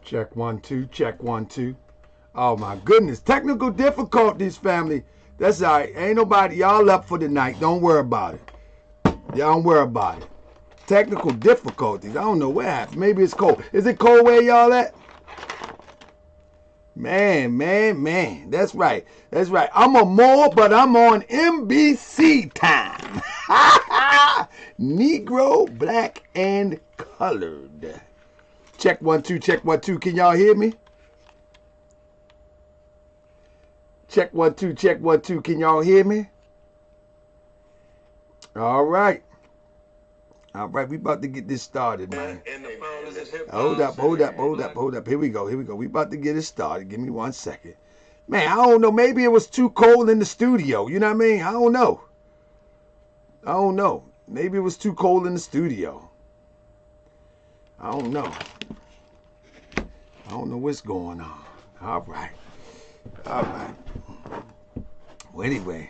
Check 1 2, check 1 2. Oh my goodness, technical difficulties, family. That's all right. Ain't nobody, y'all up for the night. Don't worry about it. Y'all don't worry about it. Technical difficulties. I don't know what happened. Maybe it's cold. Is it cold where y'all at? Man. That's right. That's right. I'm a Moor, but I'm on NBC time. Negro, black, and colored. Check 1 2, check 1 2. Can y'all hear me? Check 1 2, check 1 2. Can y'all hear me? All right. All right, we about to get this started, man. Hold up. Here we go. We about to get it started. Give me 1 second. Man, I don't know. Maybe it was too cold in the studio. You know what I mean? I don't know. Maybe it was too cold in the studio. I don't know what's going on. All right. Well, anyway,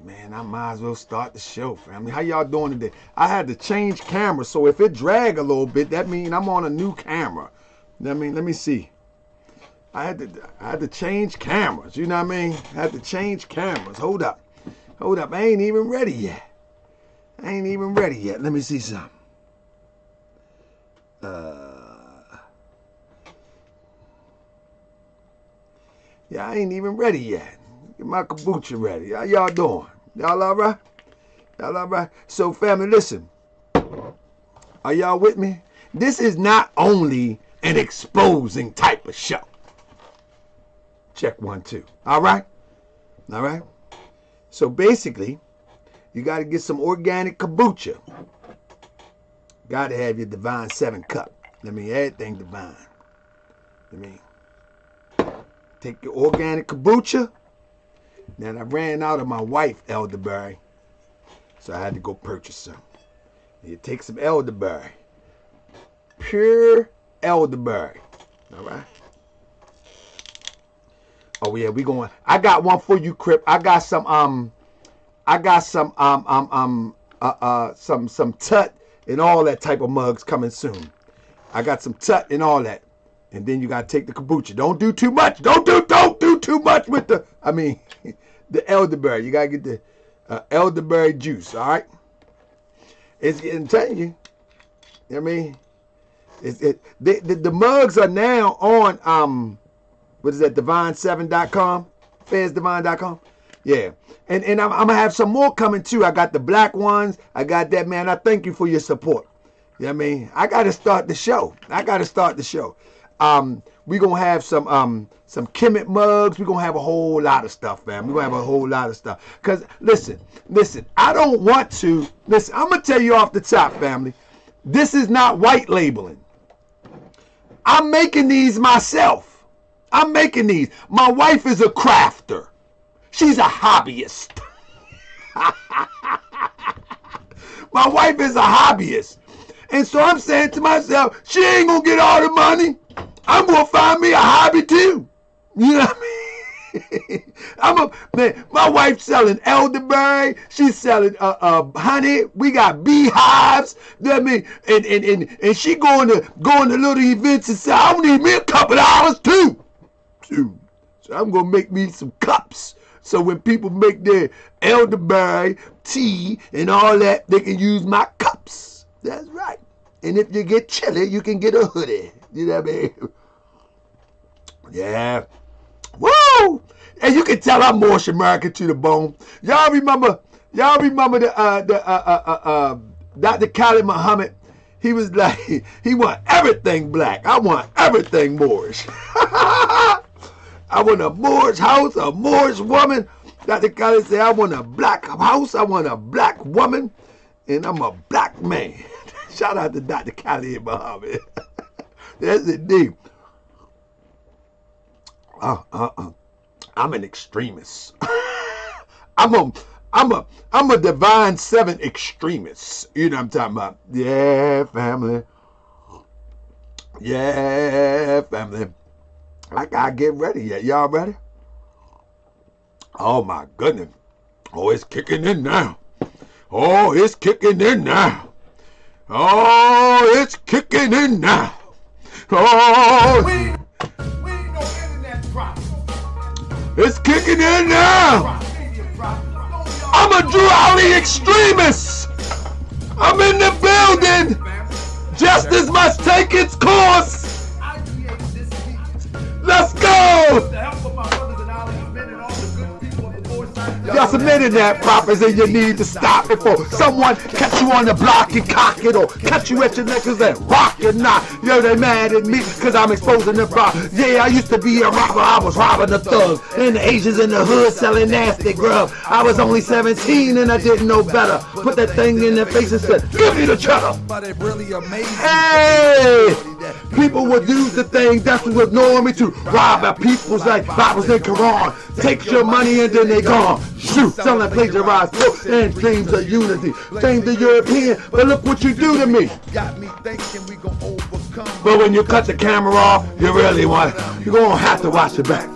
man, I might as well start the show, family. How y'all doing today? I had to change camera, so if it drag a little bit, that means I'm on a new camera. I mean, let me see. I had to change cameras. You know what I mean? I had to change cameras. Hold up. I ain't even ready yet. Let me see something. Yeah, I ain't even ready yet. Get my kombucha ready. How y'all doing? Y'all all right? So, family, listen. Are y'all with me? This is not only an exposing type of show. Check 1 2. All right? So, basically, you got to get some organic kombucha. Got to have your Divine 7 cup. Everything divine. Take your organic kombucha. Then I ran out of my wife elderberry, so I had to go purchase some. You take some elderberry, pure elderberry. All right. Oh yeah, we going. I got one for you, Crip. I got some some Tut and all that type of mugs coming soon. I got some Tut and all that. And then you gotta take the kombucha. Don't do too much. Don't do too much with the the elderberry. You gotta get the elderberry juice. All right. I'm telling you. I mean, the mugs are now on what is that? Divine7.com, FansDivine.com. Yeah. And I'm gonna have some more coming too. I got the black ones. I got that, man. I thank you for your support. You know what I mean? I gotta start the show. We're gonna have some Kemet mugs. We're gonna have a whole lot of stuff, man. We're gonna have a whole lot of stuff. Cause listen, I don't want to I'm gonna tell you off the top, family. This is not white labeling. I'm making these myself. My wife is a crafter. She's a hobbyist. My wife is a hobbyist. And so I'm saying to myself, she ain't gonna get all the money. I'm gonna find me a hobby too. You know what I mean? My wife's selling elderberry. She's selling honey. We got beehives. You know what I mean? And she going to little events and say, I need me a couple hours too. So I'm gonna make me some cups. So when people make their elderberry tea and all that, they can use my cups. That's right. And if you get chilly, you can get a hoodie. You know what I mean? Yeah. Woo! And you can tell I'm Moorish American to the bone. Y'all remember the Dr. Khalid Muhammad? He was like, he want everything black. I want everything Moorish. I want a Moorish house, a Moorish woman. Dr. Khalid said, I want a black house, I want a black woman, and I'm a black man. Shout out to Dr. Khalid Muhammad. That's it, deep. I'm an extremist. I'm a Divine 7 extremist. You know what I'm talking about? Yeah, family. I gotta get ready yet. Y'all ready? Oh my goodness. Oh, it's kicking in now. Oh, We ain't no internet prophet. it's kicking in now. I'm a Drowley extremist. I'm in the building. Justice must take its course. I created this speech Let's go. with the help of my brothers and allies, men and all the good people of the Lord's side. Y'all submitted that prophets and you need to stop before someone catch you on the block and cock it, or catch you at your necklace and rock it not. Yo, they mad at me because I'm exposing the problem. Yeah, I used to be a robber. I was robbing the thugs and the Asians in the hood selling nasty grub. I was only 17 and I didn't know better. Put that thing in their face and said, give me the cheddar. But it really amazing. Hey! People would use the thing that's what knowing me to rob our people's like Bibles and Quran. Take your money and then they gone. Shoot, selling plagiarized books and dreams of unity. Change the European, but look what you do to me. Got me thinking we gon' overcome. But when you cut the camera off, you really want it. You're gonna have to watch it back.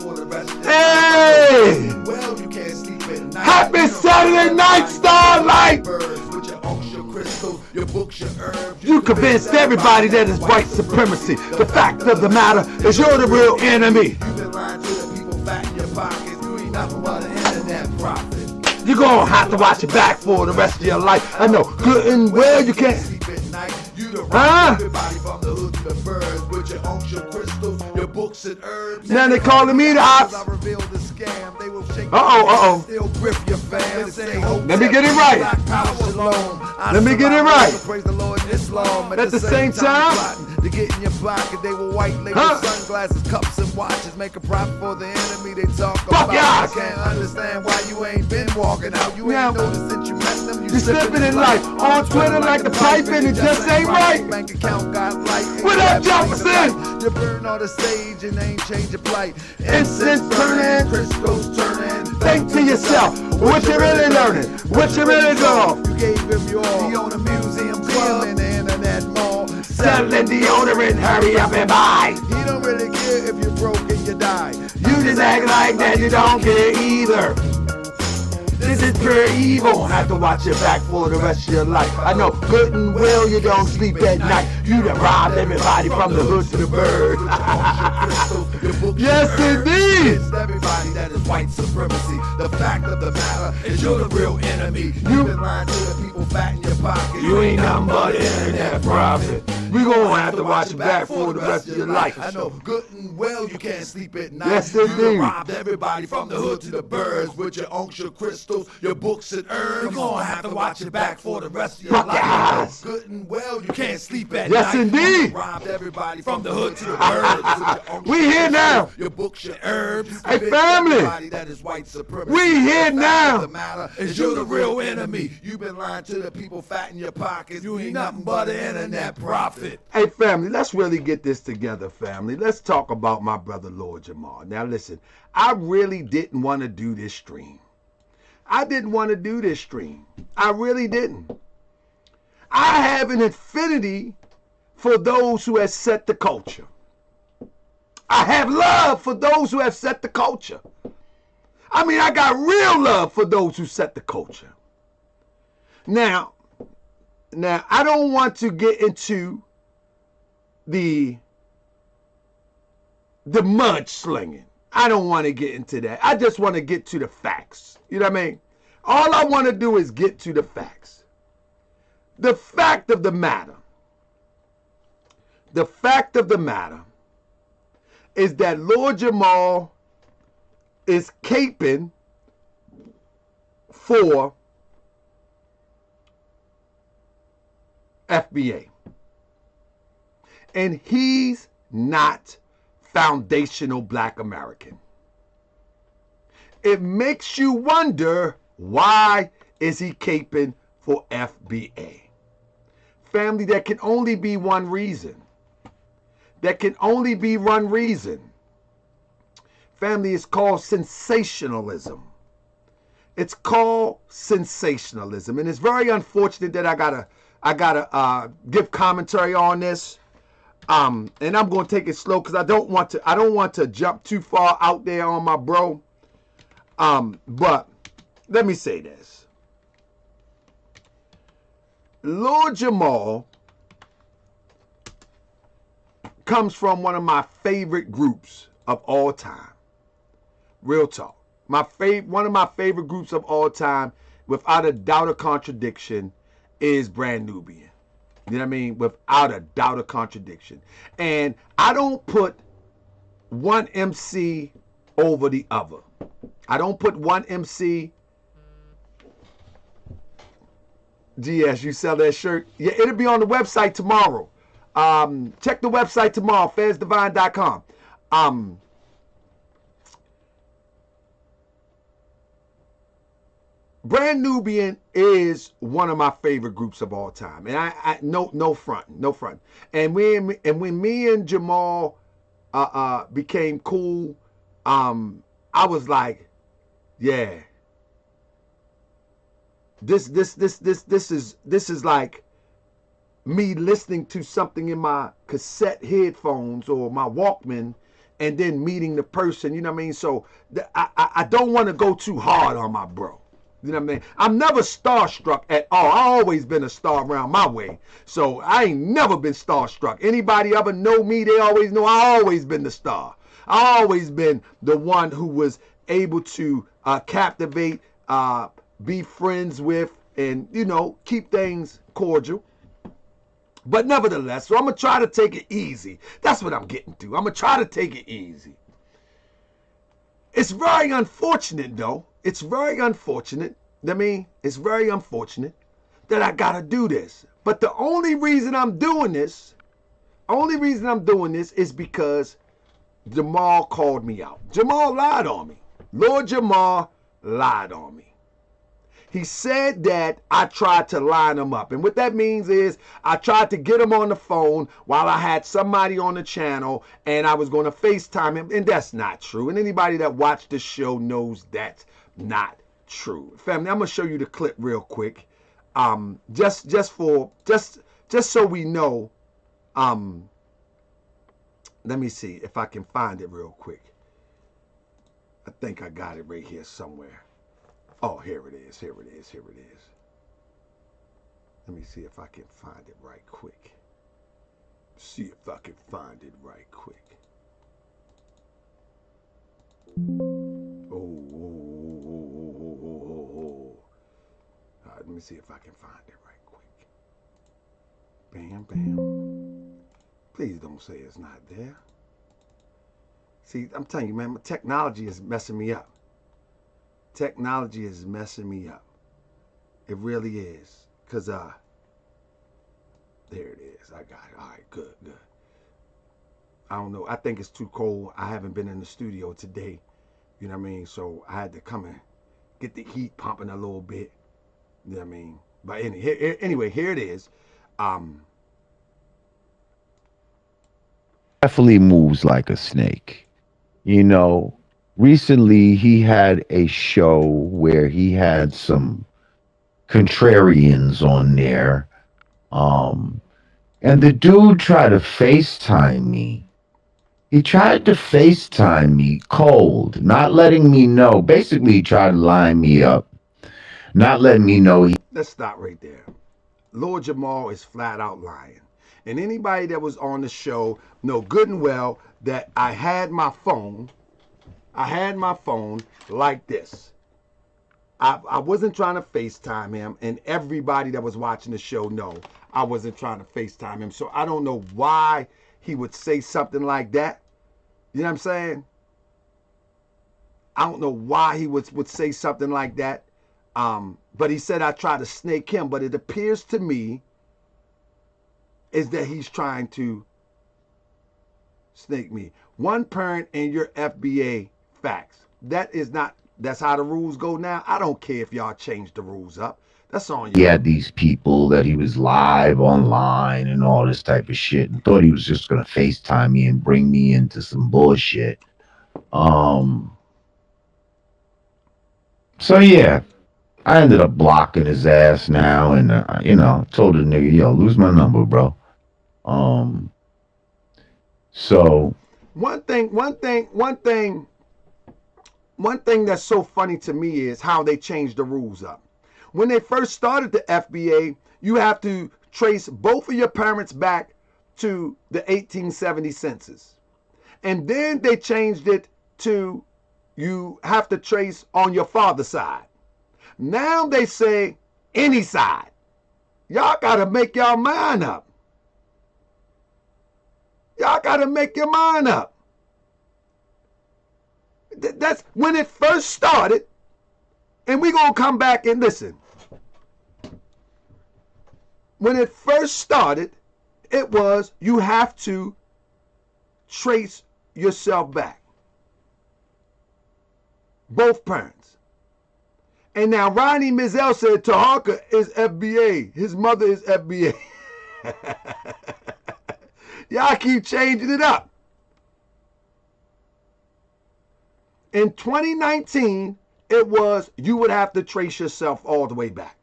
Hey! Well, you can't sleep at night. Happy Saturday night, Starlight! With your unks, your crystals, your books, your herbs. You convinced everybody that it's white supremacy. The fact of the matter is you're the real enemy. You've been lying to the people fat in your pockets. You ain't nothing but an internet prophet. You're gonna have to watch it back for the rest of your life. I know good and well you can't. Sleep at night. You the Huh? everybody from the hood to the birds. With your unks, your crystals, your books and herbs. Now they calling me the ops. I revealed the scam. They will shake Uh-oh. still grift your fam. Say, Let me get it right. Black power, shalom. Let me get it right. Praise the Lord in Islam. At the same time, plotting to get in your pocket, they were white label sunglasses, cups and watches, make a profit for the enemy. They talk about. I y'all. can't understand why you ain't been walking out. You Now, ain't noticed that you met them. you slipping in life on Twitter like the pipe and it just ain't right. Bank account got light. What up, Jefferson? You burn all the sage and ain't change your plight. Incense burning, crystals turning. think to yourself, what you really learning? What you really doing? You gave him your all. He own a museum club in the internet mall. Selling deodorant, hurry up and buy. He don't really care if you're broke and you die. You just act like that, you don't care either. This is pure evil. Have to watch your back for the rest of your life. I know good and well you don't sleep at night. You done robbed everybody from the hood to the bird. Yes, indeed. It's everybody that is white supremacy. The fact of the matter is you're the real enemy. You've been lying to the people fat in your pocket. You ain't nothing but internet prophet. We gonna have to watch it back for the rest of your life. I know good and well you can't sleep at night. Yes, You indeed. robbed everybody from the hood to the birds with your unks, your crystals, your books and herbs. You're gonna have to watch it back for the rest of your Fuck life. yes. Good and well you can't sleep at Yes, night. indeed. You robbed everybody from the hood to the birds with your unks, We your here now. crystals, your books, your herbs. Hey, It's family. everybody that is white supremacy. We here The fact now. of the matter is you're the real enemy. You've been lying to the people fat in your pockets. You ain't nothing but an internet prophet. Hey, family, let's really get this together, family. Let's talk about my brother, Lord Jamar. Now, listen, I really didn't want to do this stream. I didn't want to do this stream. I really didn't. I have an affinity for those who have set the culture. I have love for those who have set the culture. I mean, I got real love for those who set the culture. Now, I don't want to get into the mudslinging. I don't want to get into that. I just want to get to the facts. You know what I mean? All I want to do is get to the facts. The fact of the matter is that Lord Jamar is caping for FBA. And he's not foundational Black American. It makes you wonder, why is he caping for FBA? Family, there can only be one reason. There can only be one reason. Family, it's called sensationalism. It's called sensationalism. And it's very unfortunate that I gotta give commentary on this. And I'm gonna take it slow because I don't want to jump too far out there on my bro. But let me say this. Lord Jamar comes from one of my favorite groups of all time. Real talk. One of my favorite groups of all time, without a doubt or contradiction, is Brand Nubian. You know what I mean? Without a doubt or contradiction. And I don't put one MC over the other. I don't put one MC. GS, you sell that shirt? Yeah, it'll be on the website tomorrow. Check the website tomorrow, fadsdivine.com. Brand Nubian is one of my favorite groups of all time, and I no front. And when me and Jamal became cool, I was like, yeah, this is like me listening to something in my cassette headphones or my Walkman, and then meeting the person. You know what I mean? So I don't want to go too hard on my bro. You know what I mean? I'm never starstruck at all. I always been a star around my way. So I ain't never been starstruck. Anybody ever know me, they always know I always been the star. I always been the one who was able to captivate, be friends with, and, you know, keep things cordial. But nevertheless, so I'm going to try to take it easy. That's what I'm getting to. I'm going to try to take it easy. It's very unfortunate, though. It's very unfortunate. I mean, it's very unfortunate that I got to do this. But the only reason I'm doing this, is because Jamal called me out. Jamal lied on me. Lord Jamar lied on me. He said that I tried to line him up. And what that means is I tried to get him on the phone while I had somebody on the channel and I was going to FaceTime him. And that's not true. And anybody that watched the show knows that's not true. Family, I'm going to show you the clip real quick. Just so we know. Let me see if I can find it real quick. I think I got it right here somewhere. Oh, here it is. Let me see if I can find it right quick. Oh. Let me see if I can find it right quick. Bam, bam. Please don't say it's not there. See, I'm telling you, man, technology is messing me up. Technology is messing me up. It really is. Because, there it is. I got it. All right, good. I don't know. I think it's too cold. I haven't been in the studio today. You know what I mean? So I had to come and get the heat pumping a little bit. You know what I mean? But anyway, here it is. Definitely moves like a snake. You know, recently he had a show where he had some contrarians on there. And the dude tried to FaceTime me. He tried to FaceTime me cold, not letting me know. Basically, he tried to line me up, not letting me know. Let's stop right there. Lord Jamar is flat out lying. And anybody that was on the show know good and well that I had my phone like this. I wasn't trying to FaceTime him, and everybody that was watching the show know I wasn't trying to FaceTime him. So I don't know why he would say something like that. You know what I'm saying? I don't know why he would say something like that. But he said I tried to snake him, but it appears to me is that he's trying to snake me. One parent in your FBA facts. That's how the rules go now. I don't care if y'all change the rules up. That's on you. He had these people that he was live online and all this type of shit and thought he was just going to FaceTime me and bring me into some bullshit. So yeah, I ended up blocking his ass now and, told the nigga, yo, lose my number, bro. So one thing that's so funny to me is how they changed the rules up. When they first started the FBA, you have to trace both of your parents back to the 1870 census. And then they changed it to you have to trace on your father's side. Now they say any side. Y'all got to make y'all mind up. Y'all got to make your mind up. That's when it first started. And we're going to come back and listen. When it first started, it was you have to trace yourself back. Both parents. And now Ronnie Mizell said Taharka is FBA. His mother is FBA. Y'all keep changing it up. In 2019, it was you would have to trace yourself all the way back.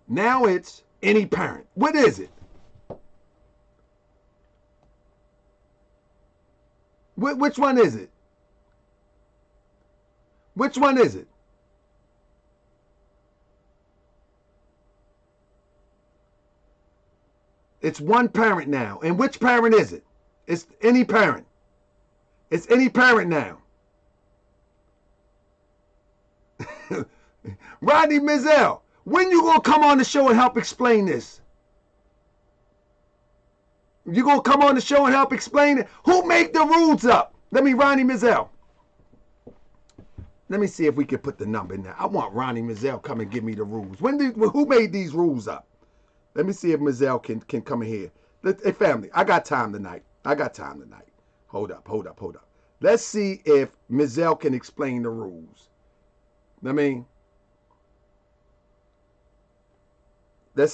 Now it's any parent. What is it? Which one is it? Which one is it? It's one parent now. And which parent is it? It's any parent. It's any parent now. Rodney Mizell, when you gonna come on the show and help explain this? You gonna come on the show and help explain it? Who made the rules up? Ronnie Mizell. Let me see if we can put the number in there. I want Ronnie Mizell come and give me the rules. Who made these rules up? Let me see if Mizell can come in here. Hey, family, I got time tonight. Hold up. Let's see if Mizell can explain the rules. Let's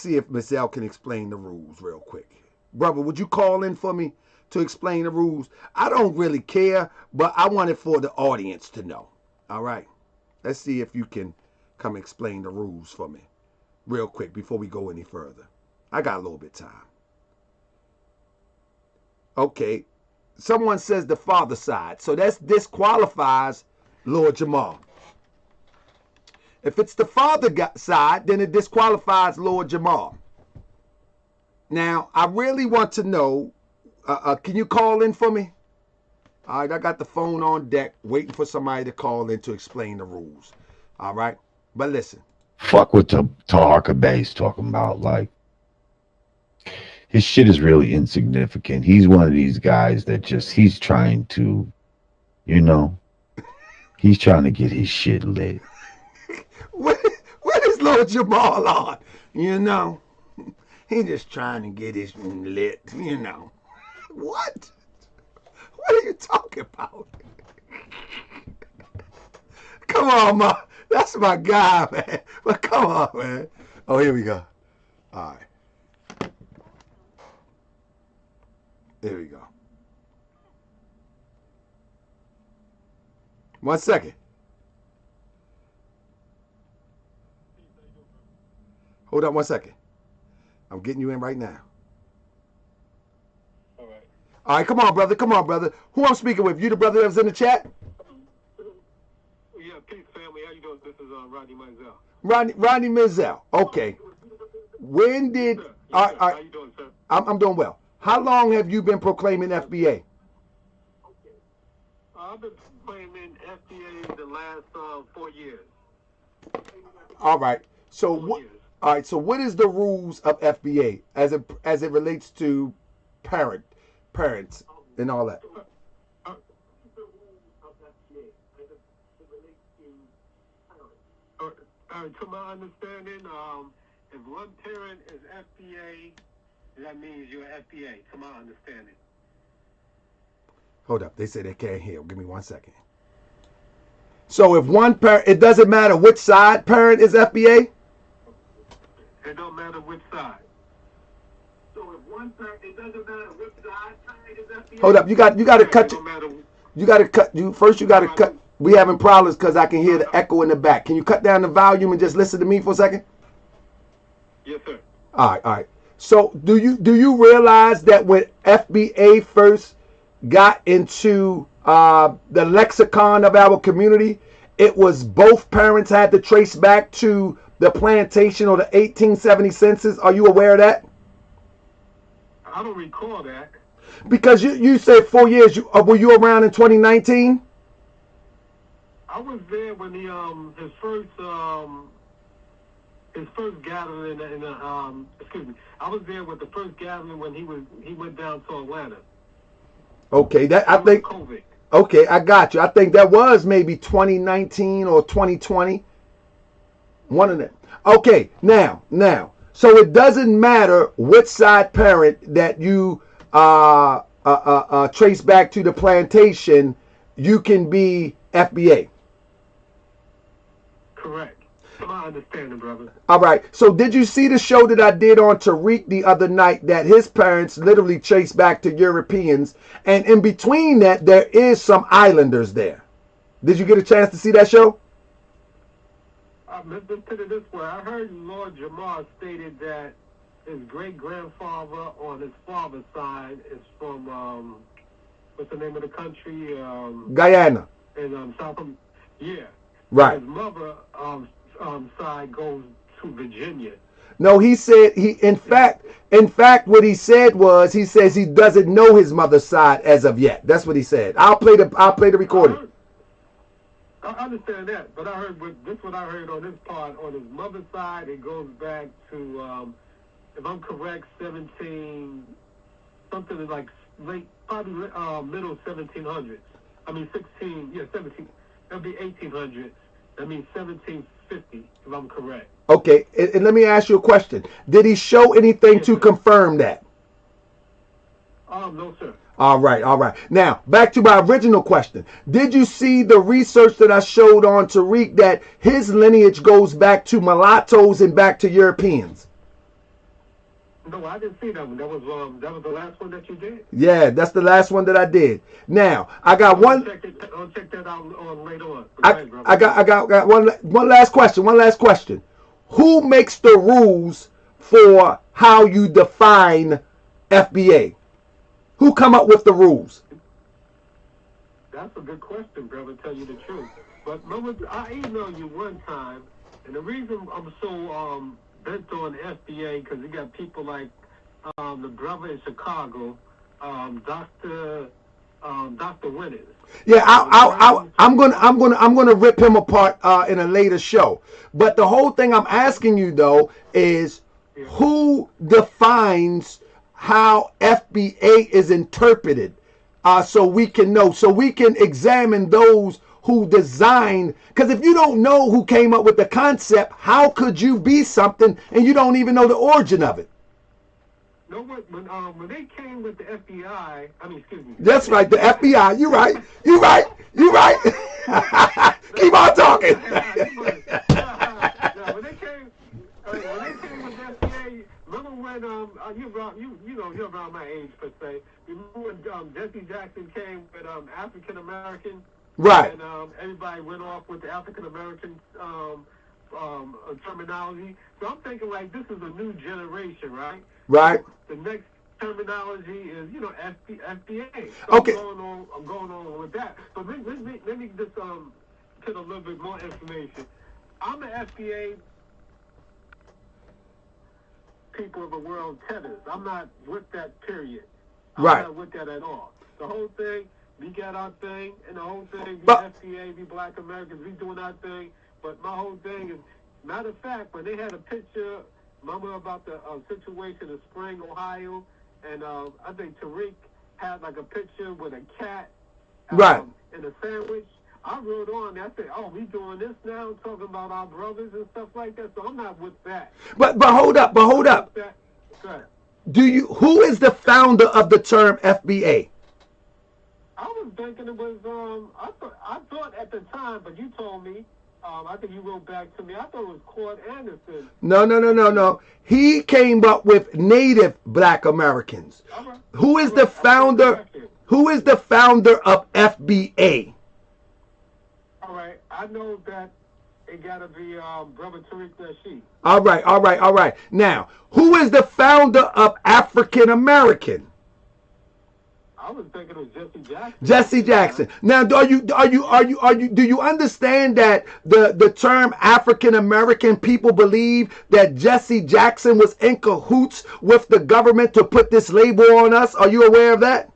see if Mizell can explain the rules real quick. Brother, would you call in for me to explain the rules? I don't really care, but I want it for the audience to know. All right. Let's see if you can come explain the rules for me real quick before we go any further. I got a little bit of time. Okay. Someone says the father side. So that disqualifies Lord Jamar. If it's the father side, then it disqualifies Lord Jamar. Now, I really want to know, can you call in for me? All right, I got the phone on deck waiting for somebody to call in to explain the rules. All right, but listen. Fuck what the Taharka Bay's talking about. Like, his shit is really insignificant. He's one of these guys that he's trying to, he's trying to get his shit lit. What is Lord Jamar on? He just trying to get his lit, What? What are you talking about? Come on, man. That's my guy, man. But come on, man. Oh, here we go. All right. There we go. 1 second. Hold on 1 second. I'm getting you in right now. All right, come on, brother. Who I'm speaking with? You the brother that was in the chat? Yeah, peace, family. How you doing? This is Rodney Mizell. Rodney Mizell. Okay. When did... Yes, all right. How you doing, sir? I'm doing well. How long have you been proclaiming FBA? I've been proclaiming FBA the last 4 years. All right. So what? All right. So what is the rules of FBA as it relates to parents and all that? To my understanding, if one parent is FBA, that means you're FBA, to my understanding. Hold up. They say they can't hear. Give me 1 second. So if one parent, it doesn't matter which side parent is FBA? It don't matter which side. So if one parent, it doesn't matter which side parent is FBA? Hold up. You got to cut. You got to cut. You got to cut. We having problems because I can hear the echo in the back. Can you cut down the volume and just listen to me for a second? Yes, sir. All right. So do you realize that when FBA first got into the lexicon of our community, it was both parents had to trace back to the plantation or the 1870 census? Are you aware of that? I don't recall that. Because you said 4 years. Were you around in 2019? I was there when he his first gathering in excuse me. I was there with the first gathering when he went down to Atlanta. Okay, that I think. COVID. Okay, I got you. I think that was maybe 2019 or 2020. One of them. Okay, now. So it doesn't matter which side parent that you trace back to the plantation. You can be FBA. Correct. That's my understanding, brother. All right. So did you see the show that I did on Tariq the other night that his parents literally traced back to Europeans, and in between that there is some islanders there? Did you get a chance to see that show? Let's put it this way. I heard Lord Jamar stated that his great-grandfather on his father's side is from, what's the name of the country? Guyana. In South America. Yeah. Right. His mother side goes to Virginia. No, he said in fact what he said was he says he doesn't know his mother's side as of yet. That's what he said. I'll play the recording. I understand that, but I heard what I heard on his part. On his mother's side, it goes back to, if I'm correct, 17, something like late, probably middle 1700s. I mean 17. That'd be 1800s. That means 1750, if I'm correct. Okay, and let me ask you a question. Did he show anything to confirm that? No, sir. All right. Now, back to my original question. Did you see the research that I showed on Tariq that his lineage goes back to mulattoes and back to Europeans? No, I didn't see that one. That was the last one that you did? Yeah, that's the last one that I did. Now, I got one. I'll check that out later on. I got one last question. Who makes the rules for how you define FBA? Who come up with the rules? That's a good question, brother, to tell you the truth. But remember, I emailed you one time, and the reason I'm so bent on FBA because you got people like the brother in Chicago, Dr. Winters. Yeah, I'm gonna rip him apart in a later show. But the whole thing I'm asking you though is who defines how FBA is interpreted, so we can know, so we can examine those who designed. Because if you don't know who came up with the concept, how could you be something and you don't even know the origin of it? No, when they came with the FBI, I mean, excuse me. That's right, the FBI. You're right. Keep on talking. When they came with the FBI, remember when you're around my age per se. Remember when Jesse Jackson came with African American, right? And everybody went off with the African American terminology. So I'm thinking like this is a new generation, right? Right. So the next terminology is FBA. So okay. I'm going on with that. But let me just get a little bit more information. I'm an FBA people of the world tethers. I'm not with that period. I'm not with that at all. The whole thing, we got our thing, and the whole thing, we FBA, we Black Americans, we doing our thing. But my whole thing is, matter of fact, when they had a picture, remember about the situation in Spring, Ohio, and I think Tariq had like a picture with a cat in a sandwich. I wrote on there, I said, oh, we doing this now, talking about our brothers and stuff like that, so I'm not with that. But hold up. Who is the founder of the term FBA? I was thinking it was, I thought at the time, but you told me, I think you wrote back to me, I thought it was Cord Anderson. No. He came up with Native Black Americans. Okay. Who is the founder of FBA? All right, I know that it got to be Brother Tariq Nasheed. All right. Now, who is the founder of African American? I was thinking it was Jesse Jackson. Jesse Jackson. Now, do you understand that the term African American people believe that Jesse Jackson was in cahoots with the government to put this label on us? Are you aware of that?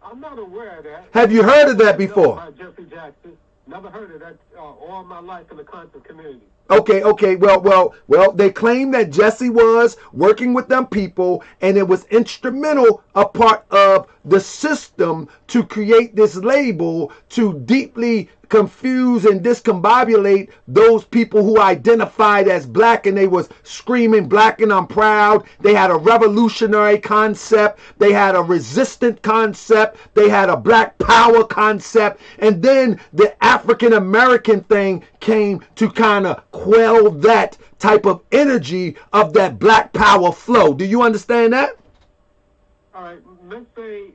I'm not aware of that. Have you heard of that before? Jesse Jackson. Never heard of that all my life in the conscious community. Okay. Well, they claim that Jesse was working with them people, and it was instrumental, a part of the system to create this label to deeply confuse and discombobulate those people who identified as black, and they was screaming black and I'm proud. They had a revolutionary concept, they had a resistant concept, they had a black power concept, and then the African American thing came to kind of quell that type of energy of that black power flow. Do you understand that? All right, let's say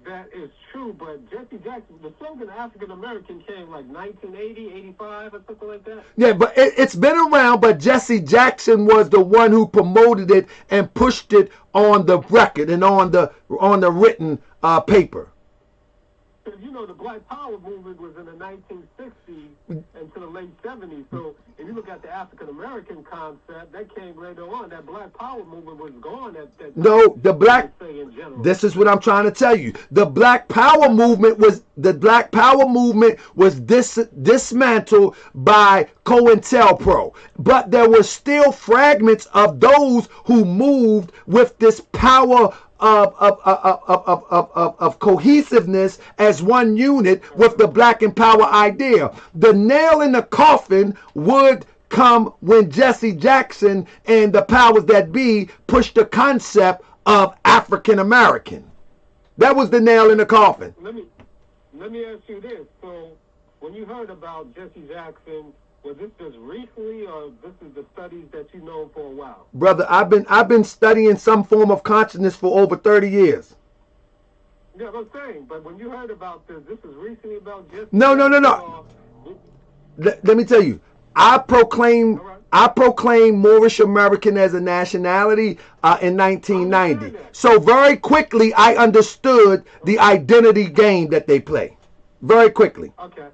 that is true, but Jesse Jackson, the slogan African American came like 1980, 85 or something like that? Yeah, but it's been around, but Jesse Jackson was the one who promoted it and pushed it on the record and on the written paper. Because, you know, the Black Power movement was in the 1960s and to the late 70s. So if you look at the African-American concept, that came later on. That Black Power movement was gone at that time. No, this is what I'm trying to tell you. The Black Power movement was dismantled by COINTELPRO. But there were still fragments of those who moved with this power of cohesiveness as one unit with the black and power idea. The nail in the coffin would come when Jesse Jackson and the powers that be pushed the concept of African American. That was the nail in the coffin. Let me ask you this. So when you heard about Jesse Jackson, was this just recently, or this is the studies that you know for a while? Brother, I've been studying some form of consciousness for over 30 years. Yeah, I'm saying, but when you heard about this is recently about Jesse No. Jackson, Let me tell you, I proclaim Moorish American as a nationality in 1990. So very quickly, I understood the identity game that they play. Very quickly. Okay.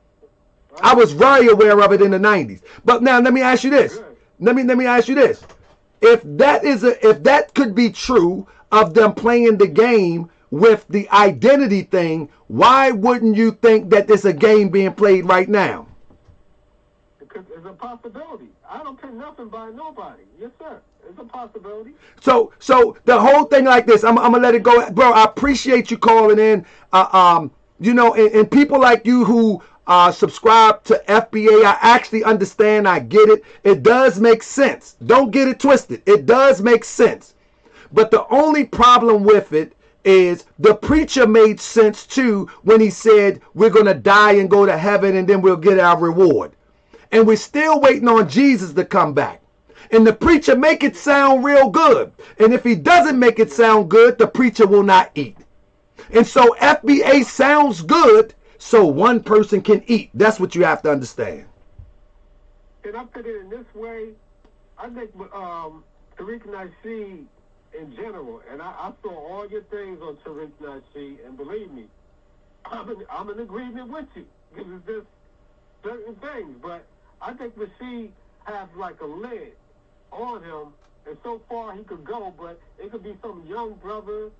I was very aware of it in the 90s. But now let me ask you this. Let me ask you this. If that could be true of them playing the game with the identity thing, why wouldn't you think that there's a game being played right now? Because it's a possibility. I don't pay nothing by nobody. Yes, sir. It's a possibility. So the whole thing like this, I'm gonna let it go. Bro, I appreciate you calling in. You know, and people like you who subscribe to FBA, I actually understand. I get it. It does make sense. Don't get it twisted. It does make sense. But the only problem with it is the preacher made sense too when he said we're going to die and go to heaven and then we'll get our reward. And we're still waiting on Jesus to come back. And the preacher make it sound real good. And if he doesn't make it sound good, the preacher will not eat. And so FBA sounds good so one person can eat. That's what you have to understand. And I put it in this way. I think Tariq Nasheed in general, and I saw all your things on Tariq Nasheed, and believe me, I'm in agreement with you. Because it's just certain things. But I think Nasheed has like a lid on him, and so far he could go, but it could be some young brother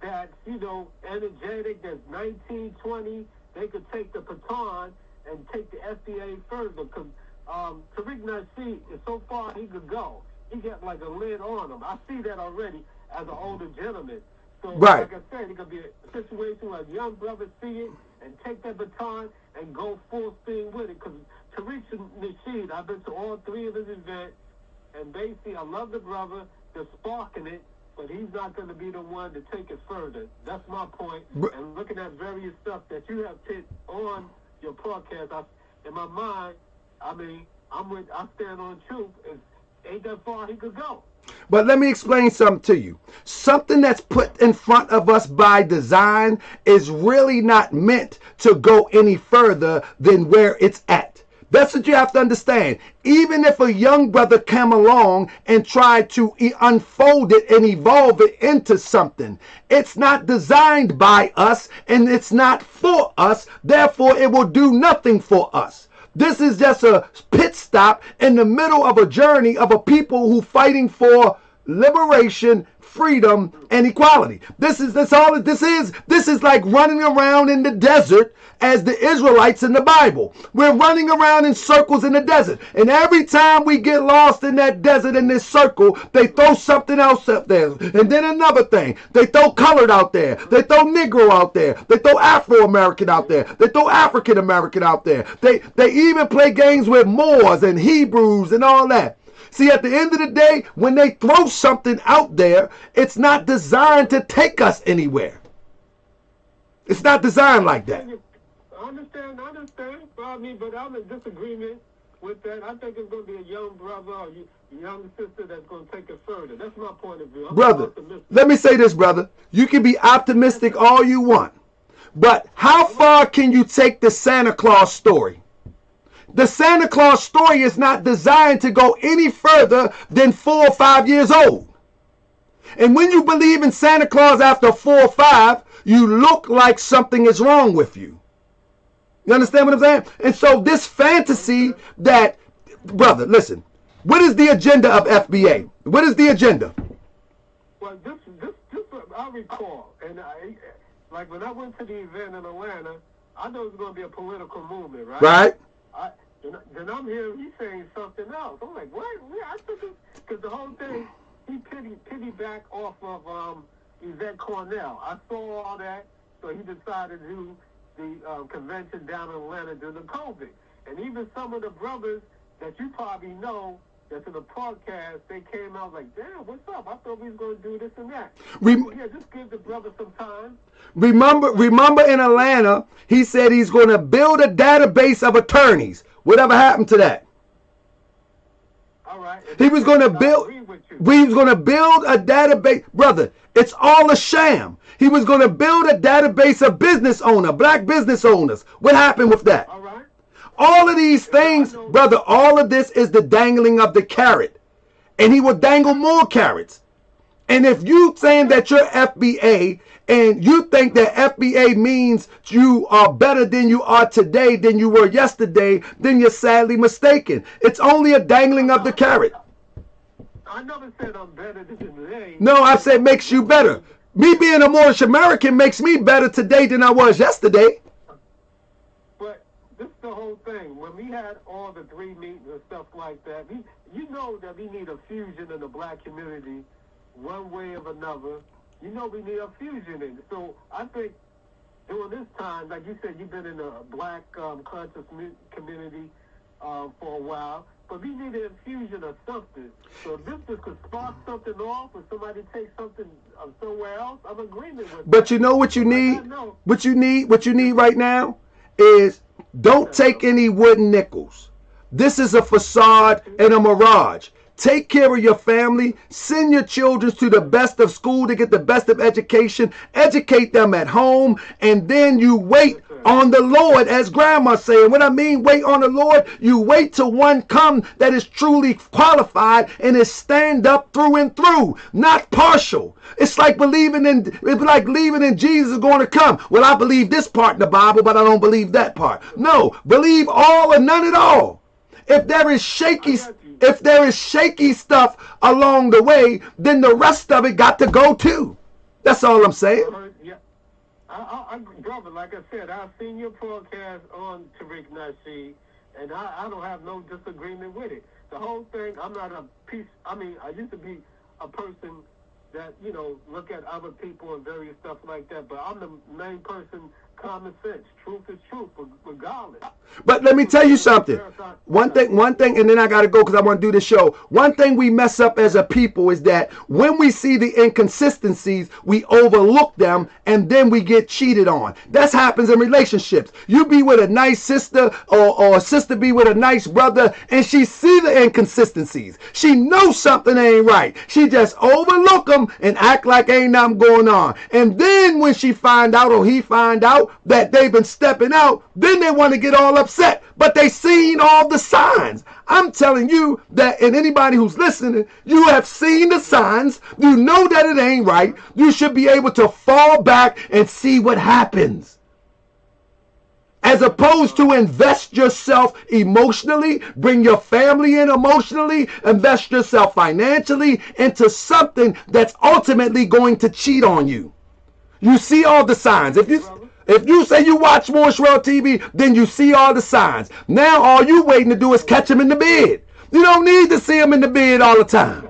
that's, you know, energetic, that's 19, 20, they could take the baton and take the FBA further. Because Tariq Nasheed, so far he could go. He got like a lid on him. I see that already as an older gentleman. So, right. Like I said, it could be a situation where young brothers see it and take that baton and go full steam with it. Because Tariq Nasheed, I've been to all three of his events, and basically I love the brother, they're sparking it, but he's not going to be the one to take it further. That's my point. And looking at various stuff that you have put on your podcast, in my mind, I mean, I stand on truth. Ain't that far he could go. But let me explain something to you. Something that's put in front of us by design is really not meant to go any further than where it's at. That's what you have to understand. Even if a young brother came along and tried to unfold it and evolve it into something, it's not designed by us and it's not for us. Therefore, it will do nothing for us. This is just a pit stop in the middle of a journey of a people who fighting for liberation, freedom, and equality. This is all this is. This is like running around in the desert as the Israelites in the Bible. We're running around in circles in the desert. And every time we get lost in that desert, in this circle, they throw something else up there. And then another thing. They throw colored out there. They throw Negro out there. They throw Afro-American out there. They throw African-American out there. They even play games with Moors and Hebrews and all that. See, at the end of the day, when they throw something out there, it's not designed to take us anywhere. It's not designed like that. I understand. But I'm in disagreement with that. I think it's going to be a young brother or young sister that's going to take it further. That's my point of view. Brother, let me say this, brother. You can be optimistic all you want. But how far can you take the Santa Claus story? The Santa Claus story is not designed to go any further than 4 or 5 years old. And when you believe in Santa Claus after 4 or 5, you look like something is wrong with you. You understand what I'm saying? And so this fantasy that, brother, listen, what is the agenda of FBA? What is the agenda? Well, this I recall, and like when I went to the event in Atlanta, I know it's going to be a political movement, right? Right. Then I'm hearing he's saying something else. I'm like, what? Yeah, I took it because the whole thing he pity back off of Yvette Cornell. I saw all that, so he decided to do the convention down in Atlanta during the COVID. And even some of the brothers that you probably know that's in the podcast, they came out like, damn, what's up? I thought we was going to do this and that. Yeah, just give the brother some time. Remember in Atlanta, he said he's going to build a database of attorneys. Whatever happened to that? All right. He was going to build. We was going to build a database, brother. It's all a sham. He was going to build a database of black business owners. What happened with that? All right. All of these things, brother, all of this is the dangling of the carrot. And he will dangle more carrots. And if you saying that you're FBA and you think that FBA means you are better than you are today than you were yesterday, then you're sadly mistaken. It's only a dangling of the carrot. I never said I'm better than today. No, I said makes you better. Me being a Moorish American makes me better today than I was yesterday. But this is the whole thing. When we had all the 3 meetings and stuff like that, you know that we need a fusion in the black community one way or another. You know we need a fusion in it. So I think during this time, like you said, you've been in a black conscious community for a while, but we need an infusion of something. So if this could spark something off or somebody take something somewhere else, I'm agreement with But you know what you need? What you need right now is don't take any wooden nickels. This is a facade and a mirage. Take care of your family. Send your children to the best of school to get the best of education. Educate them at home. And then you wait on the Lord, as Grandma saying. What I mean, wait on the Lord, you wait till one come that is truly qualified and is stand up through and through, not partial. It's like believing in Jesus is going to come. Well, I believe this part in the Bible, but I don't believe that part. No, believe all or none at all. If there is shaky stuff along the way, then the rest of it got to go too. That's all I'm saying. Yeah. Brother, like I said, I've seen your podcast on Tariq Nasheed, and I don't have no disagreement with it. The whole thing, I'm not a piece. I mean, I used to be a person that, look at other people and various stuff like that, but I'm the main person, common sense. Truth is truth, regardless. But let me tell you something. One thing, and then I got to go because I want to do the show. One thing we mess up as a people is that when we see the inconsistencies, we overlook them and then we get cheated on. That happens in relationships. You be with a nice sister or a sister be with a nice brother and she see the inconsistencies. She knows something ain't right. She just overlook them and act like ain't nothing going on. And then when she find out or he find out, that they've been stepping out, then they want to get all upset. But they seen all the signs. I'm telling you that, and anybody who's listening, you have seen the signs. You know that it ain't right. You should be able to fall back and see what happens. As opposed to invest yourself emotionally, bring your family in emotionally, invest yourself financially into something that's ultimately going to cheat on you. You see all the signs. If you say you watch more Shrell TV, then you see all the signs. Now all you waiting to do is catch them in the bed. You don't need to see them in the bed all the time.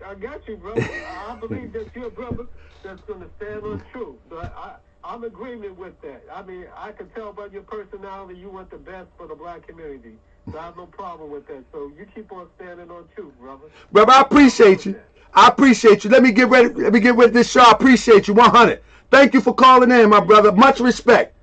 I got you, brother. I believe that you're a brother that's going to stand on truth. So I'm in agreement with that. I mean, I can tell by your personality you want the best for the black community. So I have no problem with that. So you keep on standing on truth, brother. Brother, I appreciate you. I appreciate you. Let me get ready. Let me get rid of this show. I appreciate you. 100. Thank you for calling in, my brother. Much respect.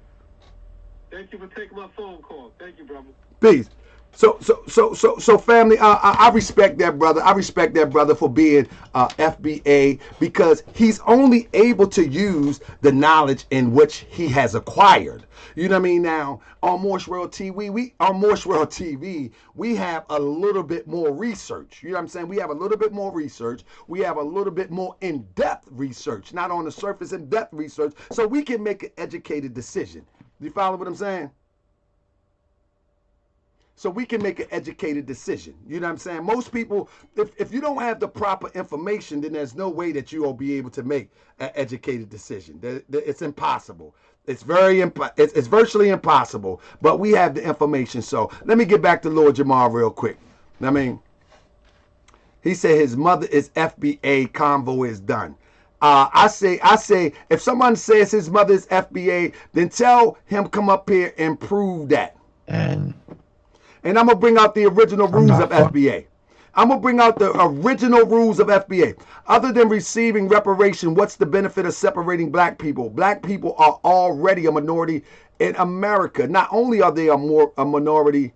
Thank you for taking my phone call. Thank you, brother. Peace. So family, I respect that brother. I respect that brother for being FBA, because he's only able to use the knowledge in which he has acquired. You know what I mean? Now on Morswell TV, we have a little bit more research. You know what I'm saying? We have a little bit more research. We have a little bit more in-depth research, not on the surface, in-depth research, so we can make an educated decision. You follow what I'm saying? So we can make an educated decision. You know what I'm saying? Most people, if you don't have the proper information, then there's no way that you will be able to make an educated decision. It's impossible. It's virtually impossible. But we have the information. So let me get back to Lord Jamar real quick. I mean, he said his mother is FBA, convo is done. I say, if someone says his mother is FBA, then tell him come up here and prove that. And I'm going to bring out the original rules of FBA. I'm going to bring out the original rules of FBA. Other than receiving reparation, what's the benefit of separating black people? Black people are already a minority in America. Not only are they a minority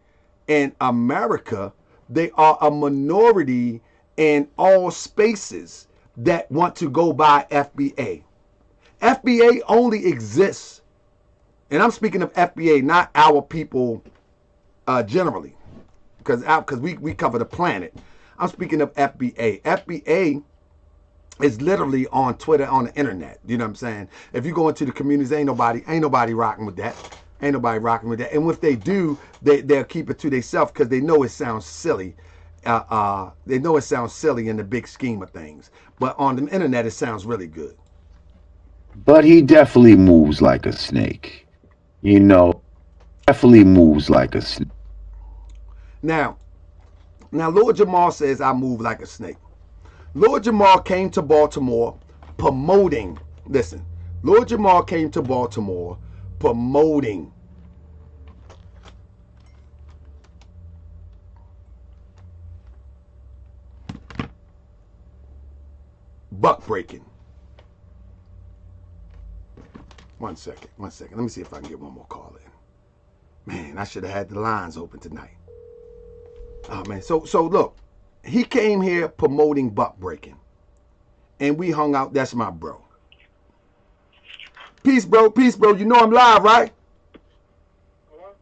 in America, they are a minority in all spaces that want to go by FBA. FBA only exists, and I'm speaking of FBA, not our people generally, because we cover the planet. I'm speaking of FBA. FBA is literally on Twitter, on the internet. You know what I'm saying? If you go into the communities, ain't nobody rocking with that. Ain't nobody rocking with that. And if they do, they'll keep it to themselves because they know it sounds silly. They know it sounds silly in the big scheme of things. But on the internet, it sounds really good. But he definitely moves like a snake. You know, definitely moves like a snake. Now, Lord Jamar says I move like a snake. Lord Jamar came to Baltimore promoting, listen, Lord Jamar came to Baltimore promoting buck breaking. One second. Let me see if I can get one more call in. Man, I should have had the lines open tonight. Oh man, so look, he came here promoting buck breaking, and we hung out. That's my bro. Peace, bro. You know I'm live, right? Hello?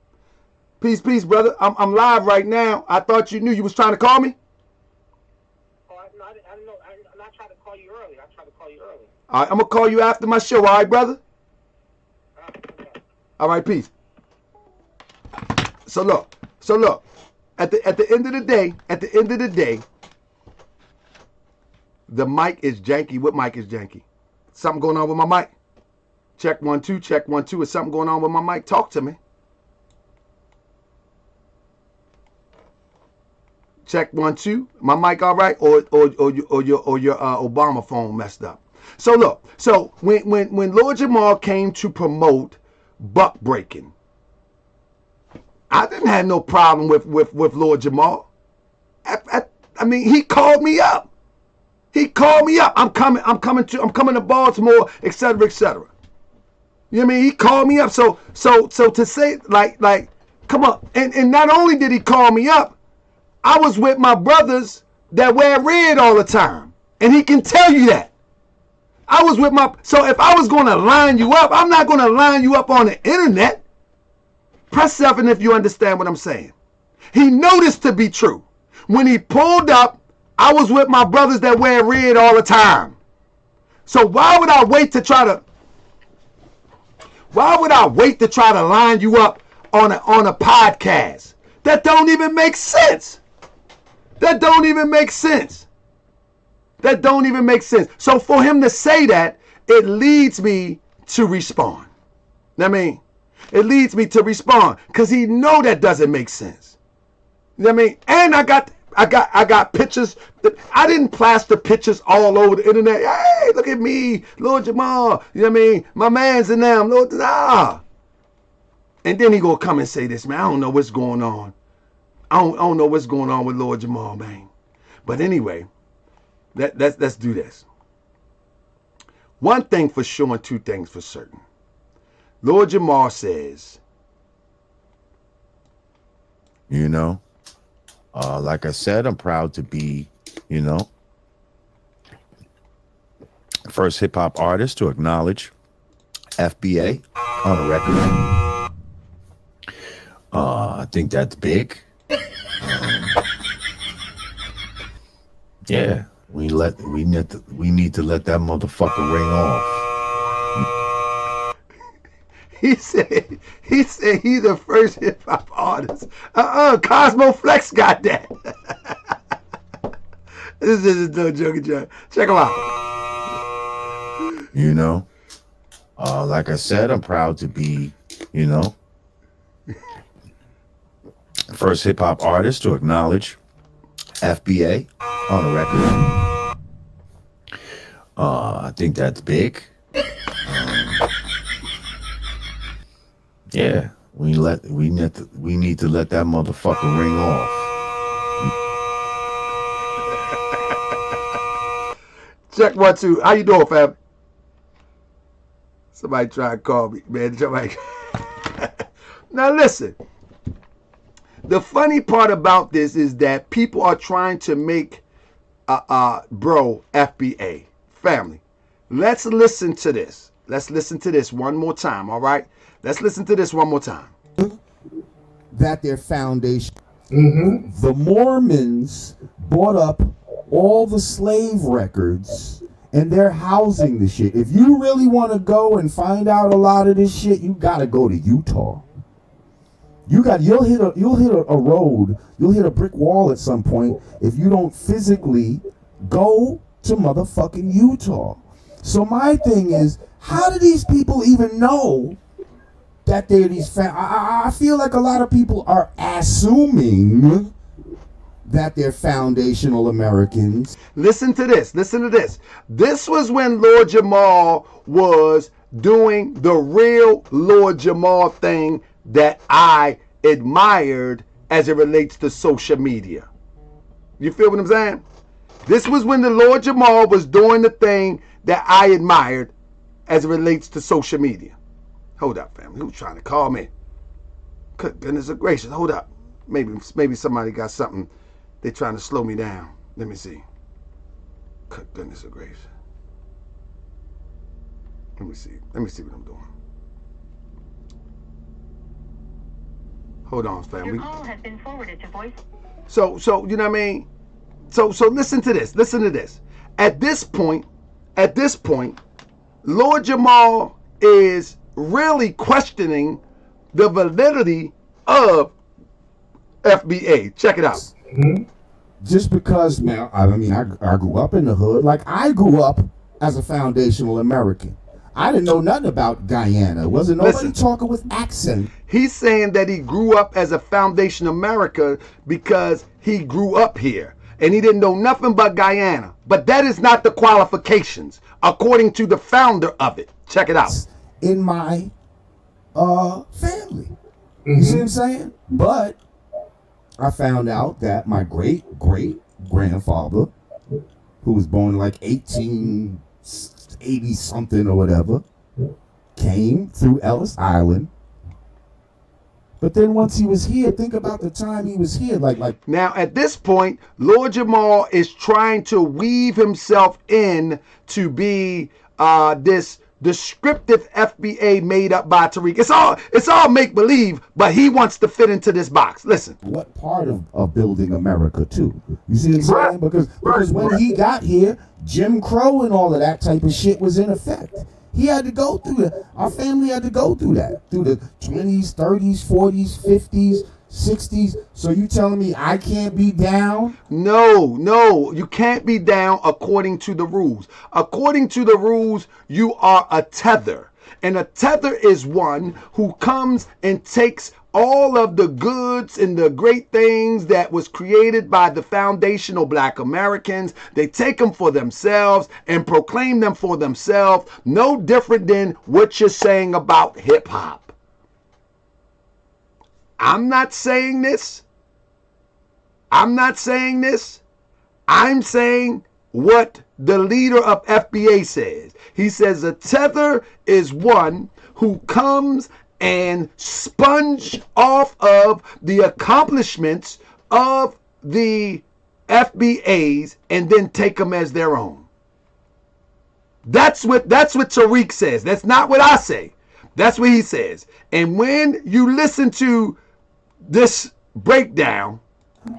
Peace, brother. I'm live right now. I thought you knew you was trying to call me. Oh, I didn't know. I tried to call you early. All right, I'm gonna call you after my show. All right, brother. All right, peace. So look. At the end of the day, the mic is janky. What mic is janky? Something going on with my mic? Check 1 2. Check 1 2. Is something going on with my mic? Talk to me. Check 1 2. My mic all right? Or your Obama phone messed up? So look. So when Lord Jamar came to promote buck breaking, I didn't have no problem with Lord Jamar. I mean, he called me up. I'm coming to Baltimore, etc., etc. You know what I mean? He called me up. So to say like, come on. And not only did he call me up, I was with my brothers that wear red all the time, and he can tell you that. I was with my, so if I was going to line you up, I'm not going to line you up on the internet. Press 7 if you understand what I'm saying. He knew this to be true. When he pulled up, I was with my brothers that wear red all the time. So why would I wait to try to line you up on a podcast? That don't even make sense. That don't even make sense. So for him to say that, it leads me to respond. I mean, it leads me to respond because he know that doesn't make sense. You know what I mean? And I got pictures. I didn't plaster pictures all over the internet. Hey, look at me, Lord Jamar. You know what I mean? My man's in them. Lord, ah. And then he gonna come and say this, man. I don't know what's going on. I don't know what's going on with Lord Jamar, man. But anyway, let's do this. One thing for sure and two things for certain. Lord Jamar says, you know, like I said, I'm proud to be, you know, first hip hop artist to acknowledge FBA on a record. I think that's big. Yeah, we need to let that motherfucker ring off. He said he's the first hip hop artist. Cosmo Flex got that. This is no joke. Check him out. You know, like I said, I'm proud to be, you know, first hip hop artist to acknowledge FBA on a record. I think that's big. Yeah, we need to let that motherfucker ring off. Check 1 2. How you doing, fam? Somebody try to call me, man. Now listen. The funny part about this is that people are trying to make bro FBA family. Let's listen to this. Let's listen to this one more time, all right? Let's listen to this one more time. That their foundation. The Mormons bought up all the slave records and they're housing the shit. If you really want to go and find out a lot of this shit, you gotta go to Utah. You'll hit a road, you'll hit a brick wall at some point if you don't physically go to motherfucking Utah. So my thing is, how do these people even know that they're these I feel like a lot of people are assuming that they're foundational Americans. Listen to this. Listen to this. This was when Lord Jamar was doing the real Lord Jamar thing that I admired as it relates to social media. You feel what I'm saying? This was when the Lord Jamar was doing the thing that I admired as it relates to social media. Hold up, family. Who's trying to call me? Goodness gracious. Hold up. Maybe somebody got something. They're trying to slow me down. Let me see. Goodness gracious. Let me see what I'm doing. Hold on, family. Your call has been forwarded to voice. So you know what I mean? So listen to this. Listen to this. At this point, Lord Jamar is really questioning the validity of FBA. Check it out. Just because, man, I mean, I grew up in the hood. Like, I grew up as a foundational American. I didn't know nothing about Guyana. Wasn't nobody talking with accent. He's saying that he grew up as a foundation America because he grew up here. And he didn't know nothing but Guyana. But that is not the qualifications, according to the founder of it. Check it out. In my family. You see what I'm saying? But I found out that my great-great-grandfather, who was born like 1880 something or whatever, came through Ellis Island. But then once he was here, think about the time he was here. Like now at this point, Lord Jamar is trying to weave himself in to be this descriptive FBA made up by Tariq. It's all make believe, but he wants to fit into this box. Listen. What part of building America too? You see what I'm saying? Because when he got here, Jim Crow and all of that type of shit was in effect. He had to go through that. Our family had to go through that. Through the 20s, 30s, 40s, 50s, 60s. So you telling me I can't be down? No, you can't be down according to the rules. According to the rules, you are a tether. And a tether is one who comes and takes all of the goods and the great things that was created by the foundational Black Americans. They take them for themselves and proclaim them for themselves. No different than what you're saying about hip hop. I'm not saying this. I'm saying what the leader of FBA says. He says a tether is one who comes and sponge off of the accomplishments of the FBAs and then take them as their own. That's what Tariq says. That's not what I say. That's what he says. And when you listen to this breakdown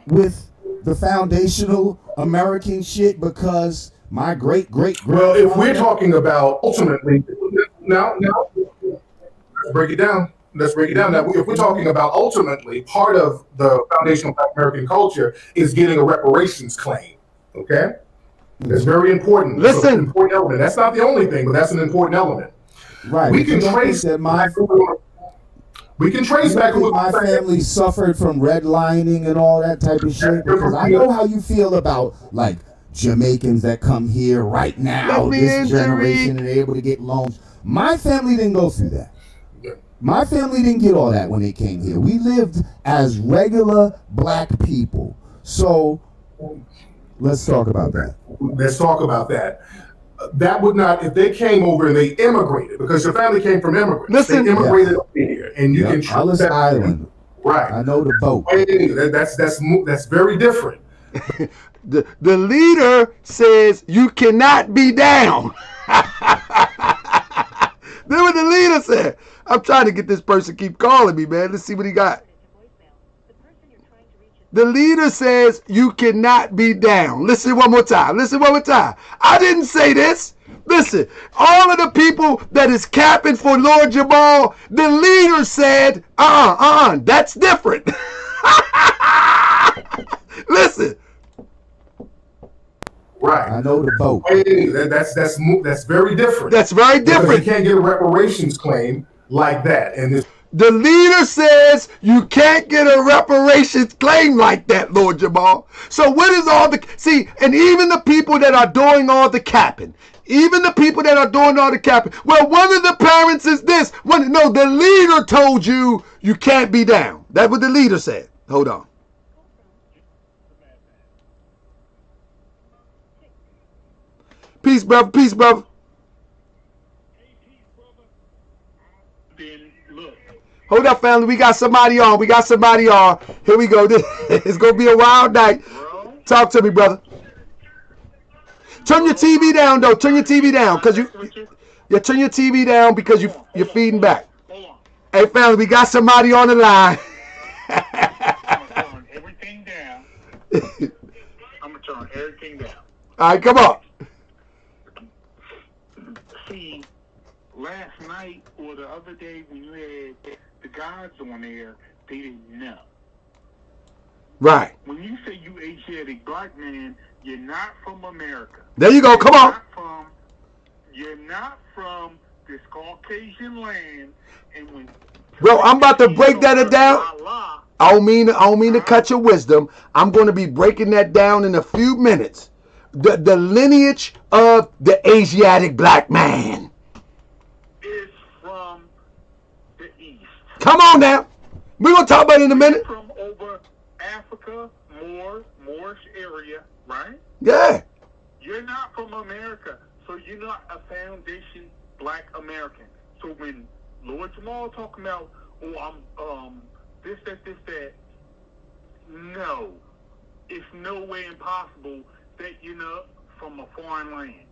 with the foundational American shit, because my great well, if we're talking about ultimately now let's break it down. Now, if we're talking about ultimately, part of the foundational Black American culture is getting a reparations claim. Okay, that's very important. Listen, so an important element. That's not the only thing, but that's an important element. Right. We can trace that my family suffered from redlining and all that type of shit, because I know how you feel about like Jamaicans that come here right now, this generation, and they're able to get loans. My family didn't go through that. My family didn't get all that when they came here. We lived as regular Black people. So let's talk about that. That would not, if they came over and they immigrated, because your family came from immigrants. Listen, they immigrated over here, and you can Ellis Island. Right. I know the boat. That's very different. The leader says you cannot be down. That's what the leader said. I'm trying to get this person to keep calling me, man. Let's see what he got. The leader says you cannot be down. Listen one more time. I didn't say this. Listen, all of the people that is capping for Lord Jamar, the leader said, that's different. Listen. Right. I know the boat. That's very different. That's very different. Because you can't get a reparations claim like that. And the leader says you can't get a reparations claim like that, Lord Jamar. So what is all the... See, and even the people that are doing all the capping, well, one of the parents is this. The leader told you can't be down. That's what the leader said. Hold on. Peace, brother. Hold up, family. We got somebody on. Here we go. It's going to be a wild night. Talk to me, brother. Turn your TV down, though. Turn your TV down. Turn your TV down because you're feeding back. Hey, family, we got somebody on the line. I'm going to turn everything down. All right, come on. See, last night or the other day when you had the guys on there, they didn't know. Right. When you say you Asiatic Black man, you're not from America. There you go. Come on. You're not from this Caucasian land. And when bro, I'm about to break that down. I don't mean to cut your wisdom. I'm going to be breaking that down in a few minutes. The lineage of the Asiatic Black man is from the East. Come on now. We're going to talk about it in a minute. From over Africa, Moorish area, right? Yeah. You're not from America, so you're not a foundation Black American. So when Lord Jamar talking about, I'm this, that, no. It's no way impossible that you're not from a foreign land.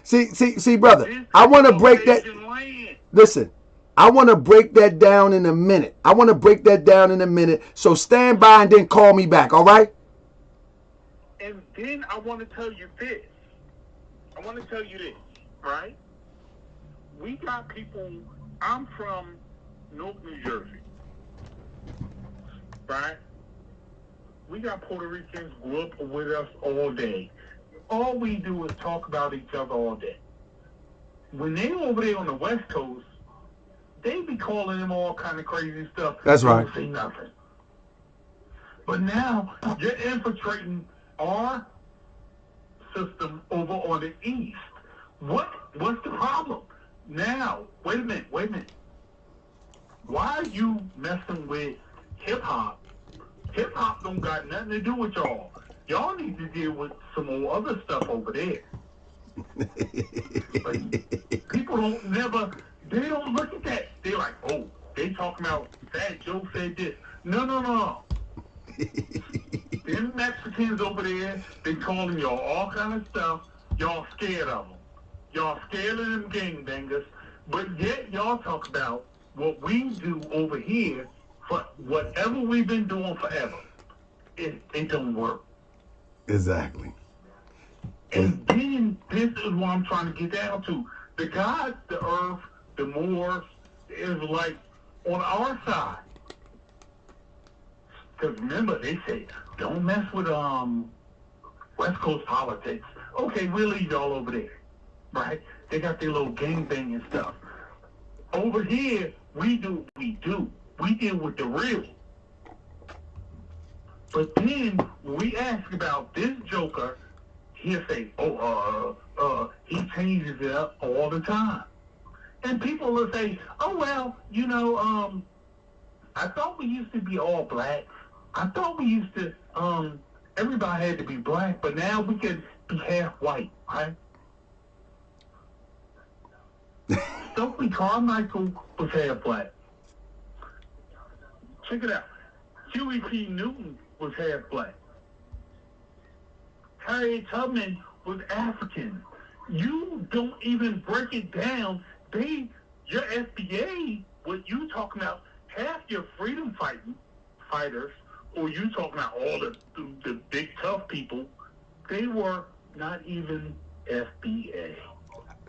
See, brother, I want to break that. Listen, I want to break that down in a minute. So stand by and then call me back, all right? And then I want to tell you this. Right? We got people, I'm from Newark, New Jersey. Right? We got Puerto Ricans grew up with us all day. All we do is talk about each other all day. When they over there on the West Coast, they be calling them all kind of crazy stuff. That's right. Don't say nothing. But now you're infiltrating our system over on the East. What's the problem? Now, wait a minute. Why are you messing with hip-hop? Hip-hop don't got nothing to do with y'all. Y'all need to deal with some more other stuff over there. Like, people they don't look at that. They're like, oh, they talking about Fat Joe said this. No. Them Mexicans over there, they calling y'all all kind of stuff. Y'all scared of them. Y'all scared of them gangbangers. But yet y'all talk about what we do over here for whatever we've been doing forever. It don't work. Exactly. And then this is what I'm trying to get down to. The gods, the earth, the Moors, the Israelites on our side. Because remember, they say, don't mess with West Coast politics. Okay, we'll leave y'all over there. Right? They got their little gangbang and stuff. Over here, we do. We deal with the real. But then, when we ask about this joker, he'll say, he changes it up all the time. And people will say, oh, well, I thought we used to be all black. I thought we used to, everybody had to be black, but now we can be half white, right? Stokely Carmichael was half black. Check it out. Huey P. Newton was half black. Harriet Tubman was African. You don't even break it down. Your FBA, what you talking about, half your freedom fighters, or you talking about all the big tough people, they were not even FBA.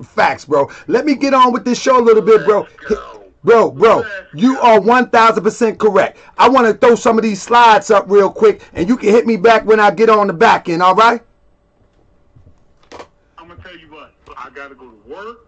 Facts, bro. Let me get on with this show a little bit, bro. Bro, you are 1,000% correct. I want to throw some of these slides up real quick, and you can hit me back when I get on the back end, all right? I'm going to tell you what. I got to go to work.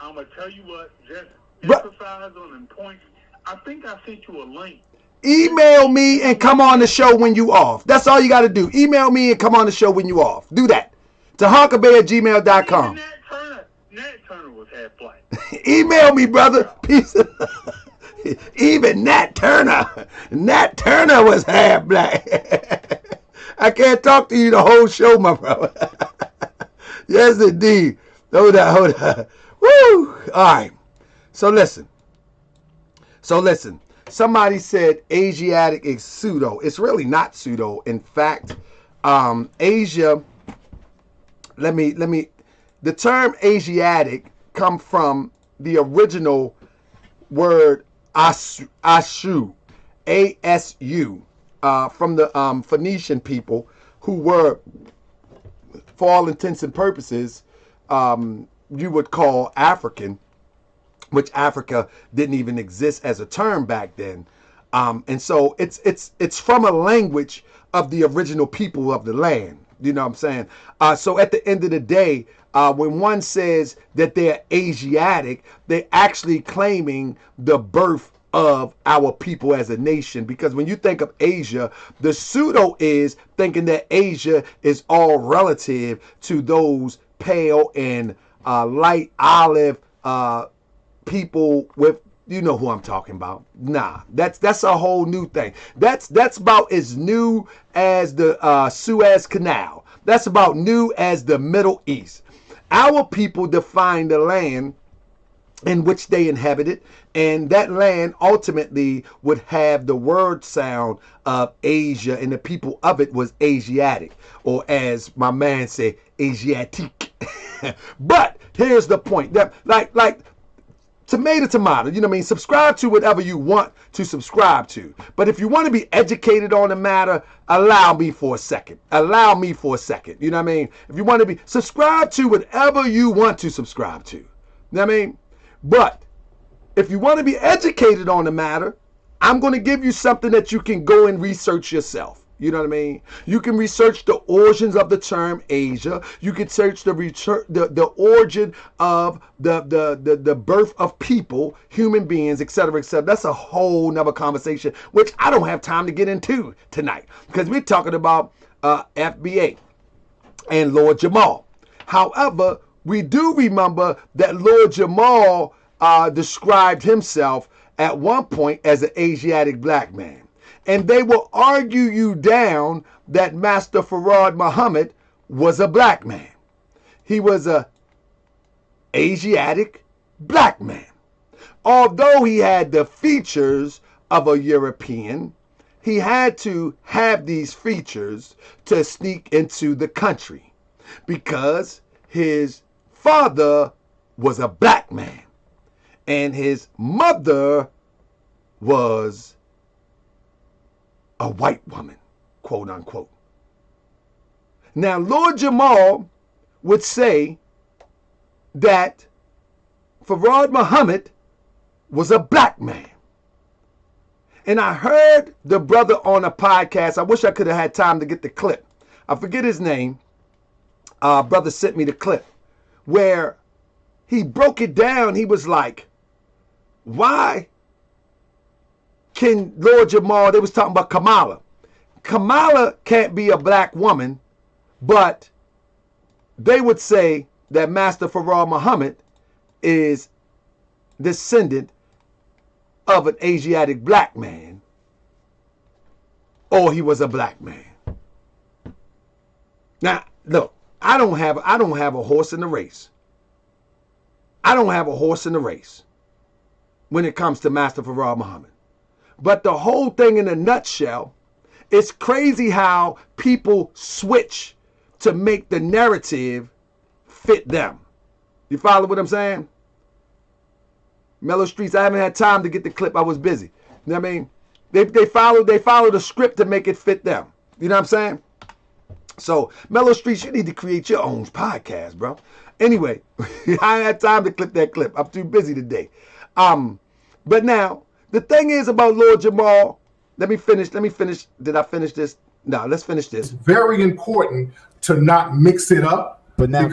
I'm going to tell you what. Just emphasize on them points. I think I sent you a link. Email me and come on the show when you off. That's all you got to do. Email me and come on the show when you off. Do that. To hunkabay@gmail.com. Nat Turner was half black. Email me, brother. Peace. Even Nat Turner was half black. I can't talk to you the whole show, my brother. Yes, indeed. Hold on. Woo! All right. So listen. Somebody said Asiatic is pseudo. It's really not pseudo. In fact, Asia. Let me. The term Asiatic come from the original word Asu, A-S-U, from the Phoenician people who were, for all intents and purposes, you would call African, which Africa didn't even exist as a term back then. And so it's from a language of the original people of the land. You know what I'm saying? So at the end of the day, when one says that they're Asiatic, they're actually claiming the birth of our people as a nation. Because when you think of Asia, the pseudo is thinking that Asia is all relative to those pale and light olive people with, you know who I'm talking about. Nah, that's a whole new thing. That's about as new as the Suez Canal. That's about new as the Middle East. Our people define the land in which they inhabited, and that land ultimately would have the word sound of Asia, and the people of it was Asiatic, or as my man said, Asiatique. But here's the point. That like tomato, you know what I mean? Subscribe to whatever you want to subscribe to. But if you want to be educated on the matter, allow me for a second. Allow me for a second. You know what I mean? If you want to be, subscribe to whatever you want to subscribe to. You know what I mean? But if you want to be educated on the matter, I'm going to give you something that you can go and research yourself. You know what I mean? You can research the origins of the term Asia. You can search the origin of the birth of people, human beings, etc., etc. That's a whole nother conversation, which I don't have time to get into tonight because we're talking about FBA and Lord Jamar. However, we do remember that Lord Jamar described himself at one point as an Asiatic black man. And they will argue you down that Master Farad Muhammad was a black man. He was a Asiatic black man. Although he had the features of a European, he had to have these features to sneak into the country because his father was a black man and his mother was a white woman, quote unquote. Now, Lord Jamar would say that Farad Muhammad was a black man. And I heard the brother on a podcast. I wish I could have had time to get the clip. I forget his name. Brother sent me the clip where he broke it down. He was like, why can Lord Jamar, they was talking about Kamala. Kamala can't be a black woman, but they would say that Master Farad Muhammad is descendant of an Asiatic black man, or he was a black man. Now, look, I don't have a horse in the race. I don't have a horse in the race when it comes to Master Farad Muhammad. But the whole thing in a nutshell, it's crazy how people switch to make the narrative fit them. You follow what I'm saying? Mellow Streets, I haven't had time to get the clip. I was busy. You know what I mean? They follow the script to make it fit them. You know what I'm saying? So, Mellow Streets, you need to create your own podcast, bro. Anyway, I ain't had time to clip that clip. I'm too busy today. But now, the thing is about Lord Jamar, let me finish. Did I finish this? No, let's finish this. It's very important to not mix it up. But now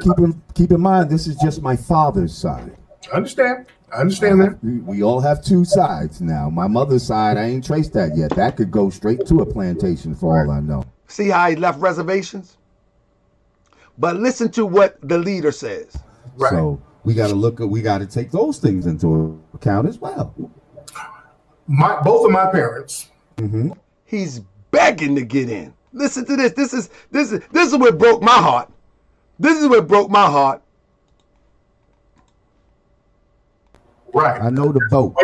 keep in mind, this is just my father's side. I understand that. We all have two sides now. My mother's side, I ain't traced that yet. That could go straight to a plantation for all I know. See how he left reservations? But listen to what the leader says. Right. So we got to take those things into account as well. Both of my parents. Mm-hmm. He's begging to get in. Listen to this. This is what broke my heart. This is what broke my heart. Right. I know the boat.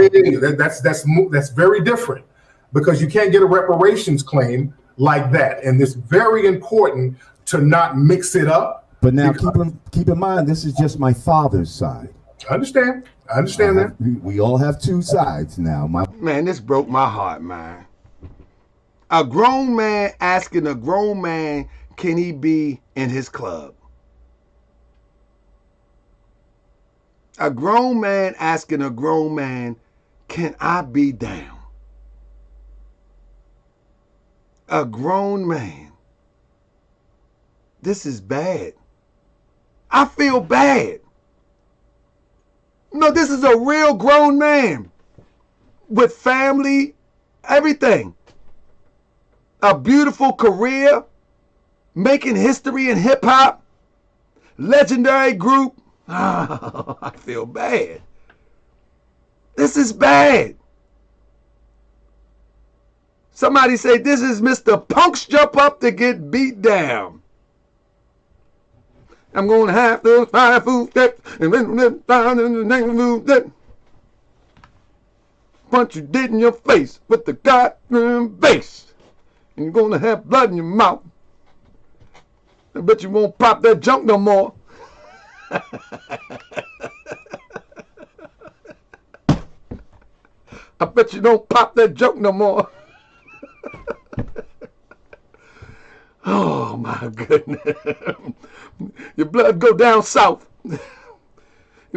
That's very different because you can't get a reparations claim like that, and it's very important to not mix it up. But now keep in mind, this is just my father's side. I understand that. We all have two sides now. Man, this broke my heart, man. A grown man asking a grown man, can he be in his club? A grown man asking a grown man, can I be down? A grown man. This is bad. I feel bad. No, this is a real grown man with family, everything. A beautiful career, making history in hip hop, legendary group. Oh, I feel bad. This is bad. Somebody say this is Mr. Punk's jump up to get beat down. I'm gonna have those 5 food steps and then down in the name of that. Punch you dead in your face with the goddamn bass. And you're gonna have blood in your mouth. I bet you won't pop that junk no more. I bet you don't pop that joke no more. Oh my goodness. Your blood go down south. You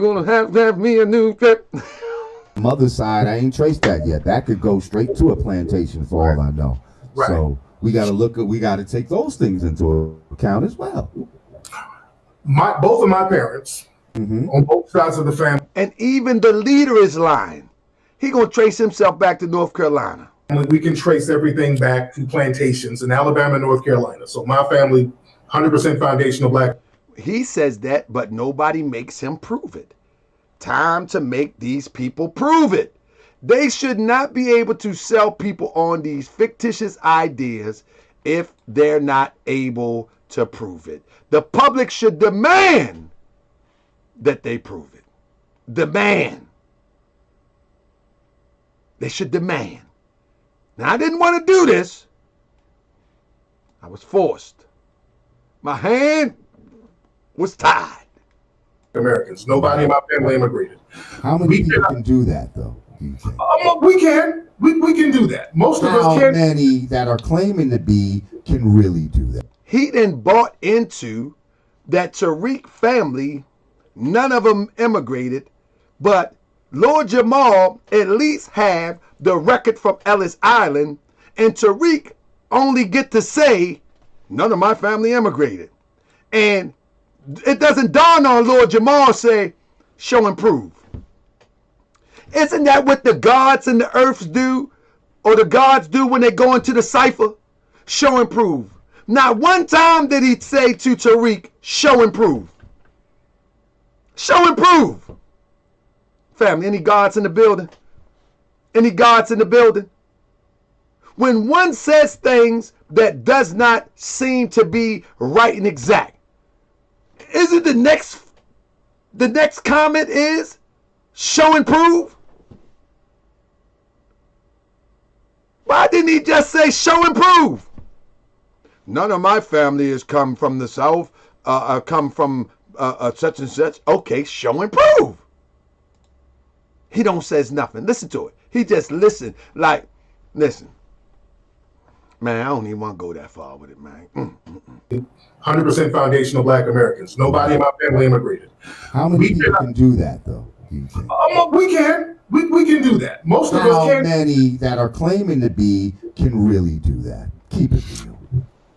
want to have me a new clip? Mother's side, I ain't traced that yet. That could go straight to a plantation for all I know. Right. So we got to take those things into account as well. Both of my parents, on both sides of the family. And even the leader is lying. He gonna trace himself back to North Carolina. We can trace everything back to plantations in Alabama and North Carolina. So my family, 100% foundational black. He says that, but nobody makes him prove it. Time to make these people prove it. They should not be able to sell people on these fictitious ideas if they're not able to prove it. The public should demand that they prove it. Demand. They should demand. Now, I didn't want to do this. I was forced. My hand was tied. Americans. Nobody in my family immigrated. How many people can do that, though? We can. We can do that. Most of us can. How many that are claiming to be can really do that? He then bought into that Tariq family. None of them immigrated, but Lord Jamar at least have the record from Ellis Island, and Tariq only get to say, none of my family immigrated. And it doesn't dawn on Lord Jamar say, show and prove. Isn't that what the gods and the earths do, or the gods do when they go into the cipher? Show and prove. Not one time did he say to Tariq, show and prove. Show and prove. Family, any gods in the building? Any gods in the building? When one says things that does not seem to be right and exact, isn't the next comment is show and prove? Why didn't he just say show and prove? None of my family has come from the South, come from such and such. Okay, show and prove. He don't says nothing. Listen to it. He just listen. Like, listen. Man, I don't even want to go that far with it, man. 100% foundational black Americans. Nobody in my family immigrated. How many people can do that, though? We can. We can do that. Most of us can. How many that are claiming to be can really do that? Keep it real.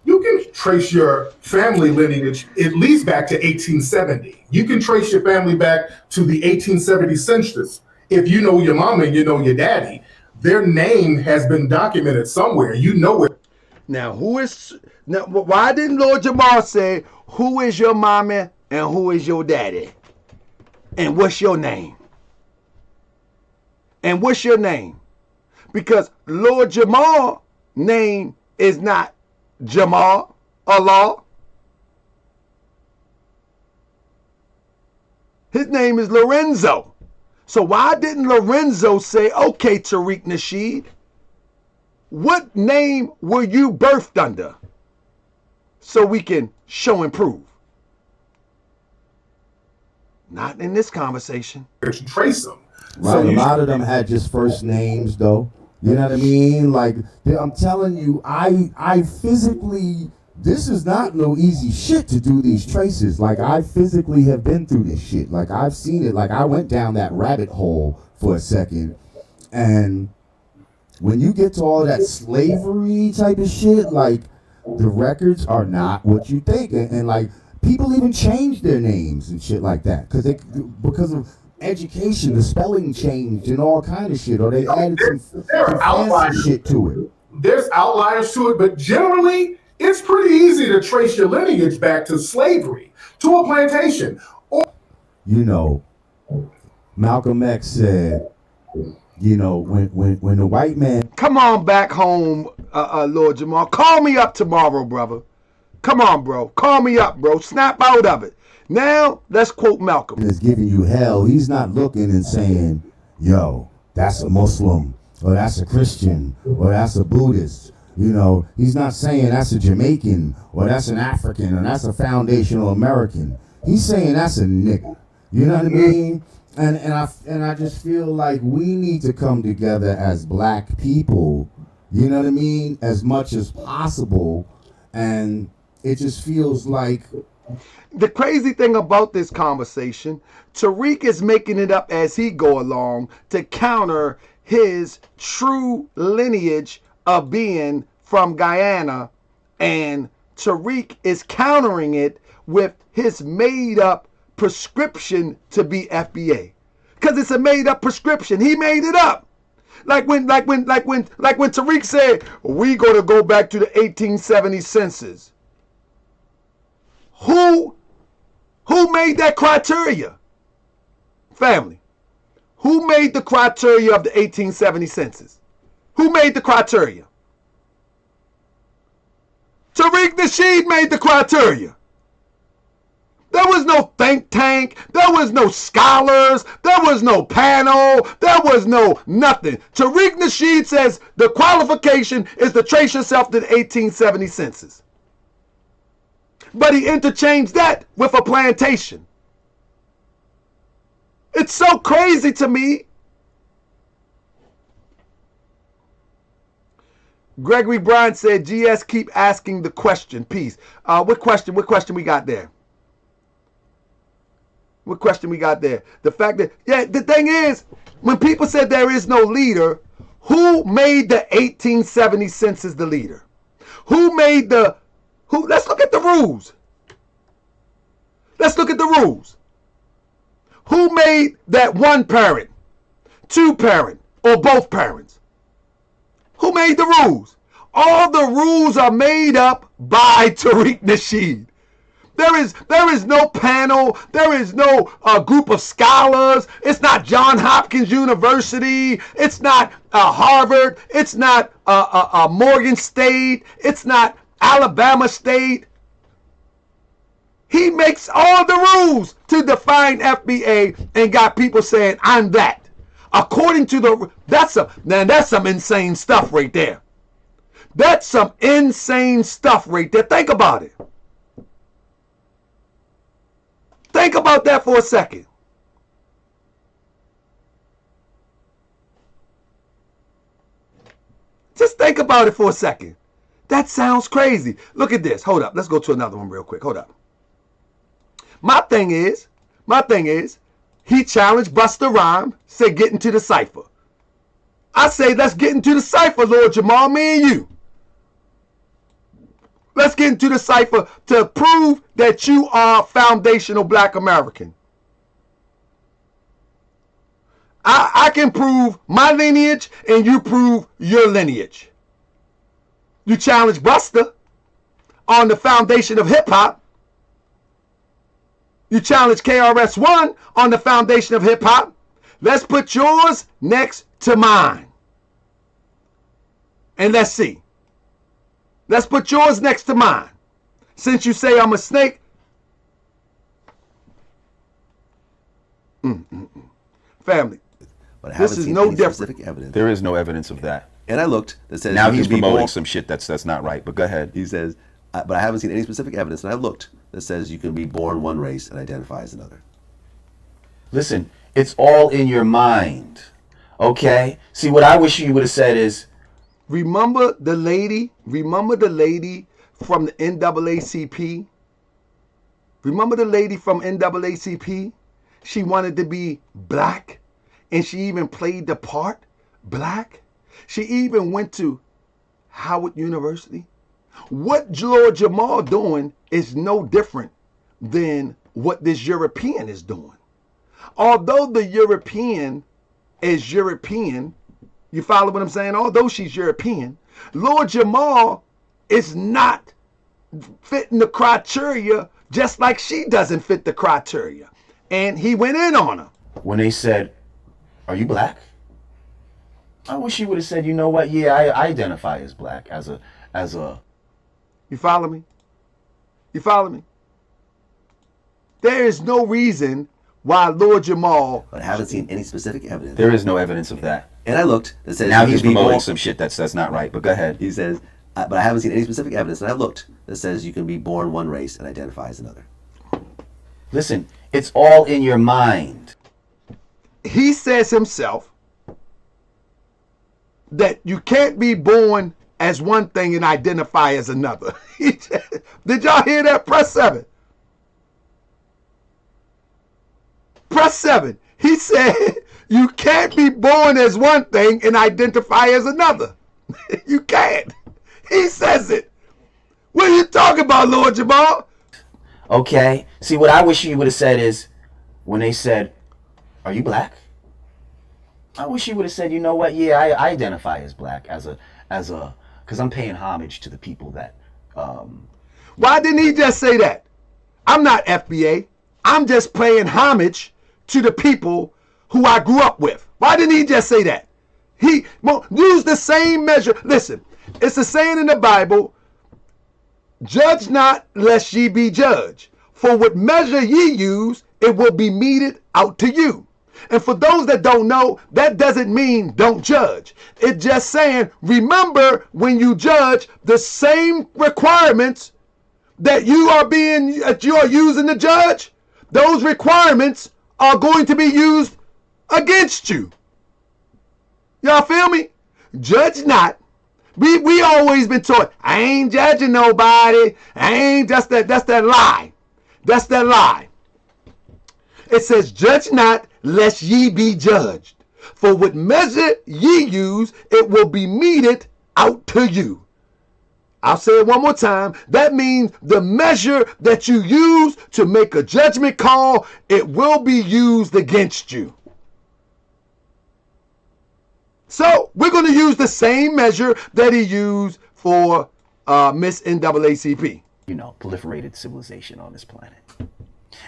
You can trace your family lineage at least back to 1870. You can trace your family back to the 1870 census. If you know your mama and you know your daddy, their name has been documented somewhere. You know it. Now, why didn't Lord Jamar say, who is your mama and who is your daddy? And what's your name? And what's your name? Because Lord Jamar's name is not Jamar, Allah. His name is Lorenzo. So why didn't Lorenzo say, okay, Tariq Nasheed, what name were you birthed under? So we can show and prove. Not in this conversation. Trace them. Right, so a lot of them had just first names, though. You know what I mean? Like, I'm telling you, I physically, this is not no easy shit to do these traces. Like, I physically have been through this shit. Like, I've seen it. Like, I went down that rabbit hole for a second. And when you get to all that slavery type of shit, like, the records are not what you think. And like, people even change their names and shit like that. Because of education, the spelling changed and all kind of shit, or they added some fancy shit to it. There's outliers to it, but generally, it's pretty easy to trace your lineage back to slavery, to a plantation. You know, Malcolm X said, you know, when the white man... Come on back home, Lord Jamar. Call me up tomorrow, brother. Come on, bro. Call me up, bro. Snap out of it. Now, let's quote Malcolm. Is giving you hell. He's not looking and saying, yo, that's a Muslim, or that's a Christian, or that's a Buddhist. You know, he's not saying that's a Jamaican, or that's an African, or that's a foundational American. He's saying that's a nigga. You know what I mean? And I just feel like we need to come together as black people, you know what I mean, as much as possible. And it just feels like the crazy thing about this conversation, Tariq is making it up as he go along to counter his true lineage of being from Guyana, and Tariq is countering it with his made up prescription to be FBA, because it's a made up prescription. He made it up. Like when Tariq said we gonna go back to the 1870 census. Who made that criteria? Family. Who made the criteria of the 1870 census? Who made the criteria? Tariq Nasheed made the criteria. There was no think tank. There was no scholars. There was no panel. There was no nothing. Tariq Nasheed says the qualification is to trace yourself to the 1870 census. But he interchanged that with a plantation. It's so crazy to me. Gregory Bryant said, GS, keep asking the question. Peace. What question we got there? What question we got there? The fact that, yeah, the thing is, when people said there is no leader, who made the 1870 census the leader? Let's look at the rules. Let's look at the rules. Who made that one parent, two parent, or both parents? Who made the rules? All the rules are made up by Tariq Nasheed. There is no panel. There is no group of scholars. It's not Johns Hopkins University. It's not Harvard. It's not Morgan State. It's not Alabama State. He makes all the rules to define FBA and got people saying, I'm that. According to that's some insane stuff right there. That's some insane stuff right there. Think about it. Think about that for a second. Just think about it for a second. That sounds crazy. Look at this. Hold up. Let's go to another one real quick. Hold up. My thing is, he challenged Busta Rhymes, said get into the cipher. I say let's get into the cipher, Lord Jamar, me and you. Let's get into the cipher to prove that you are foundational Black American. I can prove my lineage and you prove your lineage. You challenge Busta on the foundation of hip hop. You challenge KRS-One on the foundation of hip hop. Let's put yours next to mine. And let's see. Let's put yours next to mine. Since you say I'm a snake. Family. But I this is no different. Specific evidence. There is no evidence of that. And I looked that says now he's promoting some shit that's not right. But go ahead. He says, but I haven't seen any specific evidence, and I looked that says you can be born one race and identify as another. Listen, it's all in your mind. Okay? See, what I wish you would have said is, remember the lady from the NAACP? Remember the lady from NAACP? She wanted to be black, and she even played the part black. She even went to Howard University. What Lord Jamar doing is no different than what this European is doing. Although the European is European, you follow what I'm saying? Although she's European, Lord Jamar is not fitting the criteria, just like she doesn't fit the criteria. And he went in on her. When they said, are you black? I wish he would have said, you know what? Yeah, I identify as black, as a. You follow me? You follow me? There is no reason why Lord Jamar. But I haven't seen any specific evidence. There is no evidence of that. And I looked that says now he's promoting some shit that's not right. But go ahead. He says, but I haven't seen any specific evidence. And I looked that says you can be born one race and identify as another. Listen, it's all in your mind. He says himself that you can't be born as one thing and identify as another. Did y'all hear that? Press 7. Press 7. He said you can't be born as one thing and identify as another. You can't. He says it. What are you talking about, Lord Jamar? Okay. See, what I wish you would have said is, when they said, "Are you black?" I wish you would have said, "You know what? Yeah, I identify as black, because I'm paying homage to the people that." Why didn't he just say that? I'm not FBA. I'm just paying homage to the people who I grew up with. Why didn't he just say that? He use the same measure. Listen, it's a saying in the Bible, "Judge not, lest ye be judged. For what measure ye use, it will be meted out to you." And for those that don't know, that doesn't mean don't judge. It's just saying, remember when you judge, the same requirements that you are using to judge, those requirements are going to be used against you. Y'all feel me? Judge not. We always been taught, I ain't judging nobody. That's that lie. That's that lie. It says, "Judge not, lest ye be judged. For what measure ye use, it will be meted out to you." I'll say it one more time. That means the measure that you use to make a judgment call, it will be used against you. So we're going to use the same measure that he used for Miss NAACP. Proliferated civilization on this planet.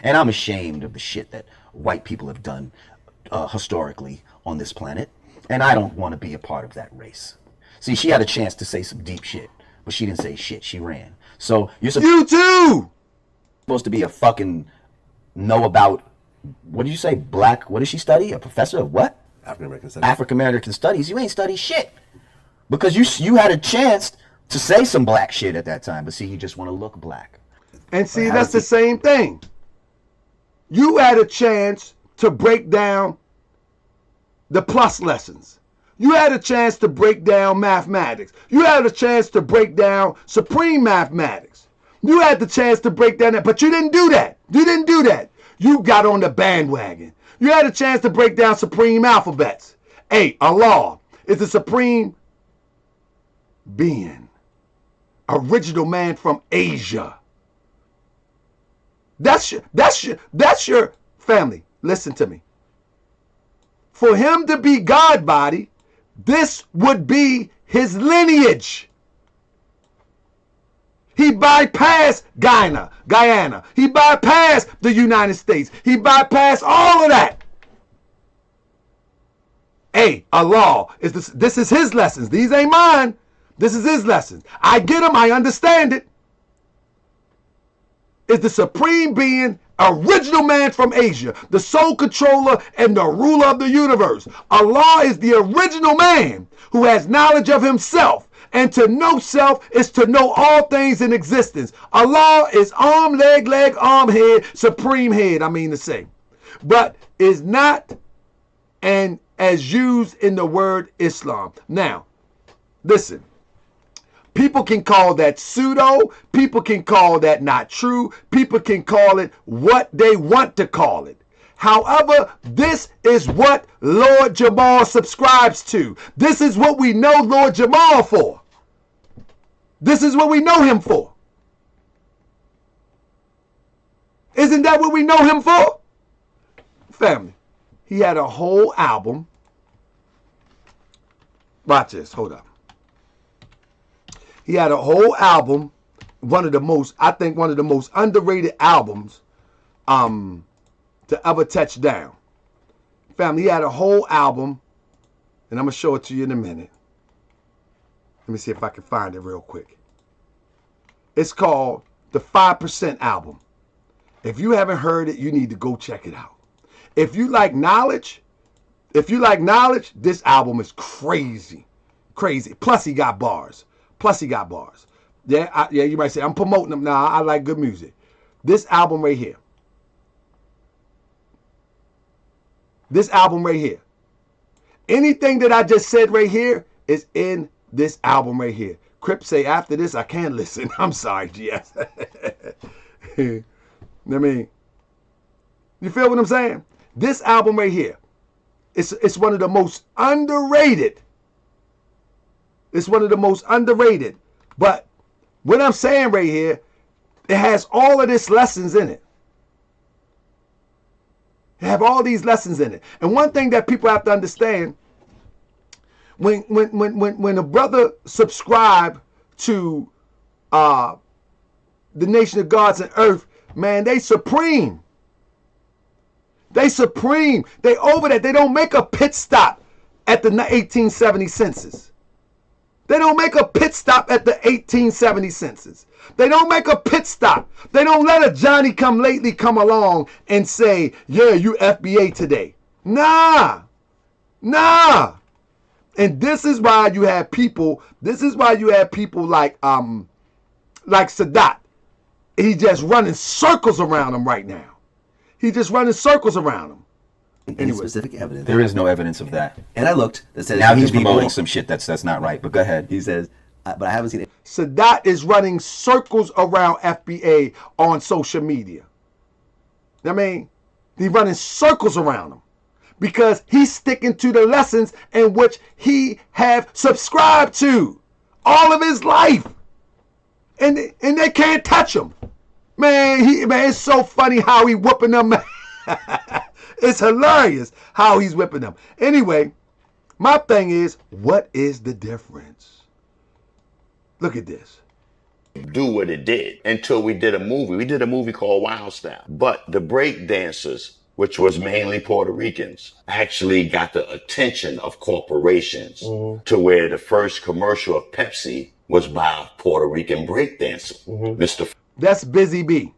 And I'm ashamed of the shit that white people have done historically on this planet. And I don't want to be a part of that race. See, she had a chance to say some deep shit, but she didn't say shit. She ran. So you too supposed to be a fucking know about, what did you say, black, what did she study? A professor of what? African-American studies. African-American studies. You ain't study shit. Because you had a chance to say some black shit at that time, but see, you just want to look black. And see, that's the same thing. You had a chance to break down the plus lessons. You had a chance to break down mathematics. You had a chance to break down supreme mathematics. You had the chance to break down that, but you didn't do that. You didn't do that. You got on the bandwagon. You had a chance to break down supreme alphabets. Hey, Allah is the supreme being, original man from Asia. That's your family. Listen to me. For him to be God body, this would be his lineage. He bypassed Guyana. He bypassed the United States. He bypassed all of that. Hey, Allah, this is his lessons. These ain't mine. This is his lessons. I get them. I understand it. Is the supreme being, original man from Asia, the sole controller and the ruler of the universe. Allah is the original man who has knowledge of himself. And to know self is to know all things in existence. Allah is arm, leg, arm, head, supreme head, I mean to say. But is not and as used in the word Islam. Now, listen. People can call that pseudo. People can call that not true. People can call it what they want to call it. However, this is what Lord Jamar subscribes to. This is what we know Lord Jamar for. This is what we know him for. Isn't that what we know him for? Family, he had a whole album. Watch this, hold up. He had a whole album, one of the most underrated albums to ever touch down. Family, he had a whole album, and I'm going to show it to you in a minute. Let me see if I can find it real quick. It's called the 5% album. If you haven't heard it, you need to go check it out. If you like knowledge, this album is crazy. Crazy. Plus he got bars. Yeah, you might say, I'm promoting them now. I like good music. This album right here. This album right here. Anything that I just said right here is in this album right here. Crip say, after this, I can't listen. I'm sorry, GS. I mean, you feel what I'm saying? This album right here, it's one of the most underrated. It's one of the most underrated. But what I'm saying right here, it has all of this lessons in it. It have all these lessons in it. And one thing that people have to understand, when a brother subscribe to the Nation of Gods and Earth, man, they supreme. They supreme. They over that. They don't make a pit stop at the 1870 census. They don't make a pit stop at the 1870 census. They don't make a pit stop. They don't let a Johnny come lately come along and say, yeah, you FBA today. Nah. Nah. And this is why you have people, like Sadat. He's just running circles around him right now. He's just running circles around him. Any specific evidence? There is no evidence of that. And I looked. That says now he's promoting some shit that's not right. But go ahead. He says, but I haven't seen it. Sadat is running circles around FBA on social media. I mean, he's running circles around him because he's sticking to the lessons in which he have subscribed to all of his life, and they can't touch him. Man, it's so funny how he whooping them. It's hilarious how he's whipping them. Anyway, my thing is, what is the difference? Look at this. Do what it did until we did a movie. We did a movie called Wild Style. But the break dancers, which was mainly Puerto Ricans, actually got the attention of corporations to where the first commercial of Pepsi was by a Puerto Rican break dancer, Mr. That's Busy B.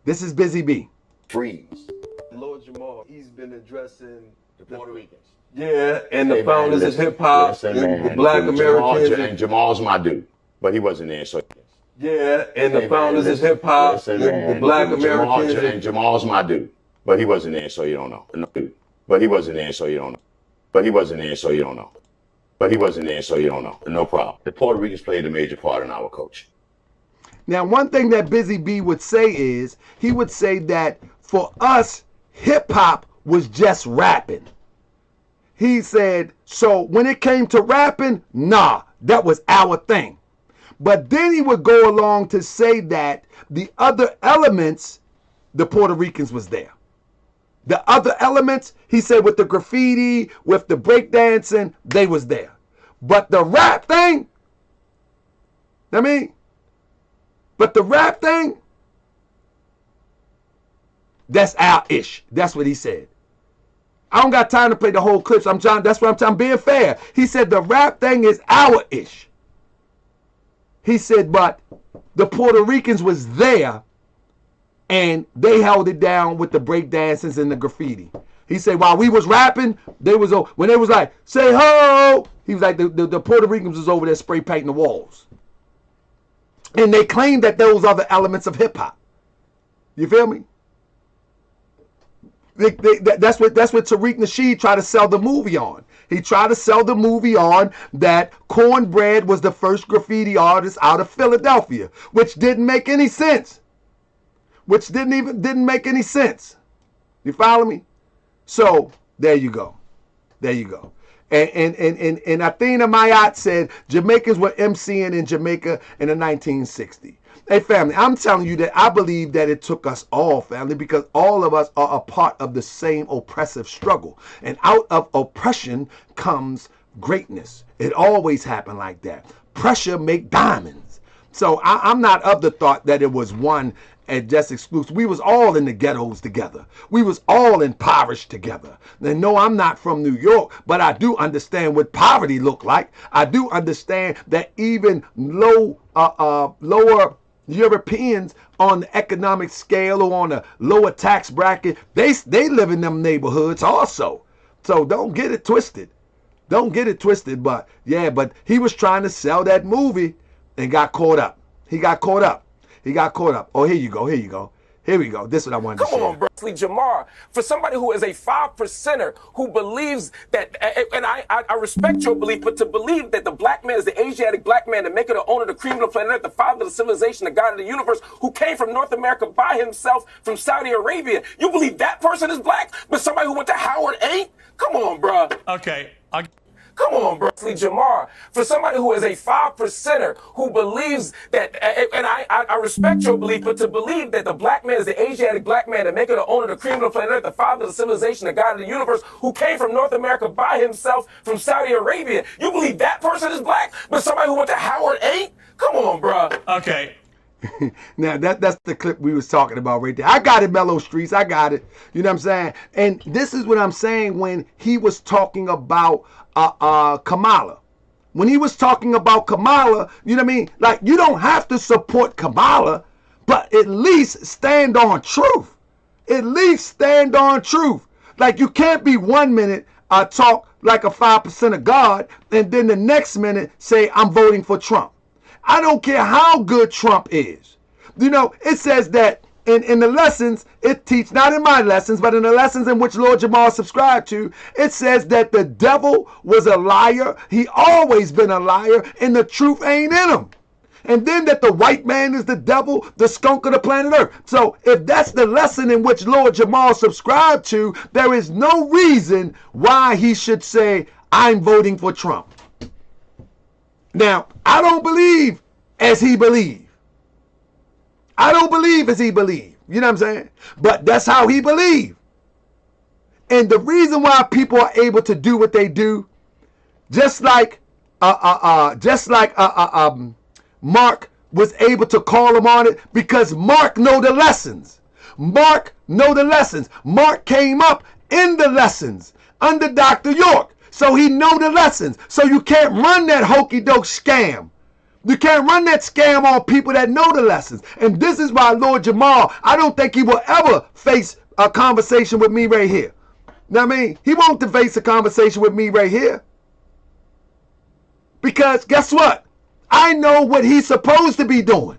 This is Busy B. Freeze. Lord Jamar, he's been addressing The Puerto Ricans. Yeah, and the founders of hip hop, the Black Americans. And Jamal's my dude, but he wasn't there, so. Yeah, and the founders of hip hop, the Black Americans. And Jamal's my dude, but he wasn't there, so you don't know. But he wasn't there, so you don't know. But he wasn't there, so you don't know. But he wasn't there, so you don't know. No problem. The Puerto Ricans played a major part in our culture. Now, one thing that Busy B would say is, he would say that for us, hip hop was just rapping. He said, so when it came to rapping, nah, that was our thing. But then he would go along to say that the other elements, the Puerto Ricans was there. The other elements, he said, with the graffiti, with the breakdancing, they was there. But the rap thing, but the rap thing, that's our ish. That's what he said. I don't got time to play the whole clips. That's what I'm being fair. He said the rap thing is our ish. He said, but the Puerto Ricans was there and they held it down with the break dances and the graffiti. He said while we was rapping, when they was like, say ho, he was like, the Puerto Ricans was over there spray painting the walls. And they claimed that those are the elements of hip hop. You feel me? That's what Tariq Nasheed tried to sell the movie on. He tried to sell the movie on that Cornbread was the first graffiti artist out of Philadelphia, which didn't make any sense. Which didn't make any sense. You follow me? So there you go. There you go. And Athena Mayat said Jamaicans were MCing in Jamaica in the 1960s. Hey, family, I'm telling you that I believe that it took us all, family, because all of us are a part of the same oppressive struggle. And out of oppression comes greatness. It always happened like that. Pressure make diamonds. So I'm not of the thought that it was one and just exclusive. We was all in the ghettos together. We was all impoverished together. And no, I'm not from New York, but I do understand what poverty looked like. I do understand that even lower Europeans on the economic scale or on a lower tax bracket, they live in them neighborhoods also. So don't get it twisted. Don't get it twisted. But yeah, but he was trying to sell that movie and got caught up. He got caught up. He got caught up. Oh, here you go. Here you go. Here we go. This is what I wanted to share. Come on, bro. Jamar, for somebody who is a 5%er who believes that, and I respect your belief, but to believe that the black man is the Asiatic black man, the maker, the owner, the cream of the planet, the father of the civilization, the god of the universe, who came from North America by himself from Saudi Arabia, you believe that person is black, but somebody who went to Howard ain't? Come on, bro. Okay. Come on, bro. Jamar, for somebody who is a 5%er who believes that, and I respect your belief, but to believe that the black man is the Asiatic black man, the maker, the owner, the cream of the planet, the father of the civilization, the god of the universe, who came from North America by himself from Saudi Arabia, you believe that person is black, but somebody who went to Howard ain't? Come on, bro. Okay. Now that's the clip we was talking about right there. I got it, Mellow Streets. I got it. You know what I'm saying? And this is what I'm saying when he was talking about Kamala. When he was talking about Kamala, you know what I mean? Like, you don't have to support Kamala, but at least stand on truth. At least stand on truth. Like, you can't be 1 minute talk like a 5% of God, and then the next minute say, I'm voting for Trump. I don't care how good Trump is. You know, it says that in the lessons, it teach, not in my lessons, but in the lessons in which Lord Jamar subscribed to, it says that the devil was a liar. He always been a liar, and the truth ain't in him. And then that the white man is the devil, the skunk of the planet Earth. So if that's the lesson in which Lord Jamar subscribed to, there is no reason why he should say, I'm voting for Trump. Now, I don't believe as he believed. I don't believe as he believed. You know what I'm saying? But that's how he believed. And the reason why people are able to do what they do, just like Mark was able to call him on it, because Mark know the lessons. Mark know the lessons. Mark came up in the lessons under Dr. York. So he know the lessons. So you can't run that hokey doke scam. You can't run that scam on people that know the lessons. And this is why Lord Jamar, I don't think he will ever face a conversation with me right here. Know what I mean? He won't face a conversation with me right here. Because guess what? I know what he's supposed to be doing.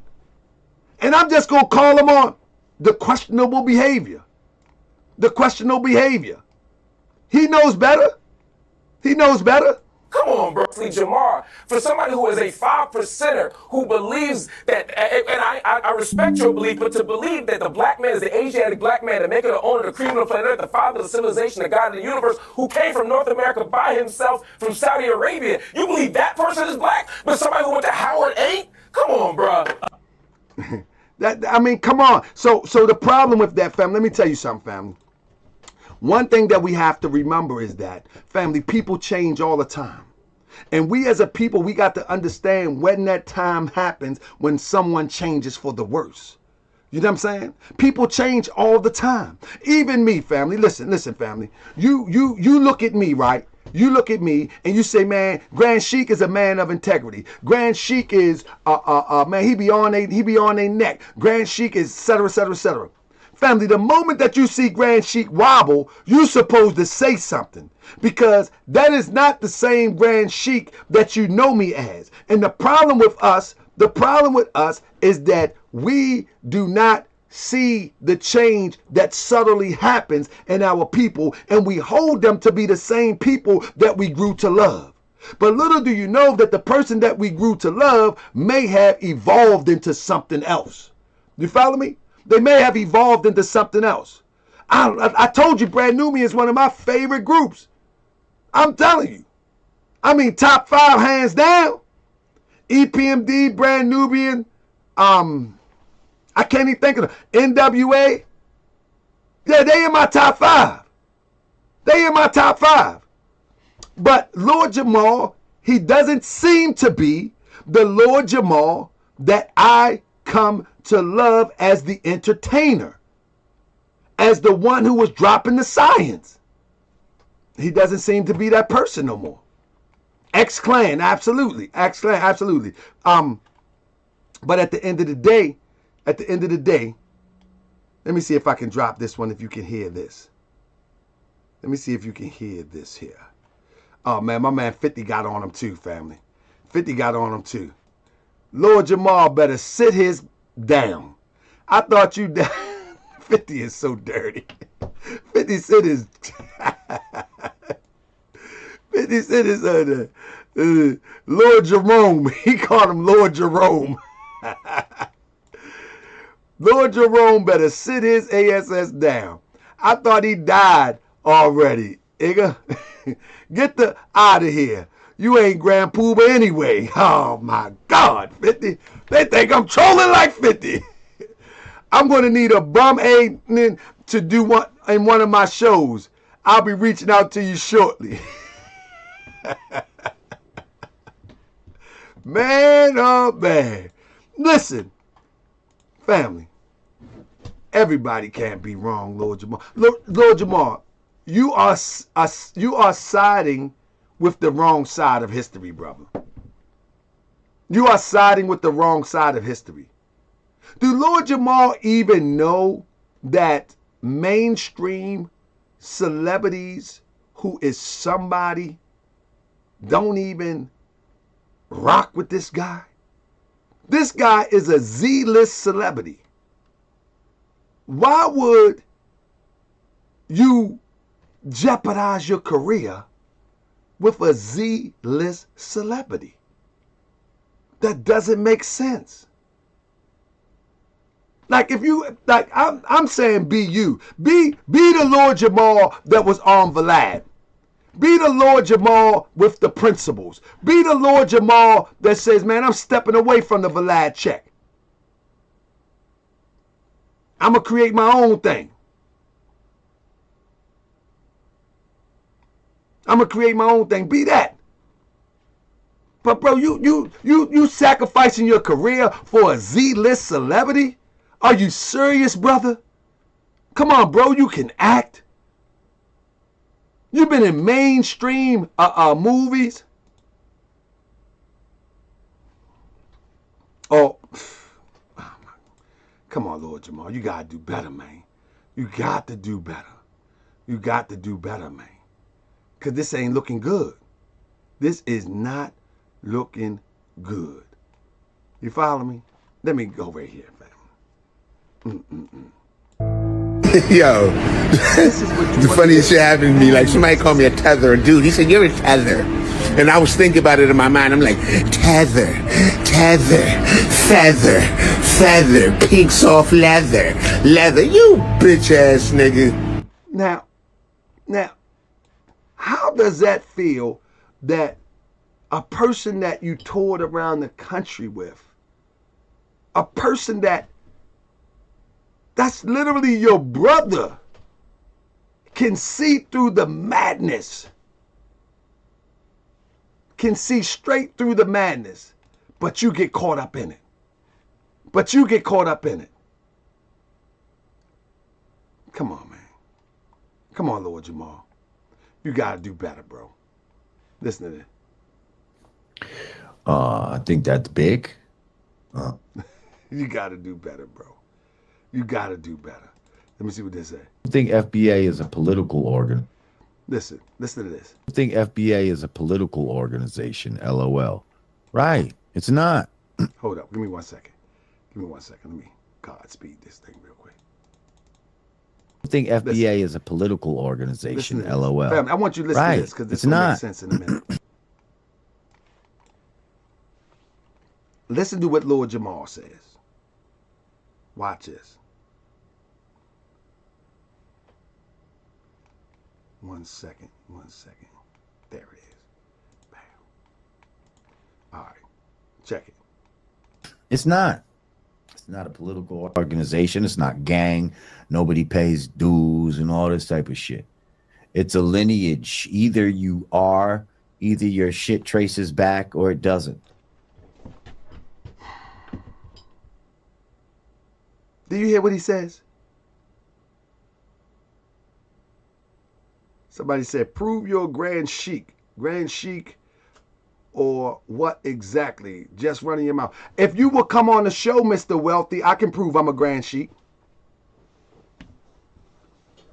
And I'm just going to call him on the questionable behavior. The questionable behavior. He knows better. He knows better. Come on, bro. Jamar, for somebody who is a 5%er who believes that, and I respect your belief, but to believe that the black man is the Asiatic black man, the maker, the owner, the cream of the planet, the father of the civilization, the god of the universe, who came from North America by himself from Saudi Arabia, you believe that person is black, but somebody who went to Howard ain't? Come on, bro. I mean, come on. So the problem with that, family, let me tell you something, family. One thing that we have to remember is that, family, people change all the time. And we as a people, we got to understand when that time happens, when someone changes for the worse. You know what I'm saying? People change all the time. Even me, family. Listen, family. You look at me, right? You look at me and you say, man, Grand Sheik is a man of integrity. Grand Sheik is, man, he be on their neck. Grand Sheik is, et cetera, et cetera, et cetera. Family, the moment that you see Grand Sheik wobble, you're supposed to say something, because that is not the same Grand Sheik that you know me as. And the problem with us is that we do not see the change that subtly happens in our people, and we hold them to be the same people that we grew to love. But little do you know that the person that we grew to love may have evolved into something else. You follow me? They may have evolved into something else. I told you Brand Nubian is one of my favorite groups. I'm telling you. I mean, top 5 hands down. EPMD, Brand Nubian, I can't even think of them. NWA. Yeah, they in my top 5. They in my top 5. But Lord Jamar, he doesn't seem to be the Lord Jamar that I come to love as the entertainer, as the one who was dropping the science. He doesn't seem to be that person no more. X-Clan, absolutely. X-Clan, absolutely. But at the end of the day, let me see if I can drop this one, if you can hear this. Let me see if you can hear this here. Oh, man, my man 50 got on him too, family. 50 got on him too. Lord Jamar better sit his down. I thought you 50 is so dirty. 50 Cent is 50 Cent is Lord Jerome. He called him Lord Jerome. Lord Jerome better sit his ass down. I thought he died already. Igga, get the out of here. You ain't Grand Pooba anyway. Oh my God, 50. They think I'm trolling like 50. I'm going to need a bum aid to do one in one of my shows. I'll be reaching out to you shortly. Man, oh man. Listen, family. Everybody can't be wrong, Lord Jamar. Lord Jamar, you are siding with the wrong side of history, brother. You are siding with the wrong side of history. Do Lord Jamar even know that mainstream celebrities who is somebody don't even rock with this guy? This guy is a Z-list celebrity. Why would you jeopardize your career with a Z-list celebrity? That doesn't make sense. Like if you, like I'm saying be you. Be the Lord Jamar that was on Vlad. Be the Lord Jamar with the principles. Be the Lord Jamar that says, man, I'm stepping away from the Vlad check. I'm going to create my own thing. I'm going to create my own thing. Be that. But bro, you sacrificing your career for a Z-list celebrity? Are you serious, brother? Come on, bro, you can act. You've been in mainstream movies. Oh, come on, Lord Jamar. You got to do better, man. You got to do better. You got to do better, man. Because this ain't looking good. This is not looking good. You follow me? Let me go right here, fam. Yo, the funniest shit happened to me. Like, somebody called me a tether. A dude, he said, you're a tether. And I was thinking about it in my mind. I'm like, tether, feather, pink soft leather. You bitch ass nigga. Now, how does that feel that a person that you toured around the country with, a person that's literally your brother, can see through the madness, can see straight through the madness, but you get caught up in it. Come on, man. Come on, Lord Jamar. You got to do better, bro. Listen to this. I think that's big. You got to do better, bro. You got to do better. Let me see what they say. I think FBA is a political organ. Listen to this. I think FBA is a political organization, LOL. Right. It's not. Hold up. Give me 1 second. Let me Godspeed this thing real quick. I think FBA is a political organization, LOL. Fam, I want you to listen to this because this will make sense in a minute. Listen to what Lord Jamar says. Watch this. 1 second. There it is. Bam. All right. Check it. It's not. It's not a political organization. It's not gang. Nobody pays dues and all this type of shit. It's a lineage. Either your shit traces back or it doesn't. Do you hear what he says? Somebody said, prove your Grand Sheik, or what exactly? Just running your mouth. If you will come on the show, Mr. Wealthy, I can prove I'm a Grand Sheik.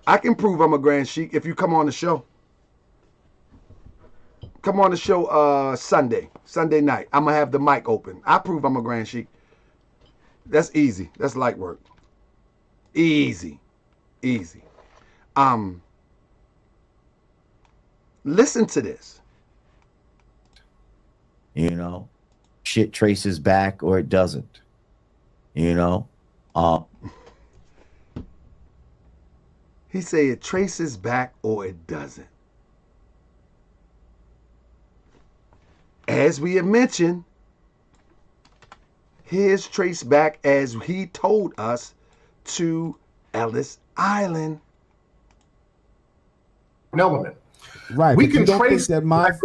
If you come on the show. Come on the show Sunday night. I'm going to have the mic open. I prove I'm a Grand Sheik. That's easy. That's light work. Easy. Easy. Listen to this. You know, shit traces back or it doesn't. You know, he say it traces back or it doesn't. As we have mentioned, his trace back, as he told us, to Ellis Island. An element. Right. We can trace that back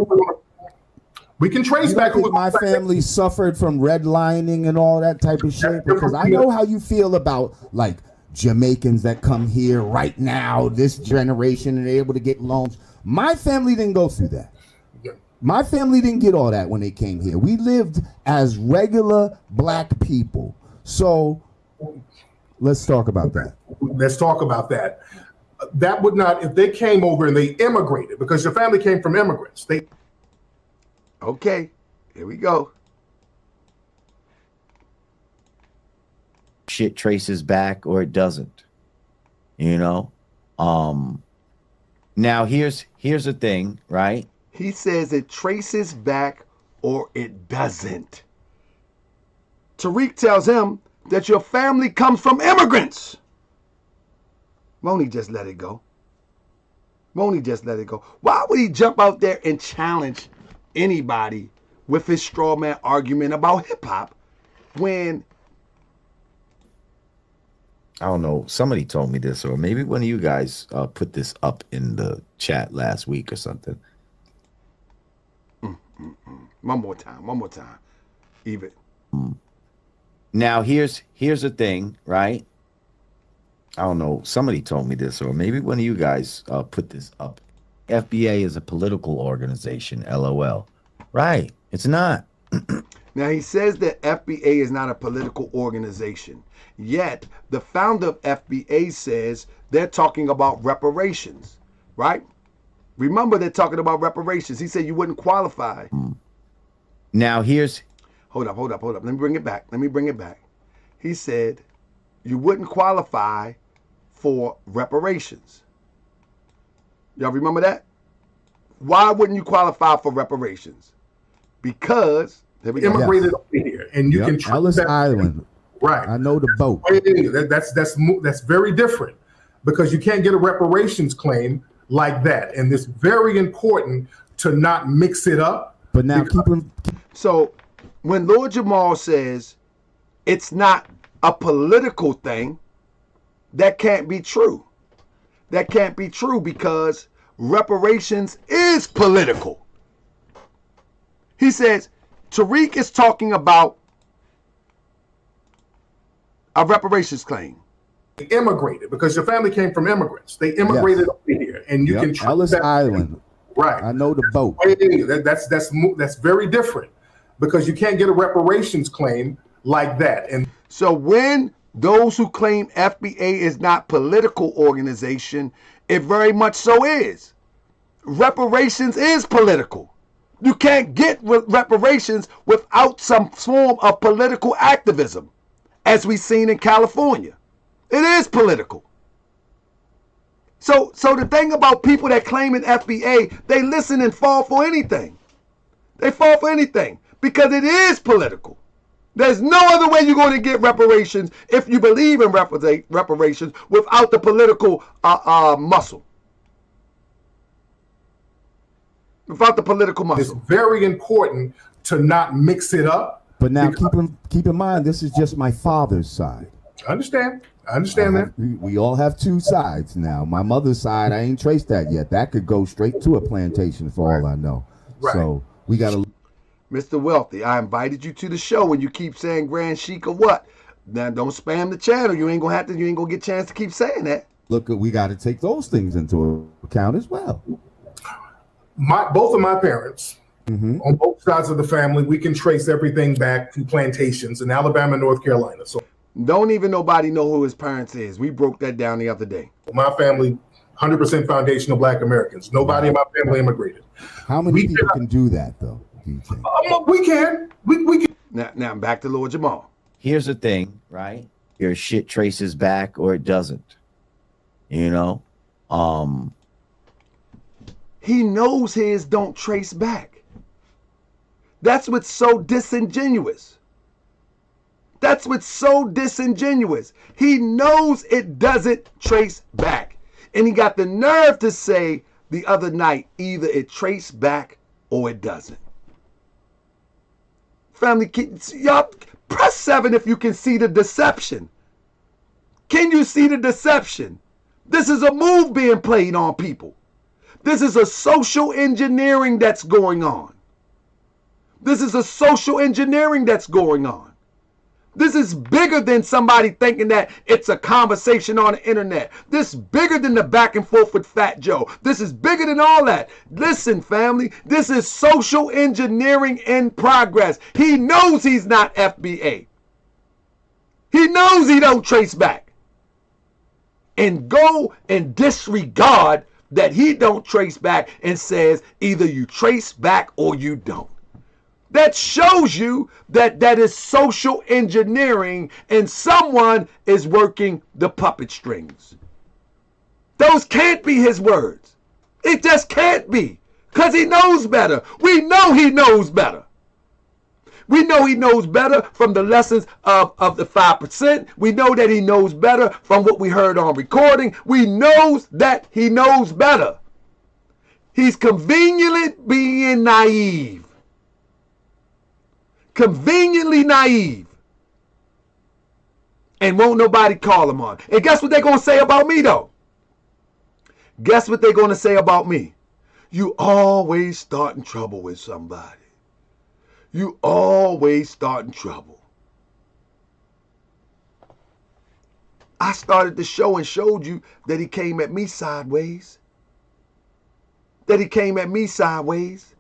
my family suffered from redlining and all that type of shit, because I know how you feel about like Jamaicans that come here right now, this generation, and they're able to get loans. My family didn't go through that. My family didn't get all that when they came here. We lived as regular black people. So let's talk about that. Let's talk about that. That would not, if they came over and they immigrated, because your family came from immigrants. Okay, here we go. Shit traces back or it doesn't. You know? Now here's the thing, right? He says it traces back or it doesn't. Tariq tells him that your family comes from immigrants. Won't he just let it go? Won't he just let it go? Why would he jump out there and challenge anybody with his straw man argument about hip hop when... I don't know, somebody told me this, or maybe one of you guys put this up in the chat last week or something. One more time. Even. Now here's the thing, right? I don't know, somebody told me this, or maybe one of you guys put this up. FBA is a political organization, LOL. Right, it's not. Now he says that FBA is not a political organization. Yet the founder of FBA says they're talking about reparations, right? Remember, they're talking about reparations. He said you wouldn't qualify. Now here's... Hold up. Let me bring it back. He said you wouldn't qualify for reparations. Y'all remember that? Why wouldn't you qualify for reparations? Because immigrated over here, and you can trace Ellis Island. Right. I know the boat. That's very different, because you can't get a reparations claim like that, and it's very important to not mix it up. But now So when Lord Jamar says it's not a political thing, that can't be true. That can't be true, because reparations is political. He says Tariq is talking about a reparations claim. Immigrated, because your family came from immigrants. They immigrated over here, and you can trace Ellis Island. Right. I know the boat. That's very different, because you can't get a reparations claim like that. And so when those who claim FBA is not political organization, it very much so is. Reparations is political. You can't get reparations without some form of political activism, as we've seen in California. It is political. So the thing about people that claim an FBA, they listen and fall for anything. They fall for anything because it is political. There's no other way you're going to get reparations if you believe in reparations without the political muscle. Without the political muscle. It's very important to not mix it up. But now keep in mind, this is just my father's side. I understand that. We all have two sides now. My mother's side, I ain't traced that yet. That could go straight to a plantation for all I know. Right. So we got to... Mr. Wealthy, I invited you to the show and you keep saying Grand Sheik or what? Now don't spam the channel. You ain't gonna get a chance to keep saying that. Look, we got to take those things into account as well. Both of my parents, on both sides of the family, we can trace everything back to plantations in Alabama and North Carolina. So don't even nobody know who his parents is. We broke that down the other day. My family, 100% foundational Black Americans. Nobody in my family immigrated. How many people can do that, though? Do you think? We can. We can. Now back to Lord Jamar. Here's the thing, right? Your shit traces back or it doesn't. You know? He knows his don't trace back. That's what's so disingenuous. That's what's so disingenuous. He knows it doesn't trace back. And he got the nerve to say the other night, either it traced back or it doesn't. Family, y'all press 7 if you can see the deception. Can you see the deception? This is a move being played on people. This is a social engineering that's going on. This is a social engineering that's going on. This is bigger than somebody thinking that it's a conversation on the internet. This is bigger than the back and forth with Fat Joe. This is bigger than all that. Listen, family, this is social engineering in progress. He knows he's not FBA. He knows he don't trace back. And go and disregard that he don't trace back and says either you trace back or you don't. That shows you that that is social engineering and someone is working the puppet strings. Those can't be his words. It just can't be, because he knows better. We know he knows better. We know he knows better from the lessons of the 5%. We know that he knows better from what we heard on recording. We know that he knows better. He's conveniently being naive. Conveniently naive. And won't nobody call him on. And guess what they're going to say about me, though? Guess what they're going to say about me? You always starting trouble with somebody. You always starting trouble. I started the show and showed you that he came at me sideways. That he came at me sideways.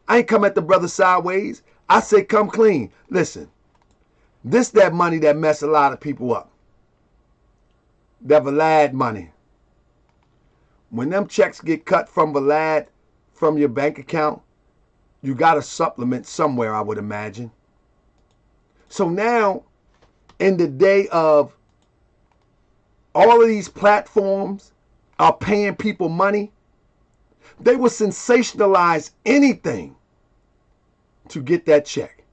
I ain't come at the brother sideways. I said come clean. Listen, this that money that mess a lot of people up. That Vlad money. When them checks get cut from Vlad, from your bank account, you got a supplement somewhere, I would imagine. So now, in the day of all of these platforms are paying people money, they will sensationalize anything to get that check.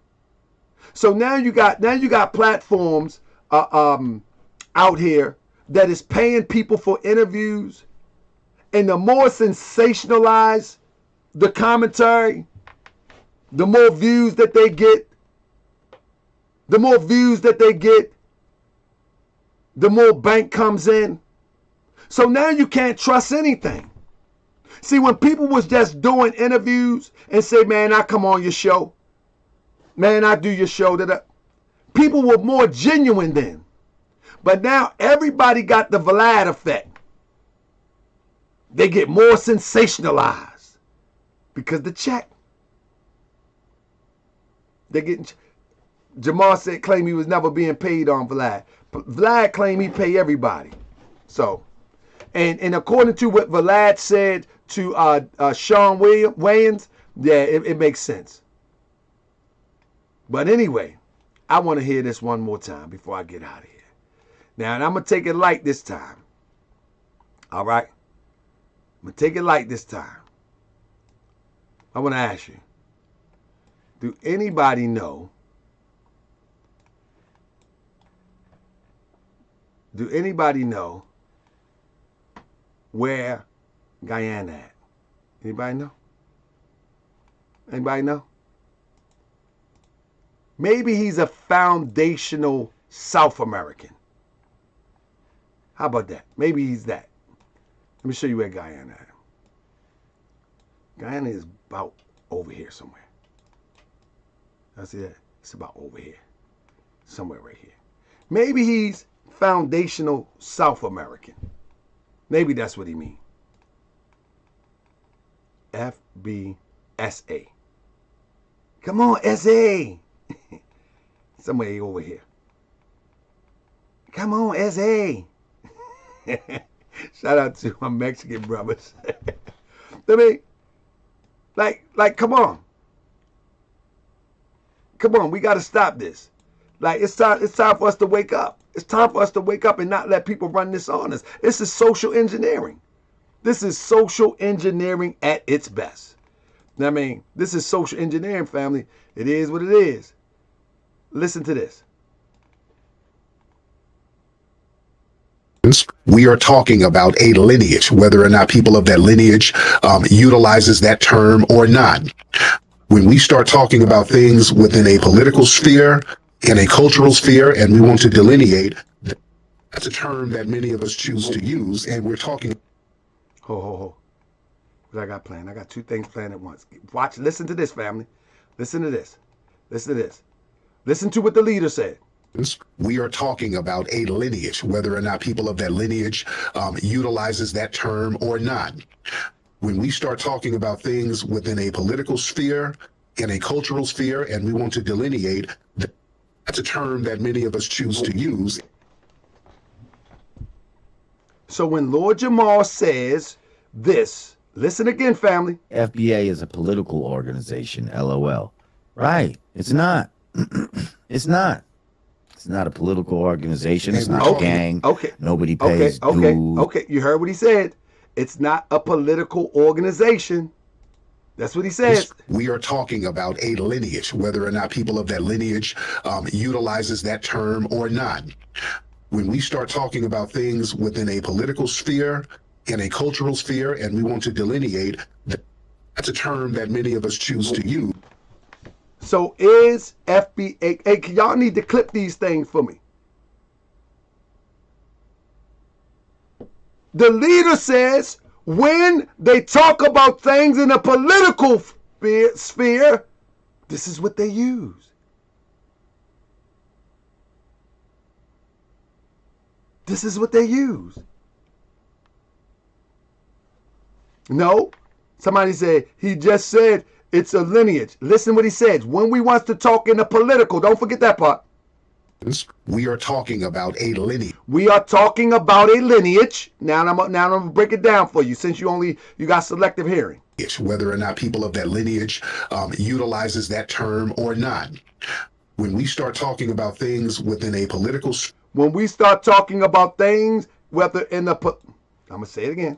So now you got platforms out here that is paying people for interviews, and the more sensationalized the commentary, the more views that they get, the more bank comes in. So now you can't trust anything. See, when people was just doing interviews and say, man, I come on your show. Man, I do your show. People were more genuine then. But now everybody got the Vlad effect. They get more sensationalized because the check. They're getting. Jamar said, claim he was never being paid on Vlad. But Vlad claimed he pay everybody. So, and according to what Vlad said to Sean Wayans, yeah, it makes sense. But anyway, I want to hear this one more time before I get out of here. Now, and I'm going to take it light this time. All right? I'm going to take it light this time. I want to ask you, do anybody know? Do anybody know where Guyana at? Anybody know? Anybody know? Maybe he's a foundational South American. How about that? Maybe he's that. Let me show you where Guyana is. Guyana is about over here somewhere. I see that? It's about over here. Somewhere right here. Maybe he's foundational South American. Maybe that's what he means. FBSA. Come on, SA. Somewhere over here. Come on, SA. Shout out to my Mexican brothers. I mean, like, come on. Come on, we got to stop this. Like, it's time for us to wake up. It's time for us to wake up and not let people run this on us. This is social engineering. This is social engineering at its best. I mean, this is social engineering, family. It is what it is. Listen to this. We are talking about a lineage, whether or not people of that lineage utilizes that term or not. When we start talking about things within a political sphere, in a cultural sphere, and we want to delineate, that's a term that many of us choose to use, and we're talking. Ho. What I got playing? I got two things playing at once. Watch, listen to this, family. Listen to this. Listen to this. Listen to what the leader said. We are talking about a lineage, whether or not people of that lineage utilizes that term or not. When we start talking about things within a political sphere, in a cultural sphere, and we want to delineate, that's a term that many of us choose to use. So when Lord Jamar says this, listen again, family. FBA is a political organization, LOL. Right. It's not. It's not. It's not a political organization. It's not a gang. Okay. Nobody pays dues. Okay. You heard what he said. It's not a political organization. That's what he says. We are talking about a lineage, whether or not people of that lineage utilizes that term or not. When we start talking about things within a political sphere, in a cultural sphere, and we want to delineate, that's a term that many of us choose to use. So is FBA, hey, y'all need to clip these things for me. The leader says when they talk about things in a political sphere, this is what they use. This is what they use. No, somebody said, he just said it's a lineage. Listen what he says. When we want to talk in a political, don't forget that part. We are talking about a lineage. We are talking about a lineage. Now I'm gonna break it down for you since you got selective hearing. Whether or not people of that lineage utilizes that term or not. When we start talking about things within a political. When we start talking about things, whether in the, I'm gonna say it again.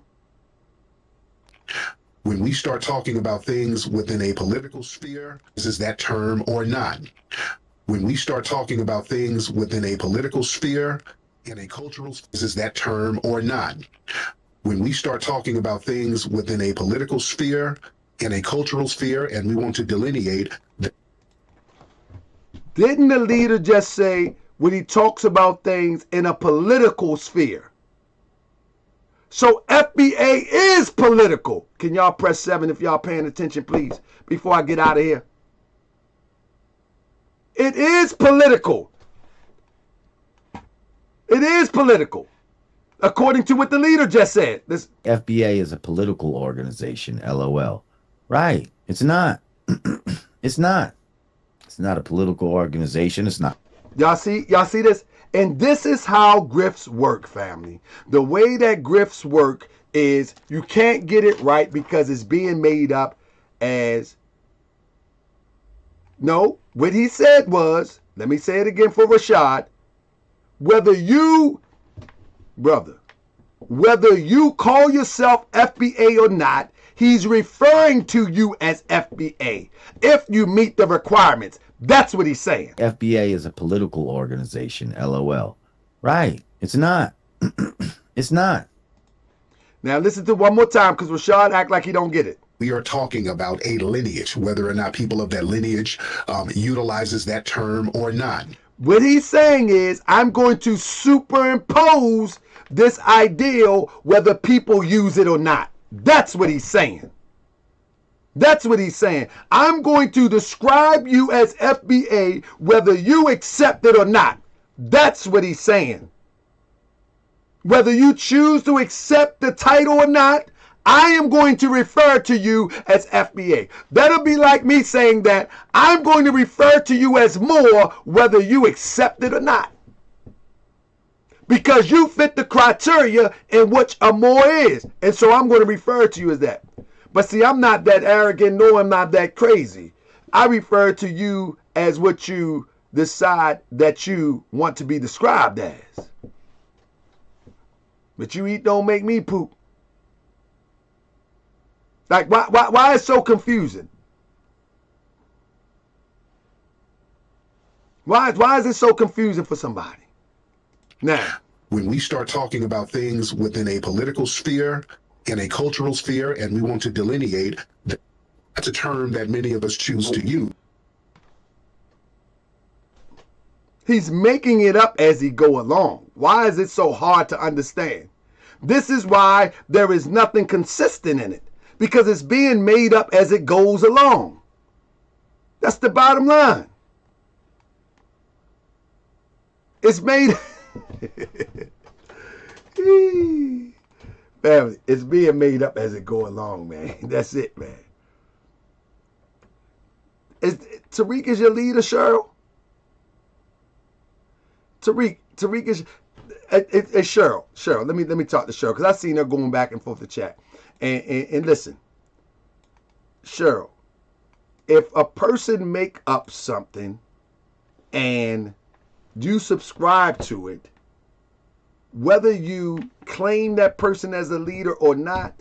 When we start talking about things within a political sphere, is that term or not? When we start talking about things within a political sphere, in a cultural sphere, is that term or not? When we start talking about things within a political sphere, in a cultural sphere, and we want to delineate. Didn't the leader just say when he talks about things in a political sphere? So FBA is political. Can y'all press 7 if y'all paying attention, please, before I get out of here? It is political. It is political. According to what the leader just said. This FBA is a political organization, LOL. Right. It's not. It's not. It's not a political organization. It's not. Y'all see this? And this is how grifts work, family. The way that grifts work is you can't get it right because it's being made up as. No, what he said was, let me say it again for Rashad, whether you call yourself FBA or not, he's referring to you as FBA if you meet the requirements. That's what he's saying. FBA is a political organization, LOL. Right. It's not. It's not. Now listen to it one more time because Rashad act like he don't get it. We are talking about a lineage, whether or not people of that lineage utilizes that term or not. What he's saying is, I'm going to superimpose this ideal whether people use it or not. That's what he's saying. That's what he's saying. I'm going to describe you as FBA whether you accept it or not. That's what he's saying. Whether you choose to accept the title or not, I am going to refer to you as FBA. That'll be like me saying that I'm going to refer to you as Moore whether you accept it or not. Because you fit the criteria in which a Moore is. And so I'm going to refer to you as that. But see, I'm not that arrogant, no, I'm not that crazy. I refer to you as what you the side that you want to be described as. But you eat don't make me poop. Like, why is it so confusing? Why is it so confusing for somebody? Now, when we start talking about things within a political sphere, in a cultural sphere, and we want to delineate, that's a term that many of us choose to use. He's making it up as he go along. Why is it so hard to understand? This is why there is nothing consistent in it, because it's being made up as it goes along. That's the bottom line. It's made... Family, it's being made up as it go along, man. That's it, man. Tariq is your leader, Cheryl? Tariq is... It's Cheryl. Cheryl, let me talk to Cheryl, because I seen her going back and forth to chat. And listen, Cheryl, if a person make up something and you subscribe to it, whether you claim that person as a leader or not,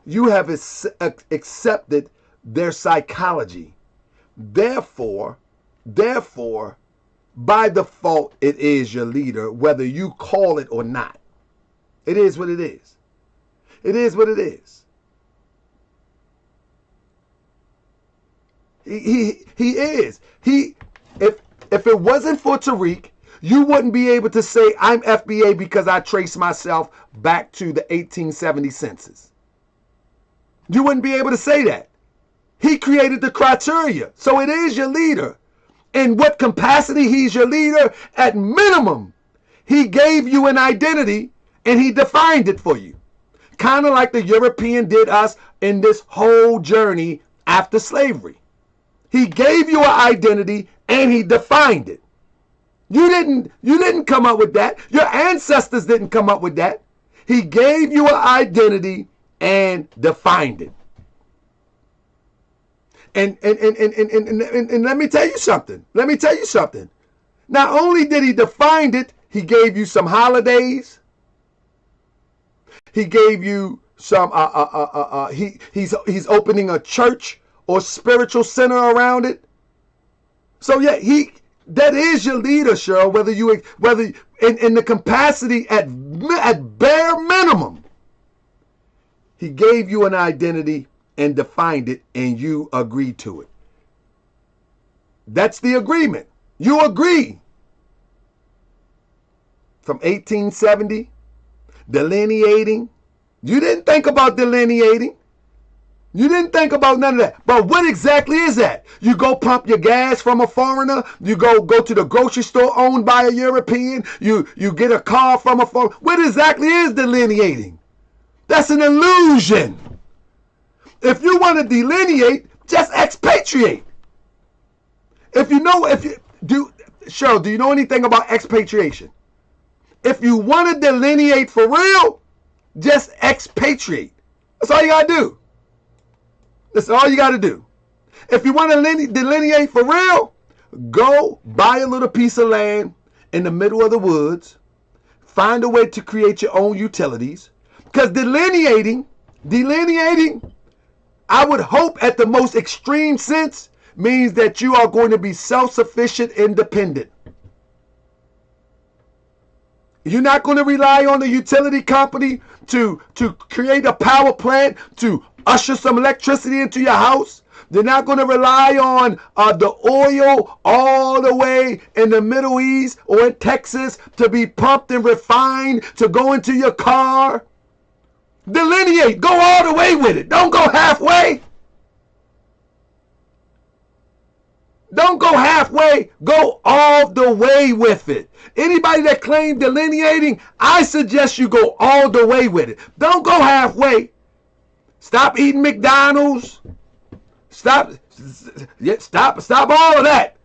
you have accepted their psychology. Therefore, by default, it is your leader, whether you call it or not. It is what it is. It is what it is. He is. If it wasn't for Tariq, you wouldn't be able to say I'm FBA because I trace myself back to the 1870 census. You wouldn't be able to say that. He created the criteria. So it is your leader. In what capacity he's your leader? At minimum, he gave you an identity and he defined it for you. Kind of like the European did us in this whole journey after slavery. He gave you an identity and he defined it. You didn't come up with that. Your ancestors didn't come up with that. He gave you an identity and defined it. And let me tell you something. Let me tell you something. Not only did he define it, he gave you some holidays. He gave you some he's opening a church or spiritual center around it. So yeah, that is your leader, Cheryl, whether in the capacity at bare minimum, he gave you an identity and defined it and you agreed to it. That's the agreement. You agree. From 1870, delineating. You didn't think about delineating. You didn't think about none of that. But what exactly is that? You go pump your gas from a foreigner. You go to the grocery store owned by a European. You get a car from a foreigner. What exactly is delineating? That's an illusion. If you want to delineate, just expatriate. Cheryl, do you know anything about expatriation? If you want to delineate for real, just expatriate. That's all you got to do. That's all you got to do. If you want to delineate for real, go buy a little piece of land in the middle of the woods. Find a way to create your own utilities. Because delineating, I would hope at the most extreme sense, means that you are going to be self-sufficient, independent. You're not going to rely on the utility company to create a power plant to usher some electricity into your house. They're not going to rely on the oil all the way in the Middle East or in Texas to be pumped and refined to go into your car. Delineate. Go all the way with it. Don't go halfway. Don't go halfway. Go all the way with it. Anybody that claims delineating, I suggest you go all the way with it. Don't go halfway. Stop eating McDonald's. Stop all of that.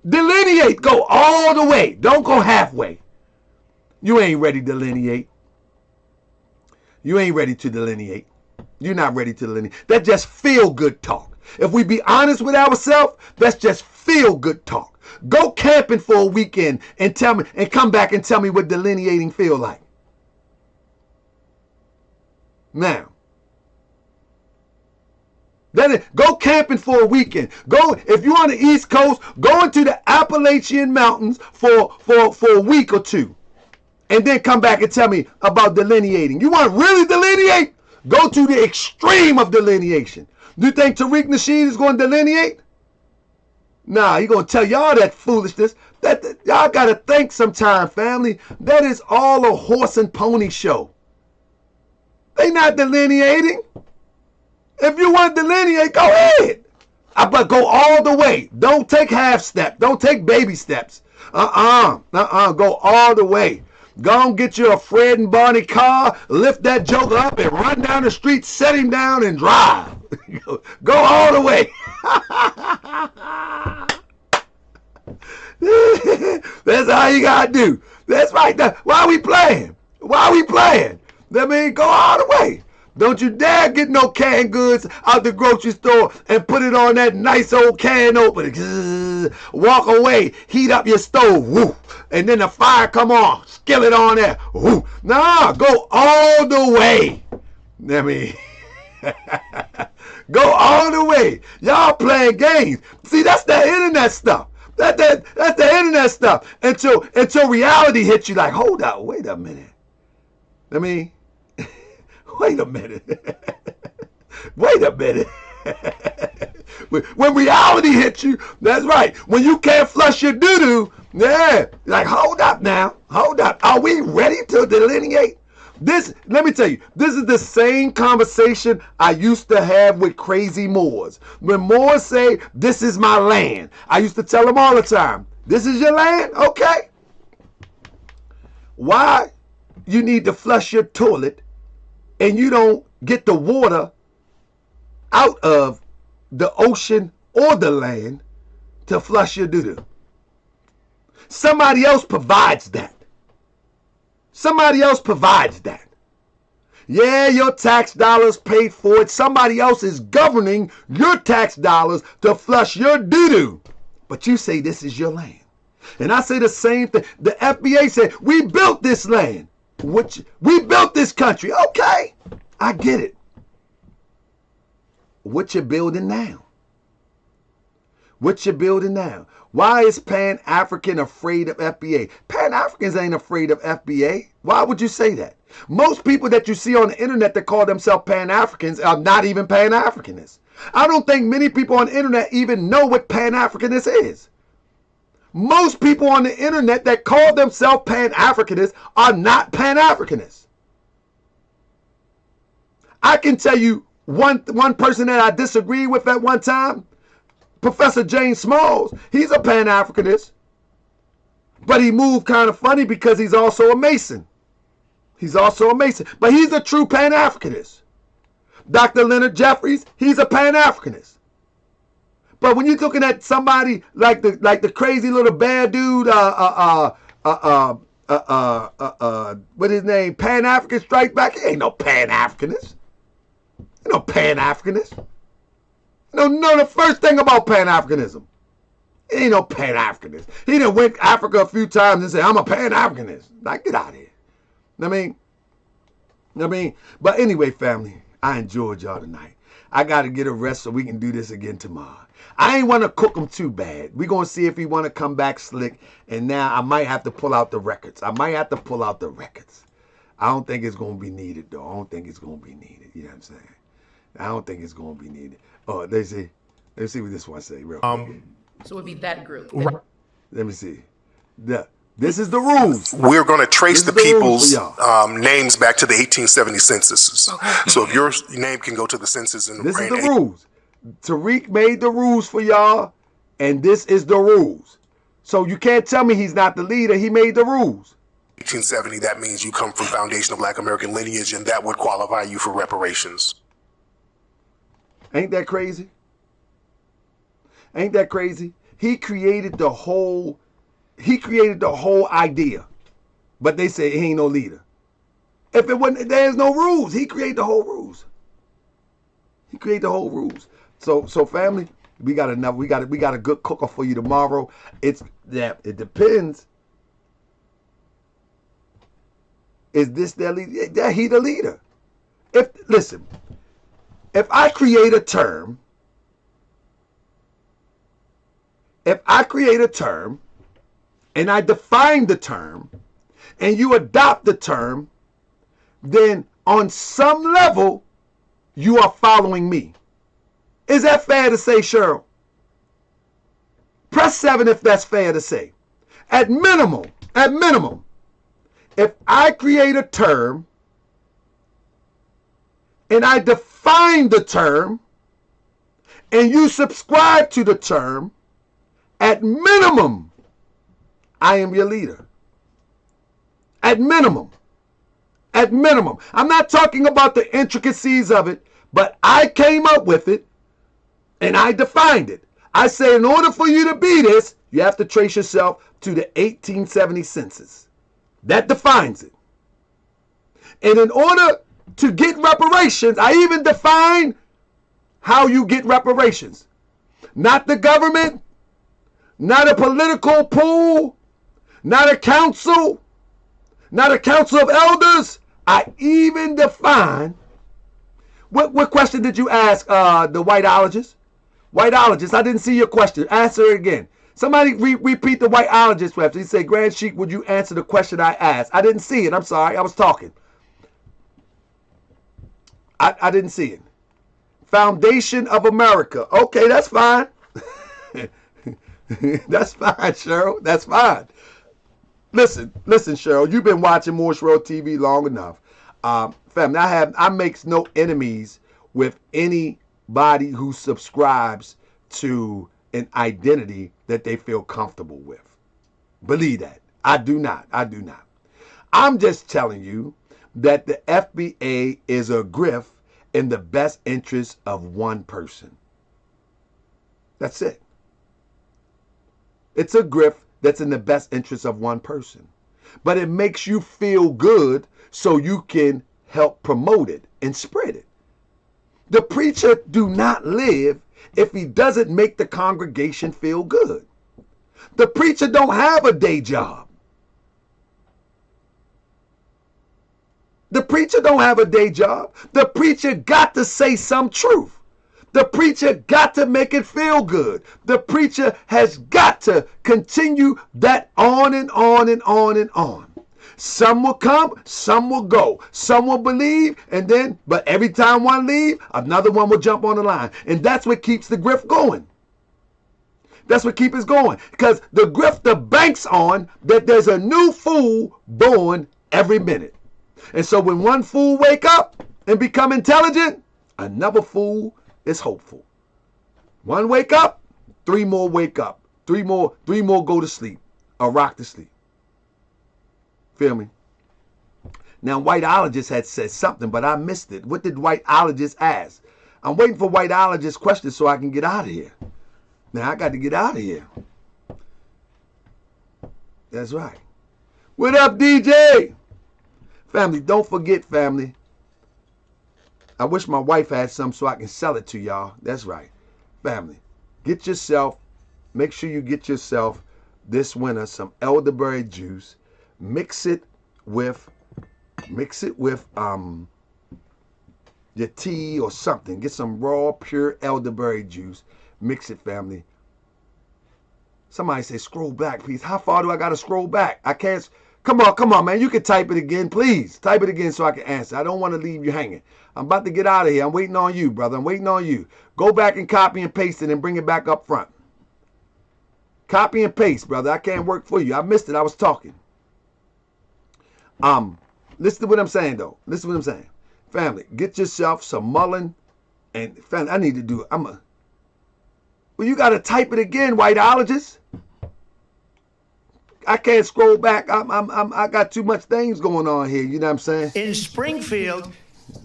Delineate. Go all the way. Don't go halfway. You ain't ready to delineate. You ain't ready to delineate. You're not ready to delineate. That's just feel-good talk. If we be honest with ourselves, that's just feel-good talk. Go camping for a weekend and tell me, and come back and tell me what delineating feel like. Now, then go camping for a weekend. Go, if you're on the East Coast, go into the Appalachian Mountains for a week or two. And then come back and tell me about delineating. You want to really delineate? Go to the extreme of delineation. Do you think Tariq Nasheed is going to delineate? Nah, he's going to tell y'all that foolishness. That y'all got to think sometime, family. That is all a horse and pony show. They not delineating. If you want to delineate, go ahead. But go all the way. Don't take half step. Don't take baby steps. Go all the way. Go and get you a Fred and Barney car, lift that joker up and run down the street, set him down and drive. Go all the way. That's all you got to do. That's right. Why are we playing? Why are we playing? I mean, go all the way. Don't you dare get no canned goods out the grocery store and put it on that nice old can opener. Walk away, heat up your stove, woo, and then the fire come on, skillet on there, woo. Nah, go all the way. I mean, go all the way. Y'all playing games. See, that's that internet stuff. That's the internet stuff. Until reality hits you like, hold up, wait a minute. I mean, wait a minute. Wait a minute. When reality hits you, that's right. When you can't flush your doo-doo, yeah, like, hold up now. Hold up. Are we ready to delineate? This, let me tell you, this is the same conversation I used to have with crazy Moors. When Moors say, this is my land, I used to tell them all the time, this is your land? Okay. Why you need to flush your toilet and you don't get the water out of the ocean or the land to flush your doo-doo? Somebody else provides that. Somebody else provides that. Yeah, your tax dollars paid for it. Somebody else is governing your tax dollars to flush your doo-doo. But you say this is your land. And I say the same thing. The FBA said, we built this land. We built this country. Okay, I get it. What you building now? What you building now? Why is Pan-African afraid of FBA? Pan-Africans ain't afraid of FBA. Why would you say that? Most people that you see on the internet that call themselves Pan-Africans are not even Pan-Africanists. I don't think many people on the internet even know what Pan-Africanist is. Most people on the internet that call themselves Pan-Africanists are not Pan-Africanists. I can tell you one person that I disagree with at one time, Professor James Smalls. He's a Pan-Africanist, but he moved kind of funny because he's also a Mason. He's also a Mason, but he's a true Pan-Africanist. Dr. Leonard Jeffries, he's a Pan-Africanist. But when you're looking at somebody like the crazy little bad dude, what his name, Pan-African Strike Back, he ain't no Pan-Africanist. Ain't no Pan-Africanist. No, the first thing about Pan-Africanism, he ain't no Pan-Africanist. He done went to Africa a few times and said, I'm a Pan-Africanist. Like, get out of here. I mean, but anyway, family, I enjoyed y'all tonight. I got to get a rest so we can do this again tomorrow. I ain't want to cook him too bad. We're going to see if he want to come back slick. And now I might have to pull out the records. I don't think it's going to be needed, though. I don't think it's going to be needed. You know what I'm saying? I don't think it's going to be needed. Oh, let's see what this one say real quick. So it would be that group. Let me see. This is the rules. We're going to trace the people's names back to the 1870 censuses. Okay. So if your name can go to the census in the This is the rules. Tariq made the rules for y'all, and this is the rules. So you can't tell me he's not the leader. He made the rules. 1870, that means you come from foundational Black American lineage, and that would qualify you for reparations. Ain't that crazy? Ain't that crazy? He created the whole idea. But they say he ain't no leader. If it wasn't, there's no rules. He created the whole rules. So family, We got enough. We got a good cooker for you tomorrow. It depends. Is this their leader? Yeah, he the leader. Listen, if I create a term, and I define the term, and you adopt the term, then on some level, you are following me. Is that fair to say, Cheryl? Press 7 if that's fair to say. At minimum, if I create a term and I define the term and you subscribe to the term, at minimum, I am your leader. At minimum. I'm not talking about the intricacies of it, but I came up with it and I defined it. I say in order for you to be this, you have to trace yourself to the 1870 census. That defines it. And in order to get reparations, I even define how you get reparations. Not the government, not a political pool, not a council of elders. I even define. What question did you ask the whiteologist? Whiteologist, I didn't see your question. Answer it again. Somebody repeat the whiteologist question. He said, Grand Sheik, would you answer the question I asked? I didn't see it. I'm sorry. I was talking. I didn't see it. Foundation of America. Okay, that's fine. That's fine, Cheryl. That's fine. Listen, Cheryl, you've been watching Morse Road TV long enough. Family, I make no enemies with anybody who subscribes to an identity that they feel comfortable with. Believe that. I do not. I'm just telling you that the FBA is a grift in the best interest of one person. That's it. It's a grift that's in the best interest of one person. But it makes you feel good so you can help promote it and spread it. The preacher do not live if he doesn't make the congregation feel good. The preacher don't have a day job. The preacher don't have a day job. The preacher got to say some truth. The preacher got to make it feel good. The preacher has got to continue that on and on and on and on. Some will come, some will go. Some will believe, but every time one leave, another one will jump on the line. And that's what keeps the grift going. That's what keeps it going. Because the grifter banks on that there's a new fool born every minute. And so when one fool wake up and become intelligent, another fool is hopeful. One wake up, 3 more wake up. 3 more go to sleep or rock to sleep. Feel me? Now, whiteologist had said something, but I missed it. What did whiteologist ask? I'm waiting for whiteologist questions so I can get out of here. Now, I got to get out of here. That's right. What up, DJ? Family, don't forget, family. I wish my wife had some so I can sell it to y'all. That's right. Family, make sure you get yourself this winter some elderberry juice. Mix it with your tea or something. Get some raw, pure elderberry juice. Mix it, family. Somebody say, scroll back, please. How far do I got to scroll back? I can't. Come on, man. You can type it again, please. Type it again so I can answer. I don't want to leave you hanging. I'm about to get out of here. I'm waiting on you, brother. I'm waiting on you. Go back and copy and paste it and bring it back up front. Copy and paste, brother. I can't work for you. I missed it. I was talking. Listen to what I'm saying, though. Listen to what I'm saying. Family, get yourself some mullein. And family, I need to do it. Well, you got to type it again, whiteologist. I can't scroll back. I got too much things going on here. You know what I'm saying? In Springfield,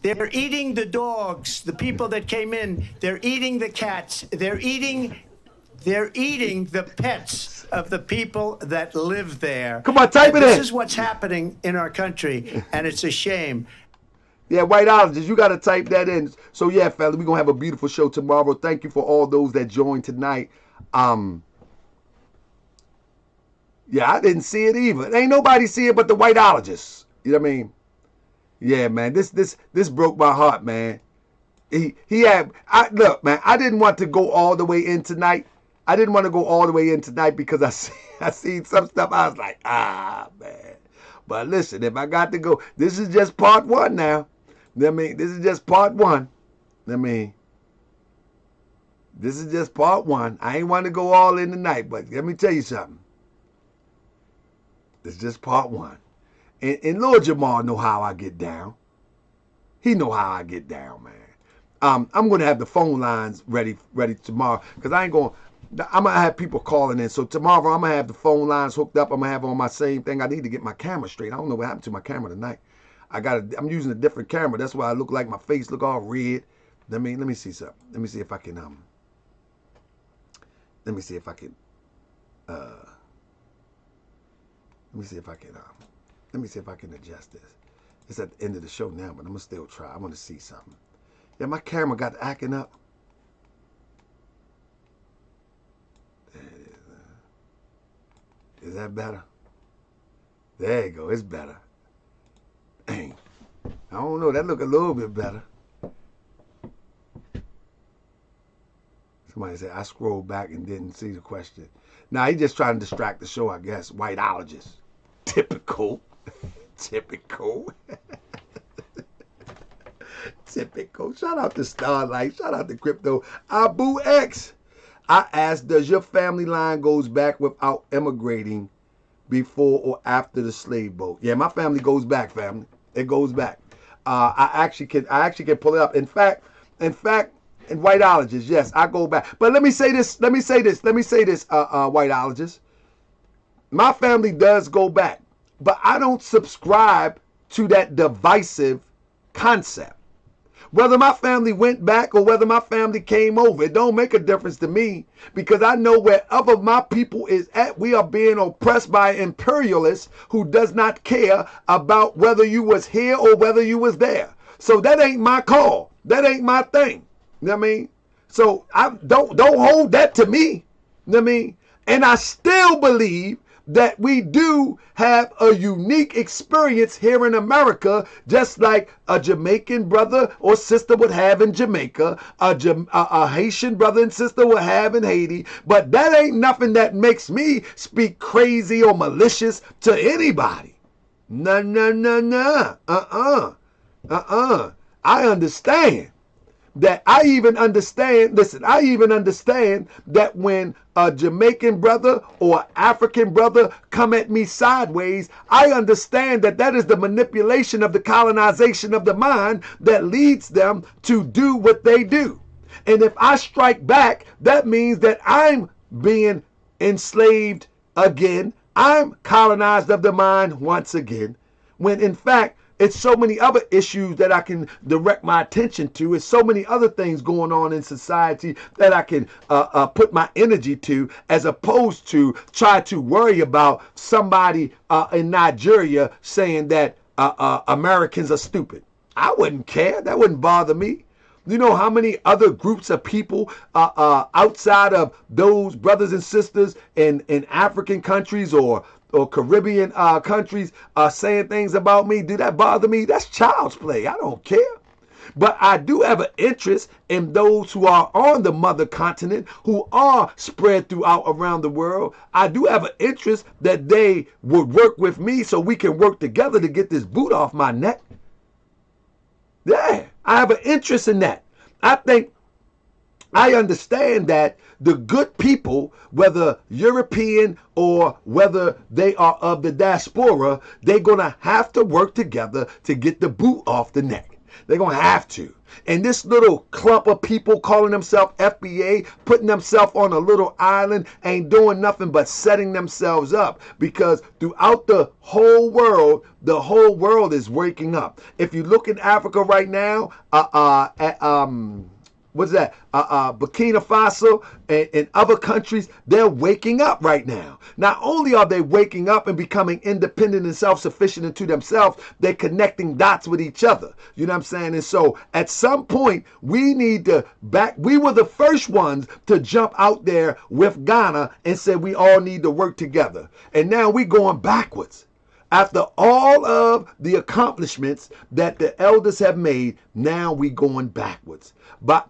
they're eating the dogs, the people that came in. They're eating the cats. They're eating the pets of the people that live there. Come on, type it in. This is what's happening in our country, and it's a shame. Yeah, whiteologist, you got to type that in. So yeah, fella, we're going to have a beautiful show tomorrow. Thank you for all those that joined tonight. Yeah, I didn't see it either. Ain't nobody see it but the whiteologist. You know what I mean? Yeah, man, this broke my heart, man. Look, man, I didn't want to go all the way in tonight. I didn't want to go all the way in tonight because I seen some stuff. I was like, man. But listen, if I got to go, this is just part one now. I mean, this is just part one. I mean, this is just part one. I ain't want to go all in tonight, but let me tell you something. This is just part one. And Lord Jamar know how I get down. He know how I get down, man. I'm going to have the phone lines ready tomorrow because I'm going to have people calling in. So tomorrow I'm going to have the phone lines hooked up. I'm going to have on my same thing. I need to get my camera straight. I don't know what happened to my camera tonight. I'm using a different camera. That's why I look like my face look all red. Let me see something. Let me see if I can let me see if I can adjust this. It's at the end of the show now, but I'm gonna still try. I want to see something. Yeah, my camera got acting up. There it is. Is that better? There you go. It's better. Dang. I don't know. That look a little bit better. Somebody said, I scrolled back and didn't see the question. Now, he just trying to distract the show, I guess. Whiteologist. Typical. Typical. Typical. Shout out to Starlight. Shout out to Crypto. Abu X. I asked, does your family line goes back without immigrating before or after the slave boat? Yeah, my family goes back, family. It goes back. I actually can pull it up. In fact, in whiteologists, yes, I go back. But let me say this, whiteologists. My family does go back, but I don't subscribe to that divisive concept. Whether my family went back or whether my family came over, it don't make a difference to me because I know wherever my people is at, we are being oppressed by imperialists who does not care about whether you was here or whether you was there. So that ain't my call. That ain't my thing. You know what I mean? So I don't hold that to me. You know what I mean? And I still believe that we do have a unique experience here in America, just like a Jamaican brother or sister would have in Jamaica, a Haitian brother and sister would have in Haiti. But that ain't nothing that makes me speak crazy or malicious to anybody. No. I understand. I even understand that when a Jamaican brother or African brother come at me sideways, I understand that is the manipulation of the colonization of the mind that leads them to do what they do. And if I strike back, that means that I'm being enslaved again. I'm colonized of the mind once again, when in fact, it's so many other issues that I can direct my attention to. It's so many other things going on in society that I can put my energy to, as opposed to try to worry about somebody in Nigeria saying that Americans are stupid. I wouldn't care. That wouldn't bother me. You know how many other groups of people outside of those brothers and sisters in African countries or Caribbean countries are saying things about me? Do that bother me? That's child's play. I don't care. But I do have an interest in those who are on the mother continent, who are spread throughout around the world. I do have an interest that they would work with me so we can work together to get this boot off my neck. Yeah, I have an interest in that. I understand that the good people, whether European or whether they are of the diaspora, they're going to have to work together to get the boot off the neck. They're going to have to. And this little clump of people calling themselves FBA, putting themselves on a little island, ain't doing nothing but setting themselves up, because throughout the whole world is waking up. If you look in Africa right now, what's that? Burkina Faso and other countries, they're waking up right now. Not only are they waking up and becoming independent and self-sufficient into themselves, they're connecting dots with each other. You know what I'm saying? And so at some point, we need to we were the first ones to jump out there with Ghana and say we all need to work together. And now we're going backwards. After all of the accomplishments that the elders have made, now we going backwards. But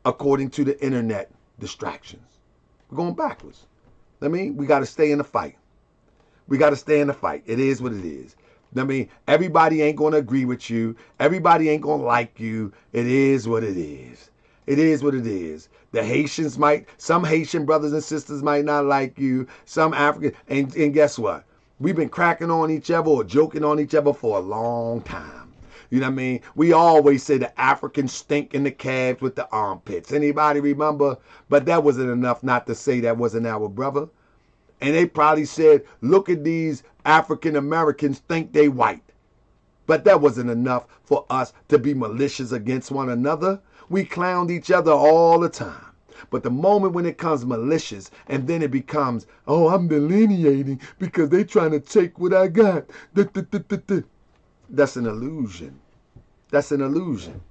according to the internet distractions, we're going backwards. I mean, we got to stay in the fight. We got to stay in the fight. It is what it is. I mean, everybody ain't going to agree with you. Everybody ain't going to like you. It is what it is. It is what it is. The Haitians some Haitian brothers and sisters might not like you. Some African, and guess what? We've been cracking on each other or joking on each other for a long time. You know what I mean? We always say the Africans stink in the calves with the armpits. Anybody remember? But that wasn't enough not to say that wasn't our brother. And they probably said, look at these African Americans think they white. But that wasn't enough for us to be malicious against one another. We clowned each other all the time. But the moment when it comes malicious and then it becomes, oh, I'm delineating because they trying to take what I got. That's an illusion. That's an illusion.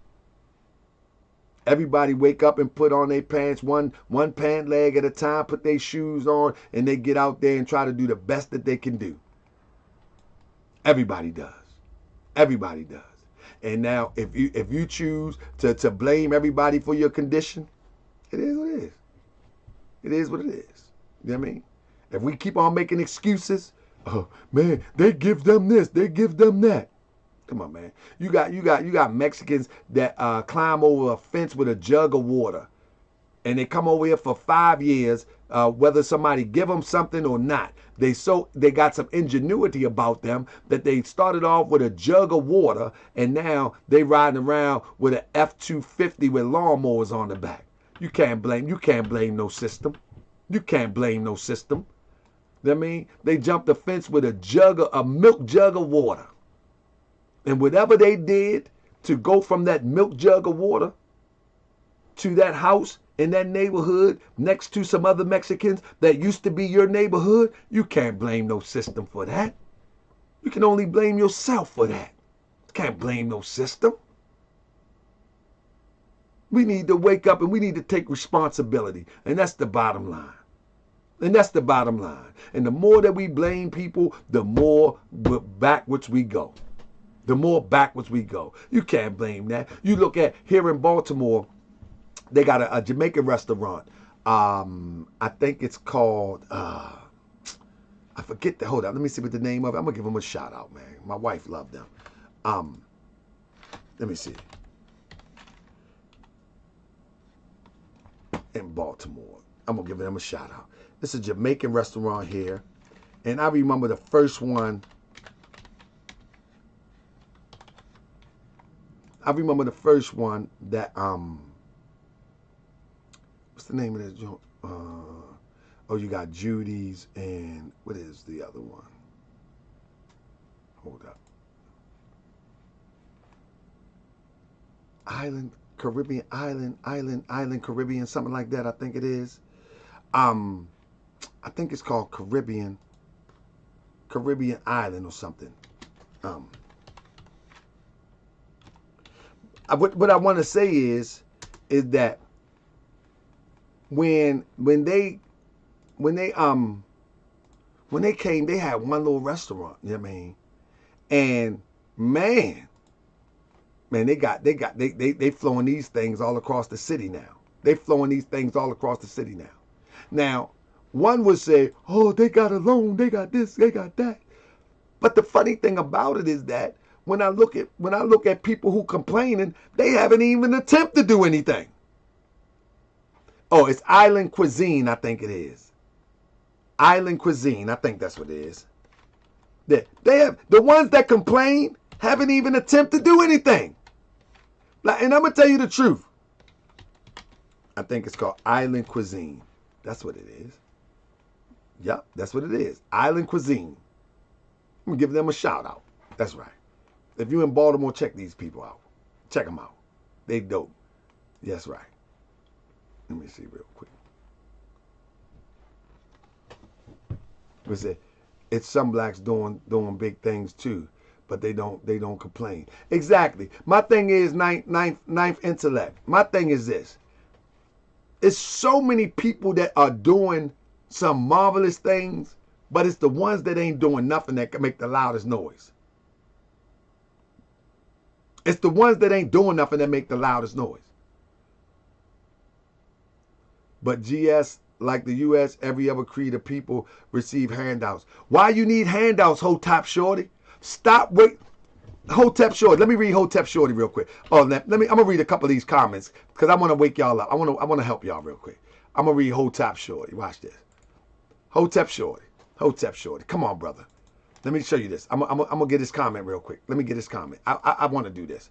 Everybody wake up and put on their pants one pant leg at a time, put their shoes on, and they get out there and try to do the best that they can do. Everybody does. Everybody does. And now if you choose to blame everybody for your condition, it is what it is. It is what it is. You know what I mean? If we keep on making excuses, oh man, they give them this, they give them that. Come on, man. You got Mexicans that climb over a fence with a jug of water, and they come over here for 5 years, whether somebody give them something or not. They got some ingenuity about them that they started off with a jug of water, and now they riding around with an F-250 with lawnmowers on the back. You can't blame no system. You can't blame no system. I mean, they jumped the fence with a milk jug of water. And whatever they did to go from that milk jug of water to that house in that neighborhood next to some other Mexicans that used to be your neighborhood, you can't blame no system for that. You can only blame yourself for that. You can't blame no system. We need to wake up and we need to take responsibility. And that's the bottom line. And that's the bottom line. And the more that we blame people, the more backwards we go. The more backwards we go. You can't blame that. You look at here in Baltimore, they got a Jamaican restaurant. I think it's called, I forget hold on, let me see what the name of it. I'm going to give them a shout out, man. My wife loved them. Let me see. In Baltimore. I'm going to give them a shout out. It's a Jamaican restaurant here. And I remember the first one. That, what's the name of this joint? Oh, you got Judy's and what is the other one? Hold up. Caribbean, something like that, I think it is. I think it's called Caribbean Island or something. What I want to say is that when they came, they had one little restaurant, you know what I mean? And man, they flowing these things all across the city now. They flowing these things all across the city now. Now, one would say, oh, they got a loan, they got this, they got that. But the funny thing about it is that when I look at people who complaining, they haven't even attempted to do anything. Oh, it's Island Cuisine, I think it is. Island Cuisine, I think that's what it is. They have the ones that complain haven't even attempted to do anything. And I'm gonna tell you the truth. I think it's called Island Cuisine. That's what it is. Yep, that's what it is. Island Cuisine. I'm gonna give them a shout out. That's right. If you're in Baltimore, check these people out. Check them out. They dope. Yes, right. Let me see real quick. What's it? It's some blacks doing big things too, but they don't complain. Exactly. My thing is ninth intellect. My thing is this. It's so many people that are doing some marvelous things, but it's the ones that ain't doing nothing that can make the loudest noise. It's the ones that ain't doing nothing that make the loudest noise. But GS, like the US, every other creed of people receive handouts. Why you need handouts, Hotep Shorty? Stop, wait. Hotep Shorty, let me read Hotep Shorty real quick. Oh, I'm gonna read a couple of these comments because I want to wake y'all up. I want to help y'all real quick. I'm gonna read Hotep Shorty. Watch this. Hotep Shorty. Hotep Shorty. Come on, brother. Let me show you this. I'm gonna get his comment real quick. Let me get his comment. I want to do this.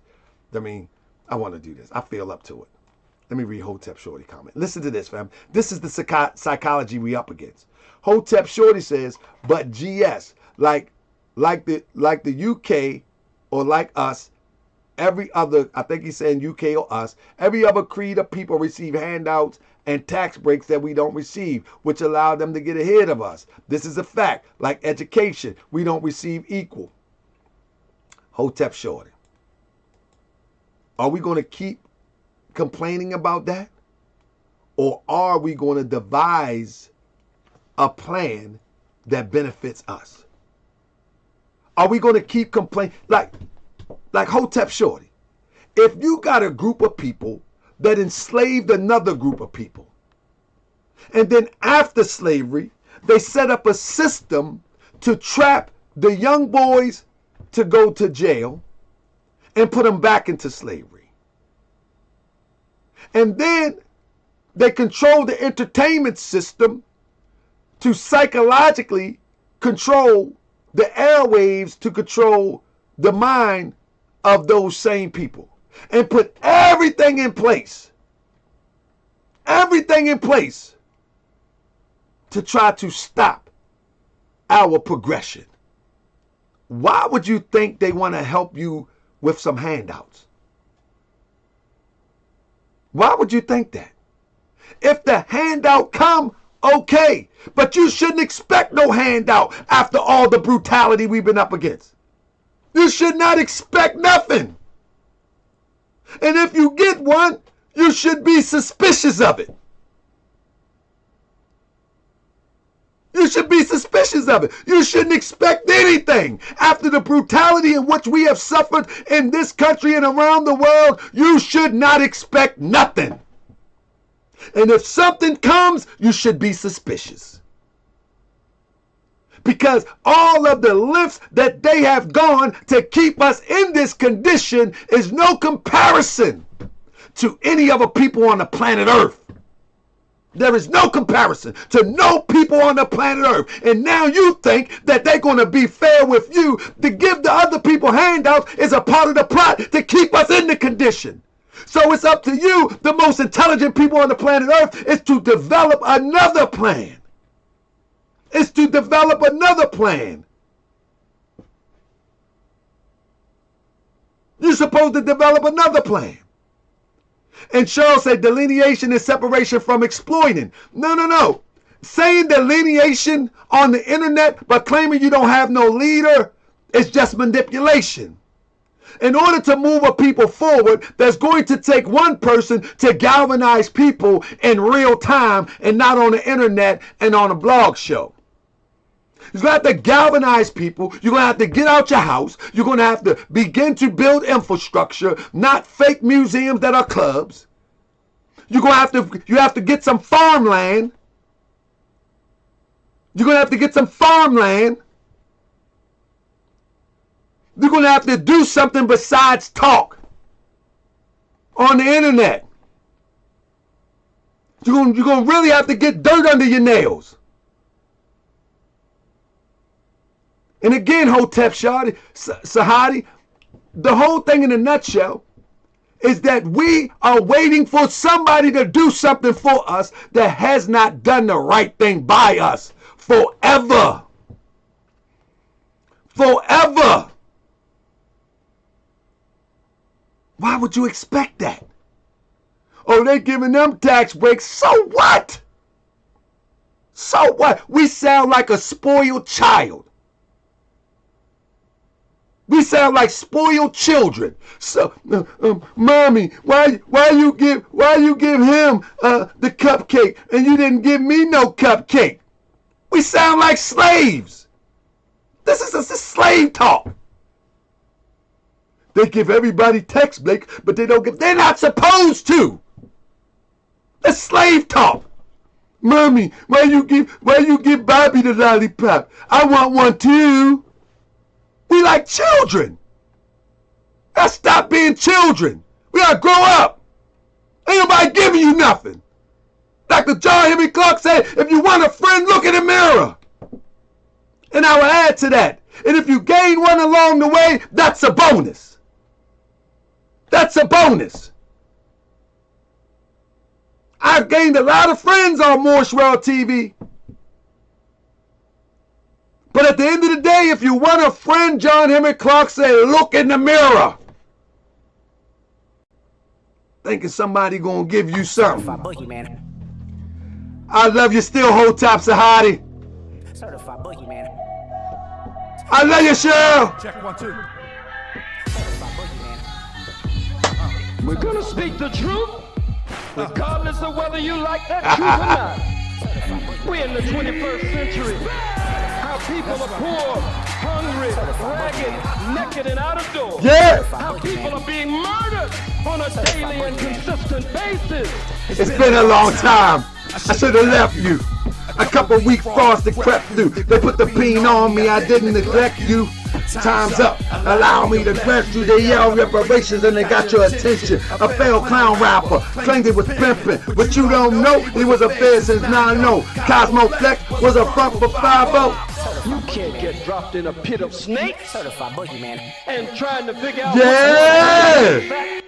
I want to do this. I feel up to it. Let me read Hotep Shorty comment. Listen to this, fam. This is the psychology we up against. Hotep Shorty says, but GS, like the UK or like us, every other, I think he's saying UK or us, every other creed of people receive handouts and tax breaks that we don't receive, which allow them to get ahead of us. This is a fact. Like education, we don't receive equal. Hotep Shorty. Are we going to keep complaining about that? Or are we going to devise a plan that benefits us? Are we going to keep complaining? Like Hotep Shorty. If you got a group of people that enslaved another group of people, and then after slavery, they set up a system to trap the young boys to go to jail and put them back into slavery. And then they control the entertainment system to psychologically control the airwaves, to control the mind of those same people, and put everything in place to try to stop our progression. Why would you think they want to help you with some handouts? Why would you think that? If the handout come, okay, but you shouldn't expect no handout after all the brutality we've been up against. You should not expect nothing. And if you get one, you should be suspicious of it. You should be suspicious of it. You shouldn't expect anything. After the brutality in which we have suffered in this country and around the world, you should not expect nothing. And if something comes, you should be suspicious. Because all of the lengths that they have gone to keep us in this condition is no comparison to any other people on the planet Earth. There is no comparison to no people on the planet Earth. And now you think that they're going to be fair with you. To give the other people handouts is a part of the plot to keep us in the condition. So it's up to you, the most intelligent people on the planet Earth, is to develop another plan. It's to develop another plan. You're supposed to develop another plan. And Charles said delineation is separation from exploiting. No. Saying delineation on the internet but claiming you don't have no leader is just manipulation. In order to move a people forward, there's going to take one person to galvanize people in real time and not on the internet and on a blog show. You're going to have to galvanize people. You're going to have to get out your house. You're going to have to begin to build infrastructure, not fake museums that are clubs. You have to get some farmland. You're going to have to get some farmland. You're going to have to do something besides talk on the internet. You're going to really have to get dirt under your nails. And again, Hotep Sahadi, the whole thing in a nutshell is that we are waiting for somebody to do something for us that has not done the right thing by us forever. Forever. Why would you expect that? Oh, they giving them tax breaks. So what? So what? We sound like a spoiled child. We sound like spoiled children. So, mommy, why you give him the cupcake and you didn't give me no cupcake? We sound like slaves. This is slave talk. They give everybody tax breaks, but they don't give. They're not supposed to. That's slave talk. Mommy, why you give Bobby the lollipop? I want one too. We like children. Let's stop being children. We gotta grow up. Ain't nobody giving you nothing. Dr. John Henry Clark said, if you want a friend, look in the mirror. And I will add to that. And if you gain one along the way, that's a bonus. That's a bonus. I've gained a lot of friends on Morshwell TV. But at the end of the day, if you want a friend, John Henry Clark said, look in the mirror. Thinking somebody gonna give you something. I love you still, Hotop Sahadi. Certified boogeyman. I love you, Cheryl. Check 1, 2. We're gonna speak the truth, regardless of whether you like that truth or not. We're in the 21st century. How people are poor, hungry, ragged, naked, and out of doors. Yeah. How people are being murdered on a daily and consistent basis. It's been a long time. I should have left you. A couple weak thoughts that crept through. They put the peen on me. I didn't neglect you. Time's up. Allow me to grant you. They yell reparations and they got your attention. A failed clown rapper claimed it was pimping, but you don't know he was a fed since 9-0. Cosmo Flex was a front for 5-0. You can't get dropped in a pit of snakes. Certified boogeyman. And trying to figure out. Yeah.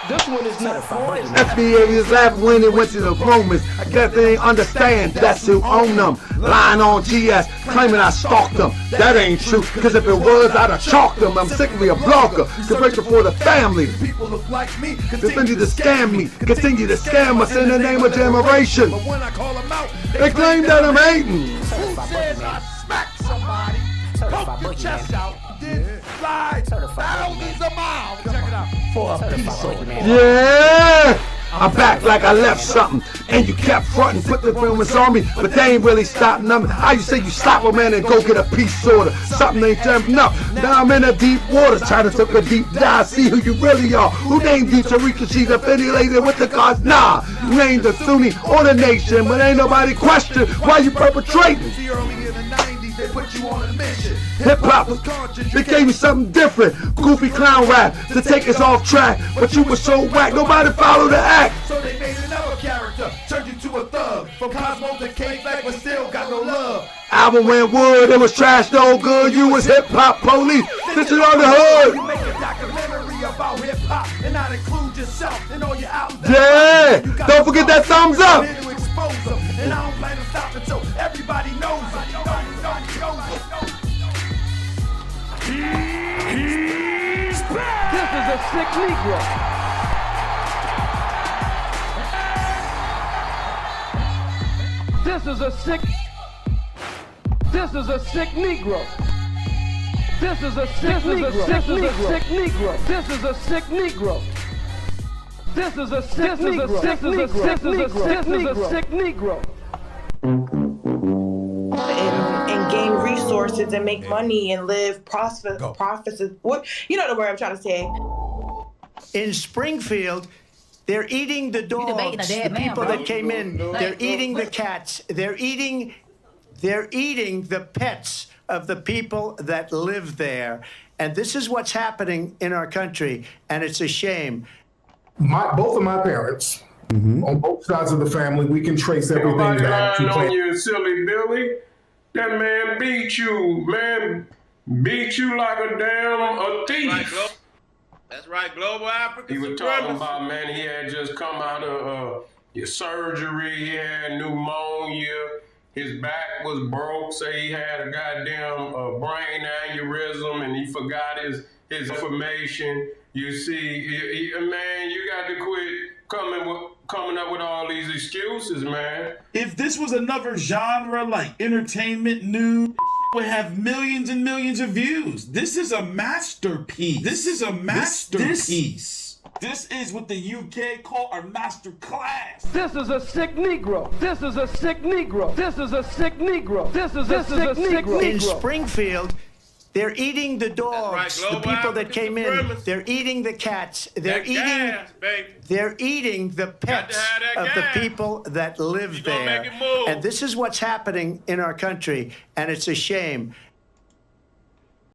This one is not boys. FBA is laughing when it went to the Romans. I guess they ain't understand that's who own them. Lying on GS, claiming I stalked them. That ain't true, cause if it was, I'd have chalked them. I'm sick of being a blogger, corrected for the family. People look like me, continue to scam me, continue to scam us in the name of generation. But when I call them out, they claim that I'm hating. Who says I smack somebody? Poke your chest out, then slide thousands of miles. Check it out. For a piece of Yeah! I'm back like I left something, and you kept fronting, put the influence on me, but they ain't really stopping nothing. How you say you stop a man and go get a peace order? Something ain't jumping up. Now I'm in the deep water, trying to take a deep dive, see who you really are. Who named you Tariq Nasheed, affiliated with the gods? Nah, you ain't the Sunni or the nation, but ain't nobody question why you perpetrating. They put you on a mission. Hip-hop was conscious, it gave you something different. Goofy clown rap to take us off track, but you were so whack, nobody followed the act. So they made another character, turned you to a thug. From Cosmo to K-Flag, but still got no love. Album went wood, it was trash, no good. You was hip-hop police, stitching on the hood. You make a documentary about hip-hop and not include yourself and all your albums. Yeah, don't forget that thumbs up. And I don't plan to stop until everybody knows it. He's back. This is a sick Negro. This is a sick Negro. This is a sick Negro. This is a sick Negro. This is a sick Negro. This is a sick Negro. This is a sick Negro. This is a sick Negro. And gain resources and make money and live profits. What you know the word I'm trying to say. In Springfield, they're eating the dogs, the people that came in. They're eating the cats. They're eating the pets of the people that live there. And this is what's happening in our country, and it's a shame. Both of my parents, on both sides of the family, we can trace everything back to on you, silly Billy. That man beat you, man. Beat you like a damn thief. That's right, global African. He was talking about, man, he had just come out of your surgery. He had pneumonia. His back was broke. Say he had a goddamn brain aneurysm, and he forgot his his information. You see, man, you got to quit coming up with all these excuses, man. If this was another genre like entertainment news, would have millions and millions of views. This is a masterpiece. This is a masterpiece. This is what the UK call a master class. This is a sick Negro. This is a sick Negro. This is a sick Negro. This is a sick Negro. In Springfield, they're eating the dogs, the people that came in. They're eating the cats. They're eating the pets of the people that live there. And this is what's happening in our country, and it's a shame.